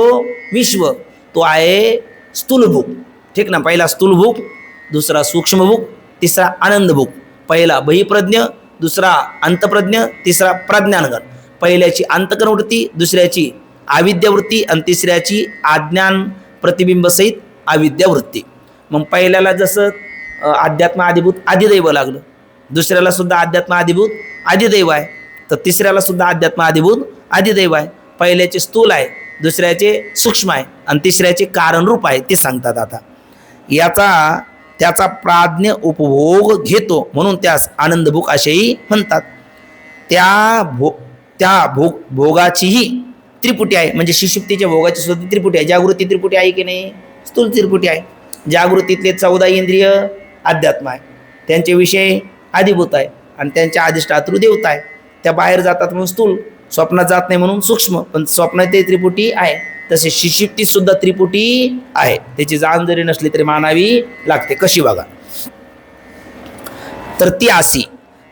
विश्व, तो आहे स्थूल भूक. ठीक ना? पहिला स्थूल भूक, दुसरा सूक्ष्म भूक, तिसरा आनंद भूक. पहिला बहिप्रज्ञ, दुसरा अंतप्रज्ञ, तिसरा प्रज्ञानघन. पहिल्याची अंतकरण वृत्ती, दुसऱ्याची अविद्यावृत्ती आणि तिसऱ्याची अज्ञान प्रतिबिंबसहित अविद्यावृत्ती. मग पहिल्याला जसं अध्यात्म आदिभूत आदिदैव लागलं, दुसऱ्याला सुद्धा अध्यात्म आदिभूत आदिदैव आहे, तर तिसऱ्याला सुद्धा अध्यात्म आदिभूत आदिदैव आहे. पहिल्याचे स्थूल आहे, दुसऱ्याचे सूक्ष्म आहे आणि तिसऱ्याचे कारणरूप आहे. ते सांगतात आता त्याचा प्राज्ञ उपभोग घेतो म्हणून त्यास आनंदभूक असेही म्हणतात. त्या भोगाचीही त्रिपुटी आहे. म्हणजे सुषुप्तीच्या भोगाची सुद्धा त्रिपुटी आहे. जागृती त्रिपुटी आहे की नाही? स्थूल त्रिपुटी आहे. जागृतीतले 14 इंद्रिय अध्यात्म आहे, त्यांचे विषय आदिभूत आहे आणि त्यांच्या अधिष्ठातृ देवता आहे. त्या बाहेर जातात म्हणून स्थूल, स्वप्नात जात नाही म्हणून सूक्ष्म. पण स्वप्नात ते त्रिपुटी आहे, तसे सुषुप्तीत सुद्धा त्रिपुटी आहे. त्याची जाण जरी नसली तरी मानावी लागते. कशी बघा, तर ती अशी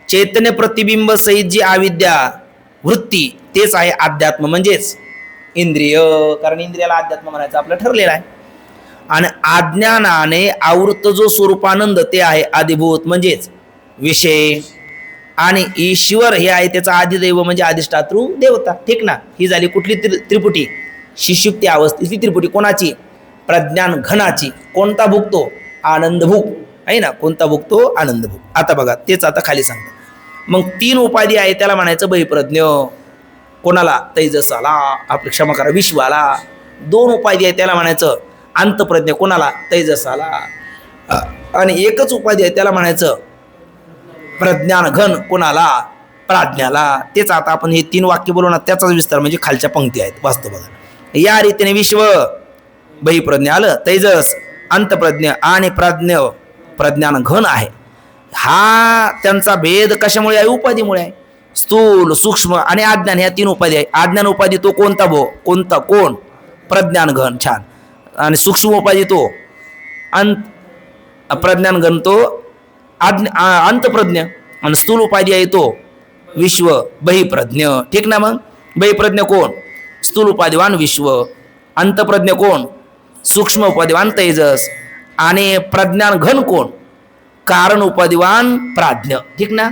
चैतन्य प्रतिबिंब सहित जी अविद्या वृत्ती तेच आहे अध्यात्म, म्हणजेच इंद्रिय. कारण इंद्रियाला अध्यात्म म्हणायचं आपलं ठरलेलं आहे. आणि अज्ञानाने आवृत्त जो स्वरूपानंद ते आहे आदिभूत, म्हणजेच विषय. आणि ईश्वर हे आहे त्याचा आदिदैव म्हणजे अधिष्ठातृ देवता. ठीक ना? ही झाली कुठली त्रिपुटी? सुषुप्ती अवस्थेतली त्रिपुटी. कोणाची? प्रज्ञान घनाची. कोणता भुगतो? आनंद भुग आहे ना. कोणता भुगतो? आनंद भुग. आता बघा तेच आता खाली सांगतो. मग 3 उपाधी आहे त्याला म्हणायचं बहिप्रज्ञ. कोणाला? तैजसाला, आपली क्षमा करा विश्वाला. 2 उपाधी आहे त्याला म्हणायचं अंतप्रज्ञ. कोणाला? तैजसाला. आणि एकच उपाधी आहे त्याला म्हणायचं प्रज्ञान घन. कोणाला? प्राज्ञाला. तेच आता आपण हे 3 वाक्य बोलू ना, त्याचाच विस्तार म्हणजे खालच्या पंक्ती आहेत. वास्तव बघा, या रीतीने विश्व बहिप्रज्ञ आलं, तैजस अंतप्रज्ञ आणि प्राज्ञ प्रज्ञान घन आहे. हा त्यांचा भेद कशामुळे आहे? उपाधीमुळे आहे. स्थूल, सूक्ष्म आणि अज्ञान ह्या 3 उपाधी आहे. अज्ञान उपाधी तो कोणता भो? कोणता? कोण? प्रज्ञान घन. छान. आणि सूक्ष्म उपाधी तो प्रज्ञान घन तो अंतप्रज्ञ. आणि स्थूल उपाधी आहे तो विश्व बहिप्रज्ञ. ठीक ना. मग बहिप्रज्ञ कोण? स्थूल उपाधिवान विश्व. अंतप्रज्ञ कोण? सूक्ष्म उपाधिवान तैजस. आणि प्रज्ञान घन कोण? कारण उपाधिवान प्राज्ञ. ठीक ना.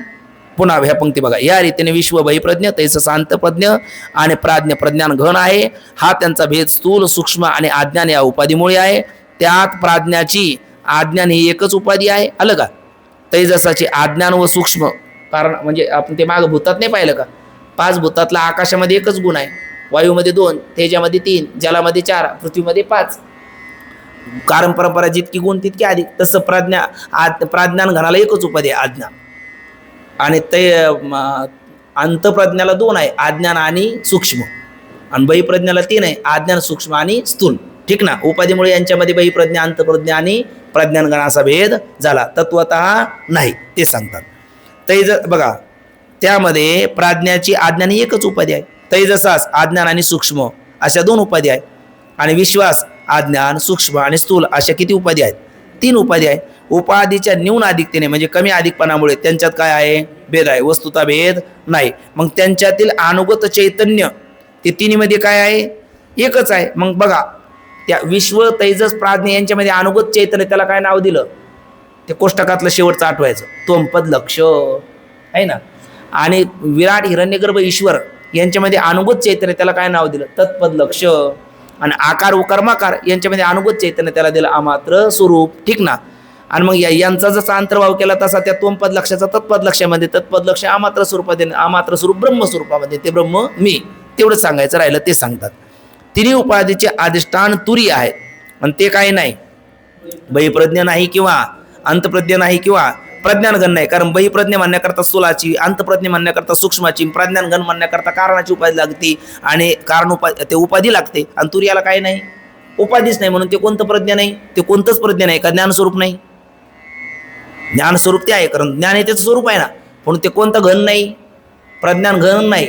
पुन्हा ह्या पंक्ती बघा, या रीतीने विश्व बहिप्रज्ञ, तैजस अंतप्रज्ञ आणि प्राज्ञ प्रज्ञान घन आहे. हा त्यांचा भेद स्थूल, सूक्ष्म आणि अज्ञान या उपाधीमुळे आहे. त्यात प्राज्ञाची अज्ञान ही एकच उपाधी आहे. आलं का? तैजसाची अज्ञान व सूक्ष्म कारण म्हणजे आपण ते मागं भूतात नाही पाहिलं का? 5 भूतातला आकाशामध्ये एकच गुण आहे, वायूमध्ये 2, तेजामध्ये 3, जलामध्ये 4, पृथ्वीमध्ये 5. कारण परंपरा जितकी गुण तितकी अधिक. तसं प्राज्ञान घनाला एकच उपाधी आहे अज्ञान. आणि ते अंतप्रज्ञाला 2 आहे, अज्ञान आणि सूक्ष्म. आणि बहिप्रज्ञाला 3 आहे, अज्ञान, सूक्ष्म आणि स्थूल. ठीक ना. उपाधीमुळे यांच्यामध्ये बहिप्रज्ञा, अंतप्रज्ञ आणि प्रज्ञान गण असा भेद झाला. तत्वतः नाही ते सांगतात. तैजस बघा, त्यामध्ये प्राज्ञाची अज्ञान ही एकच उपाधी आहे. तैजसास अज्ञान आणि सूक्ष्म अशा 2 उपाधी आहेत. आणि विश्वास अज्ञान, सूक्ष्म आणि स्थूल अशा किती उपाधी आहेत? 3 उपाधी आहे. उपाधीच्या न्यून अधिकतेने म्हणजे कमी अधिकपणामुळे त्यांच्यात काय आहे? भेद आहे. वस्तुता भेद नाही. मग त्यांच्यातील अनुगत चैतन्य ते 3 मध्ये काय आहे? एकच आहे. मग बघा, त्या विश्व, तैजस, प्राज्ञ यांच्यामध्ये अनुगत चैतन्य त्याला काय नाव दिलं? ते कोष्टकातलं शेवटचं आठवायचं, त्वंपद लक्ष आहे ना. आणि विराट, हिरण्यगर्भ, ईश्वर यांच्यामध्ये अनुगत चैतन्य त्याला काय नाव दिलं? तत्पद लक्ष. आणि आकार व कर्माकार यांच्यामध्ये अनुगत चैतन्य त्याला दिलं अमात्र स्वरूप. ठीक ना. आणि मग यांचा जसा अंतर्भाव केला तसा त्या त्वंपद लक्षाचा तत्पद लक्षामध्ये, तत्पद लक्ष अमात्र स्वरूपात, अमात्र स्वरूप ब्रह्मस्वरूपामध्ये, ते ब्रह्म मी. तेवढंच सांगायचं राहिलं ते सांगतात. 3 उपाधीचे अधिष्ठान तुरी आहे. आणि ते काही नाही, बहिप्रज्ञ नाही किंवा अंतप्रज्ञ नाही किंवा प्रज्ञानगण नाही. कारण बहिप्रज्ञ म्हणण्याकरता स्थूलाची, अंतप्रज्ञ म्हणण्याकरता सूक्ष्माची, प्रज्ञानगण म्हणण्याकरता कारणाची उपाधी लागते. आणि कारण ते उपाधी लागते. आणि तुर्याला काय नाही? उपाधीच नाही. म्हणून ते कोणतं प्रज्ञ नाही? ते कोणतंच प्रज्ञ नाही का? ज्ञानस्वरूप नाही. ज्ञानस्वरूप ते आहे, कारण ज्ञान हे त्याचं स्वरूप आहे ना. म्हणून ते कोणतं घन नाही? प्रज्ञान घन नाही,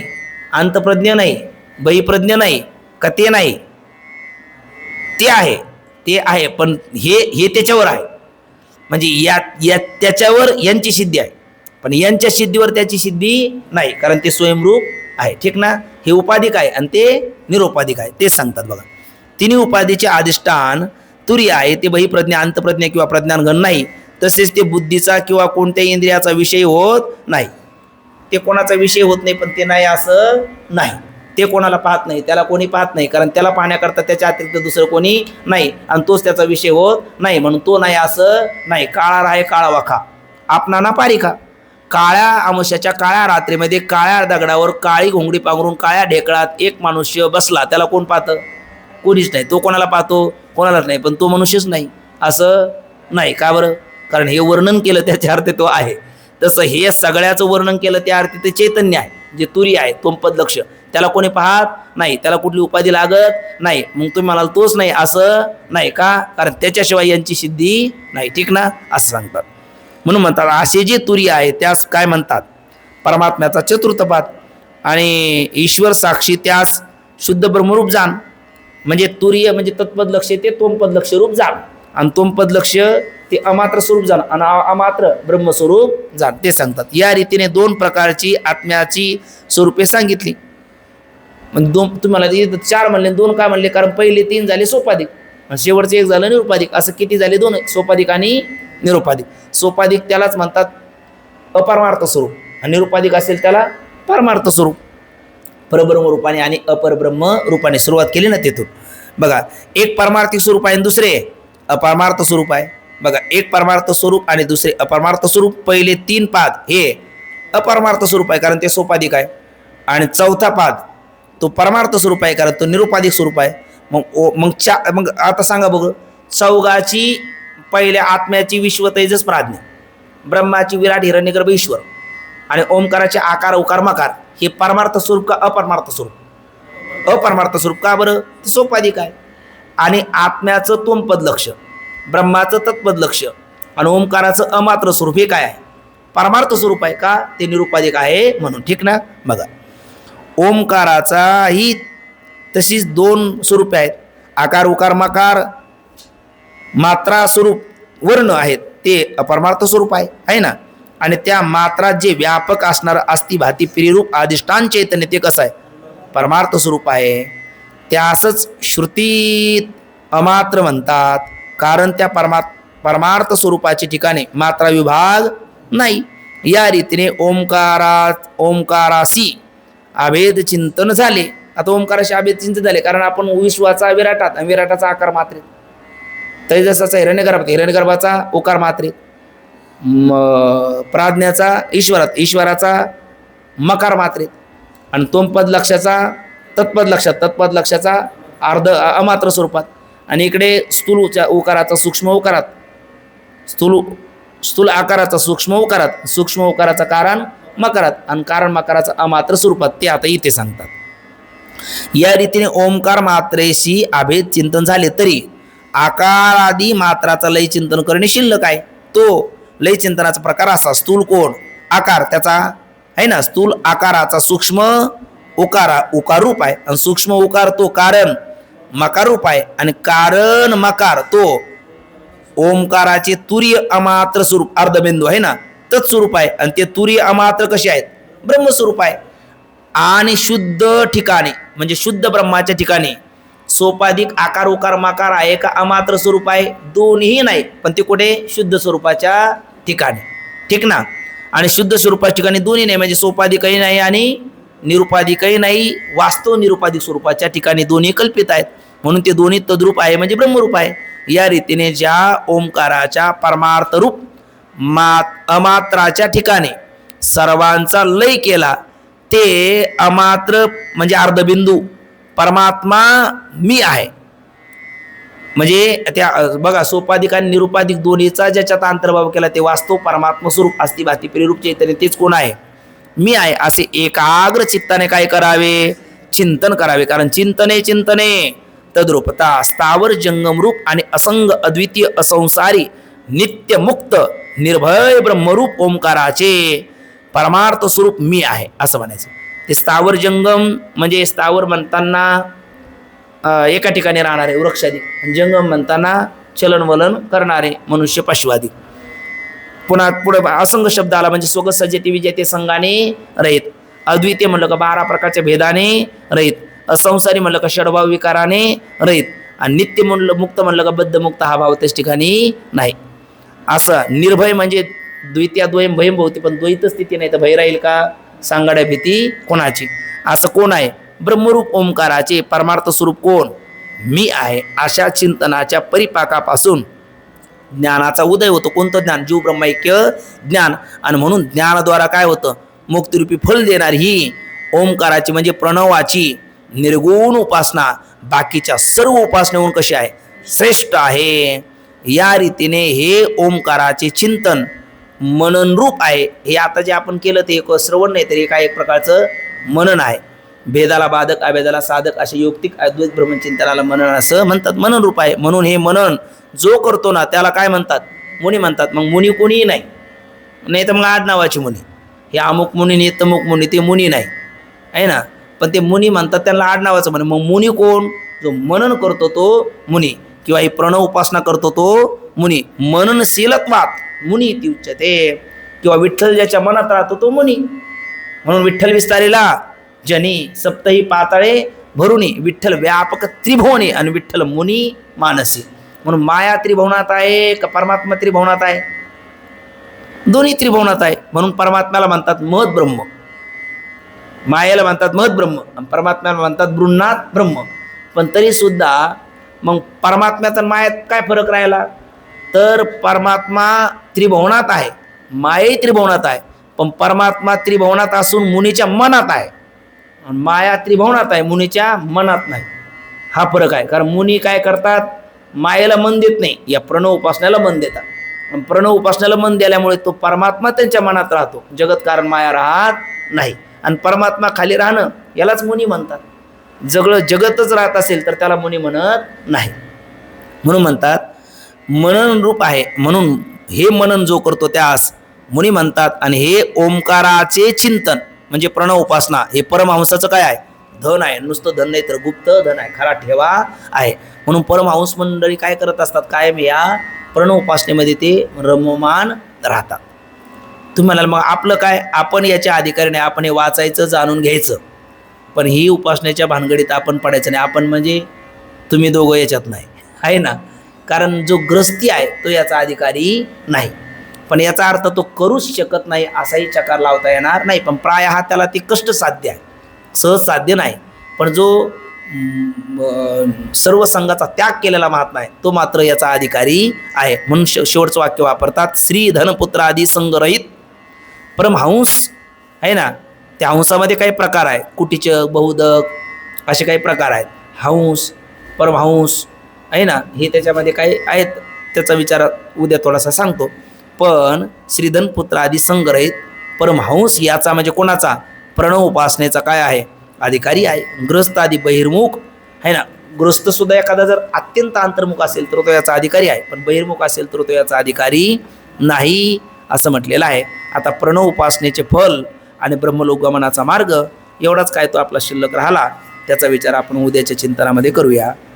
अंतप्रज्ञ नाही, बहिप्रज्ञ नाही का? ते नाही. ते आहे, ते आहे. पण हे त्याच्यावर आहे. म्हणजे या त्याच्यावर यांची सिद्धी आहे, पण यांच्या सिद्धीवर त्याची सिद्धी नाही, कारण ते स्वयंरूप आहे. ठीक ना. हे उपाधिक आहे आणि ते निरुपाधिक आहे. ते सांगतात बघा. 3 उपाधीचे अधिष्ठान तुरी आहे. ते बहिप्रज्ञा, अंतप्रज्ञा किंवा प्रज्ञानगण नाही. तसेच ते बुद्धीचा किंवा कोणत्याही इंद्रियाचा विषय होत नाही. ते कोणाचा विषय होत नाही, पण ते नाही असं नाही. ते कोणाला पाहत नाही, त्याला कोणी पाहत नाही, कारण त्याला पाहण्याकरता त्याच्या अतिरिक्त दुसरं कोणी नाही. आणि तोच त्याचा विषय होत नाही, म्हणून तो नाही असं नाही. काळा राहे काळा वाखा, आपणा ना पारिखा. काळ्या अमावस्याच्या काळ्या रात्रीमध्ये काळ्या दगडावर काळी घोंगडी पांघरून काळ्या ढेकळात एक मनुष्य बसला, त्याला कोण पाहतं? कोणीच नाही. तो कोणाला पाहतो? कोणालाच नाही. पण तो मनुष्यच नाही असं नाही. का बरं? कारण हे वर्णन केलं त्याच्या अर्थ तो आहे. तसं हे सगळ्याचं वर्णन केलं त्या अर्थी ते चैतन्य आहे, जे तुरी आहे, त्वंपद लक्ष. त्याला कोणी पाहत नाही, त्याला कुठली उपाधी लागत नाही. मग तुम्ही म्हणाल तोच नाही असं नाही का? कारण त्याच्याशिवाय यांची सिद्धी नाही. ठीक ना. असं सांगतात. म्हणून म्हणतात असे जे तुरी आहे त्यास काय म्हणतात? परमात्म्याचा चतुर्थपाद. आणि ईश्वर साक्षी त्यास शुद्ध ब्रह्मरूप जाण. म्हणजे तुरीय म्हणजे तत्पद लक्ष, ते त्वंपद लक्ष रूप जाण. आणि त्वंपद लक्ष ते अमात्र स्वरूप जाण आणि अमात्र ब्रह्मस्वरूप जाण. ते सांगतात. या रीतीने 2 प्रकारची आत्म्याची स्वरूपे सांगितली. म्हणजे 2 तुम्हाला 4 म्हणले, 2 का म्हणले? कारण पहिले 3 झाले सोपाधिक आणि शेवटचे 1 झालं निरुपाधिक. असं किती झाले? 2 सोपाधिक आणि निरुपाधिक. सोपाधिक त्यालाच म्हणतात अपरमार्थ स्वरूप, आणि निरुपाधिक असेल त्याला परमार्थ स्वरूप. परब्रह्म रूपाने आणि अपरब्रह्म रूपाने सुरुवात केली ना तिथून. बघा, एक परमार्थिक स्वरूप आहे आणि दुसरे अपरमार्थ स्वरूप आहे. बघा, एक परमार्थ स्वरूप आणि दुसरे अपरमार्थ स्वरूप. पहिले 3 पाद हे अपरमार्थ स्वरूप आहे कारण ते सोपाधिक आहे, आणि चौथा पाद तो परमार्थ स्वरूप आहे कारण तो निरुपाधिक स्वरूप आहे. मग आता सांगा बघ, चौघाची पहिल्या आत्म्याची विश्व तेजस प्राज्ञा, ब्रह्माची विराट हिरण्यगर्भ ईश्वर, आणि ओंकाराचे आकार उकार मकार हे परमार्थ स्वरूप का अपरमार्थ स्वरूप? अपरमार्थ स्वरूप. का बरं? ते सोपाधिक आहे. आणि आत्म्याचं तोमपद लक्ष, ब्रह्माचं तत्पद लक्ष आणि ओंकाराचं अमात्र स्वरूप हे काय आहे? परमार्थ स्वरूप आहे. का? ते निरुपाधिक आहे म्हणून. ठीक ना? बघा, ओंकाराचा ही तशीच 2 स्वरूपे आहेत. आकार उकार मकार मात्रा स्वरूप वर्ण आहेत ते अपरमार्थ स्वरूप आहे ना. आणि त्या मात्रात जे व्यापक असणार अस्ति भाती प्रियरूप अधिष्ठान चैतन्य ते कसं आहे? परमार्थ स्वरूप आहे. त्यासच श्रुतीत अमात्र म्हणतात कारण त्या परमार्थ स्वरूपाच्या ठिकाणी मात्रा विभाग नाही. या रीतीने ओंकारासी अभेद चिंतन झाले. आता ओंकाराशी अभेद चिंतन झाले कारण आपण विश्वाचा विराटात आणि विराटाचा आकार मात्रेत, तेजसाचा हिरण्यगर्भात, हिरण्यगर्भाचा उकार मात्रेत, प्राज्ञाचा ईश्वरात, ईश्वराचा मकार मात्रेत, आणि तोमपद लक्षाचा तत्पद लक्षात, तत्पद लक्षाचा अर्ध अमात्र स्वरूपात, आणि इकडे स्थूल उकाराचा सूक्ष्म उकारात, स्थूल आकाराचा सूक्ष्म उकारात, सूक्ष्म उकाराचा कारण मकारात आणि कारण मकाराचा अमात्र स्वरूपात. ते आता इथे सांगतात. या रीतीने ओंकार मात्रेशी अभेद चिंतन झाले तरी आकार आदी मात्राचा लय चिंतन करणे शिल्लक आहे. तो लय चिंतनाचा प्रकार असा, स्थूल कोण आकार त्याचा आहे ना, स्थूल आकाराचा सूक्ष्म उकार रूप आहे, आणि सूक्ष्म उकार तो कारण मकार रूप आहे, आणि कारण मकार तो ओंकाराचे तुरीय अमात्र स्वरूप अर्धबिंदू आहे ना, तत्स्वरूप आहे. आणि ते तुरीय अमात्र कसे आहेत? ब्रह्मस्वरूप आहे. आणि शुद्ध ठिकाणी म्हणजे शुद्ध ब्रह्माच्या ठिकाणी सोपाधिक आकार उकार मकार आहे का अमात्र स्वरूप आहे? दोन्ही नाही, पण ते कुठे? शुद्ध स्वरूपाच्या ठिकाणी. ठीक ना? आणि शुद्ध स्वरूपाच्या ठिकाणी दोन्ही नाही म्हणजे सोपाधिकही नाही आणि निरुपाधिकही नाही. वास्तव निरुपाधिक स्वरूपाच्या ठिकाणी दोन्ही कल्पित आहेत म्हणून ते दोन्ही तद्रूप आहे म्हणजे ब्रह्मरूप आहे. या रीतीने ज्या ओंकाराच्या परमार्थ रूप अमात्राच्या ठिकाणी सर्वांचा लय केला ते अमात्र म्हणजे अर्धबिंदू परमात्मा मी आहे. म्हणजे त्या बघा, सोपाधिक आणि निरुपाधिक दोन्हीचा ज्याच्यात अंतर्भाव केला ते वास्तव परमात्मा स्वरूप अस्ति भाती प्रियरूप चैतन्य तेच कोण आहे? मी आहे. असे एकाग्र चित्ताने काय करावे? चिंतन करावे. कारण चिंतने तद्रूपता स्थावर जंगम रूप आणि असंग अद्वितीय असंसारी नित्य मुक्त निर्भय ब्रह्मरूप ओंकाराचे परमार्थ स्वरूप मी आहे असं म्हणायचं. ते स्थावर जंगम म्हणजे स्थावर म्हणताना एका ठिकाणी राहणारे वृक्षाधिक, जंगम म्हणताना चलनवलन करणारे मनुष्य पशुआधिक. पुन्हा पुढे असंग शब्द आला म्हणजे स्वगत सज्जते विजयते संघाने रहित. अद्वितीय म्हणलं का 12 प्रकारच्या भेदाने रहित. असंसारी म्हणलं का षडभाव विकाराने रहित. आणि नित्य म्हणलं मुक्त म्हणलं का बद्ध मुक्त हा भाव त्याच ठिकाणी नाही. असं निर्भय म्हणजे द्वितीय द्वयम भयम भवती, पण द्वैत स्थिती नाही तर भय राहील का? सांगाड्या भीती कोणाची? असं कोण आहे? ब्रह्मरूप ओंकाराचे परमार्थ स्वरूप कोण? मी आहे. अशा चिंतनाच्या परिपाकापासून ज्ञानाचा उदय होतो. कोणतं ज्ञान? जीव ब्रह्मैक्य ज्ञान. आणि म्हणून ज्ञानाद्वारा काय होतं? मुक्तिरूपी फल देणारी ही ओंकाराची म्हणजे प्रणवाची निर्गुण उपासना बाकीच्या सर्व उपासनेहून कशी आहे? श्रेष्ठ आहे. या रीतीने हे ओंकाराचे चिंतन मनन रूप आहे. हे आता जे आपण केलं ते एक श्रवण नाही तर एका एक प्रकारचं मनन आहे. भेदाला बाधक अभेदाला साधक असे युक्तिक अद्वैत ब्रह्मचिंतनाला मनन असं म्हणतात. मनन रूप आहे. म्हणून हे मनन जो करतो ना त्याला काय म्हणतात? मुनी म्हणतात. मग मुनी कोणीही नाही तर मग आडनावाची मुनी. हे अमुक मुनी नाही तमुक मुनी, ते मुनी नाही आहे ना, पण ते मुनी म्हणतात त्यांना आडनावाचं म्हणे. मग मुनी कोण? जो मनन करतो तो मुनी, किंवा ही प्रणव उपासना करतो तो मुनी. मननशीलत्वात मुनी ती उच्चते. किंवा विठ्ठल ज्याच्या मनात राहतो तो मुनी. म्हणून विठ्ठल विस्तारेला जनी सप्तही पाताळे भरुनी. विठ्ठल व्यापक त्रिभुवने आणि विठ्ठल मुनी मानसी. म्हणून माया त्रिभुवनात आहे का परमात्मा त्रिभुवनात आहे? दोन्ही त्रिभुवनात आहे. म्हणून परमात्म्याला म्हणतात महत ब्रह्म, मायेला म्हणतात महत ब्रह्म, परमात्म्याला म्हणतात बृहन्नाथ ब्रह्म. पण तरी सुद्धा मग परमात्म्याचा आणि मायात काय फरक राहिला? तर परमात्मा त्रिभुवनात आहे, मायाही त्रिभुवनात आहे, पण परमात्मा त्रिभुवनात असून मुनीच्या मनात आहे, आणि माया त्रिभुवनात आहे, मुनीच्या मनात नाही. हा फरक आहे. कारण मुनी काय करतात? मायेला मन देत नाही, या प्रणव उपासनेला मन देतात. आणि प्रणव उपासनेला मन दिल्यामुळे तो परमात्मा त्यांच्या मनात राहतो, जगत कारण माया राहत नाही. आणि परमात्मा खाली राहणं यालाच मुनी म्हणतात. जगतच राहत असेल तर त्याला मुनी म्हणत नाही. म्हणून म्हणतात मनन रूप आहे, म्हणून हे मनन जो करतो त्यास मुनी म्हणतात. आणि हे ओंकाराचे चिंतन म्हणजे प्रणव उपासना हे परमहंसाचं काय आहे? धन आहे. नुसतं धन नाही तर गुप्त धन आहे, खरा ठेवा आहे. म्हणून परमहंस मंडळी काय करत असतात? कायम या प्रणव उपासनेमध्ये ते रममान राहतात. तुम्ही म्हणाल मग आपलं काय? आपण याच्या अधिकारी नाही, आपण हे वाचायचं, जाणून घ्यायचं, पण ही उपासनेच्या भानगडीत आपण पडायचं नाही. आपण म्हणजे तुम्ही दोघं याच्यात नाही, आहे ना. कारण जो ग्रस्ती आहे तो याचा अधिकारी नाही. पण याचा अर्थ तो करूच शकत नाही असाही चकार लावता येणार नाही. पण प्राय हा त्याला ते कष्ट साध्य आहे, सहज साध्य नाही. पण जो सर्व संघाचा त्याग केलेला महात्मा आहे तो मात्र याचा अधिकारी आहे. म्हणून शेवटचं वाक्य वापरतात, श्री धनपुत्र आदी संगरहित परमहंस आहे ना. त्या हंसामध्ये काही प्रकार आहेत, कुटीचक, बहुदक असे काही प्रकार आहेत. हंस, परमहंस आहे ना, हे त्याच्यामध्ये काही आहेत. त्याचा विचार उद्या थोडासा सांगतो. पण श्रीधनपुत्र आदी संगरहित परमहंस याचा म्हणजे कोणाचा? प्रणव उपासनेचा काय आहे? अधिकारी आहे. ग्रस्त आदी बहिर्मुख आहे ना, ग्रस्त सुद्धा एखादा जर अत्यंत अंतर्मुख असेल तर तो याचा अधिकारी आहे, पण बहिर्मुख असेल तर तो याचा अधिकारी नाही असं म्हटलेलं आहे. आता प्रणव उपासनेचे फल आणि ब्रह्मलोकगमनाचा मार्ग एवढाच काय तो आपला शिल्लक राहिला. त्याचा विचार आपण उद्याच्या चिंतनामध्ये करूया.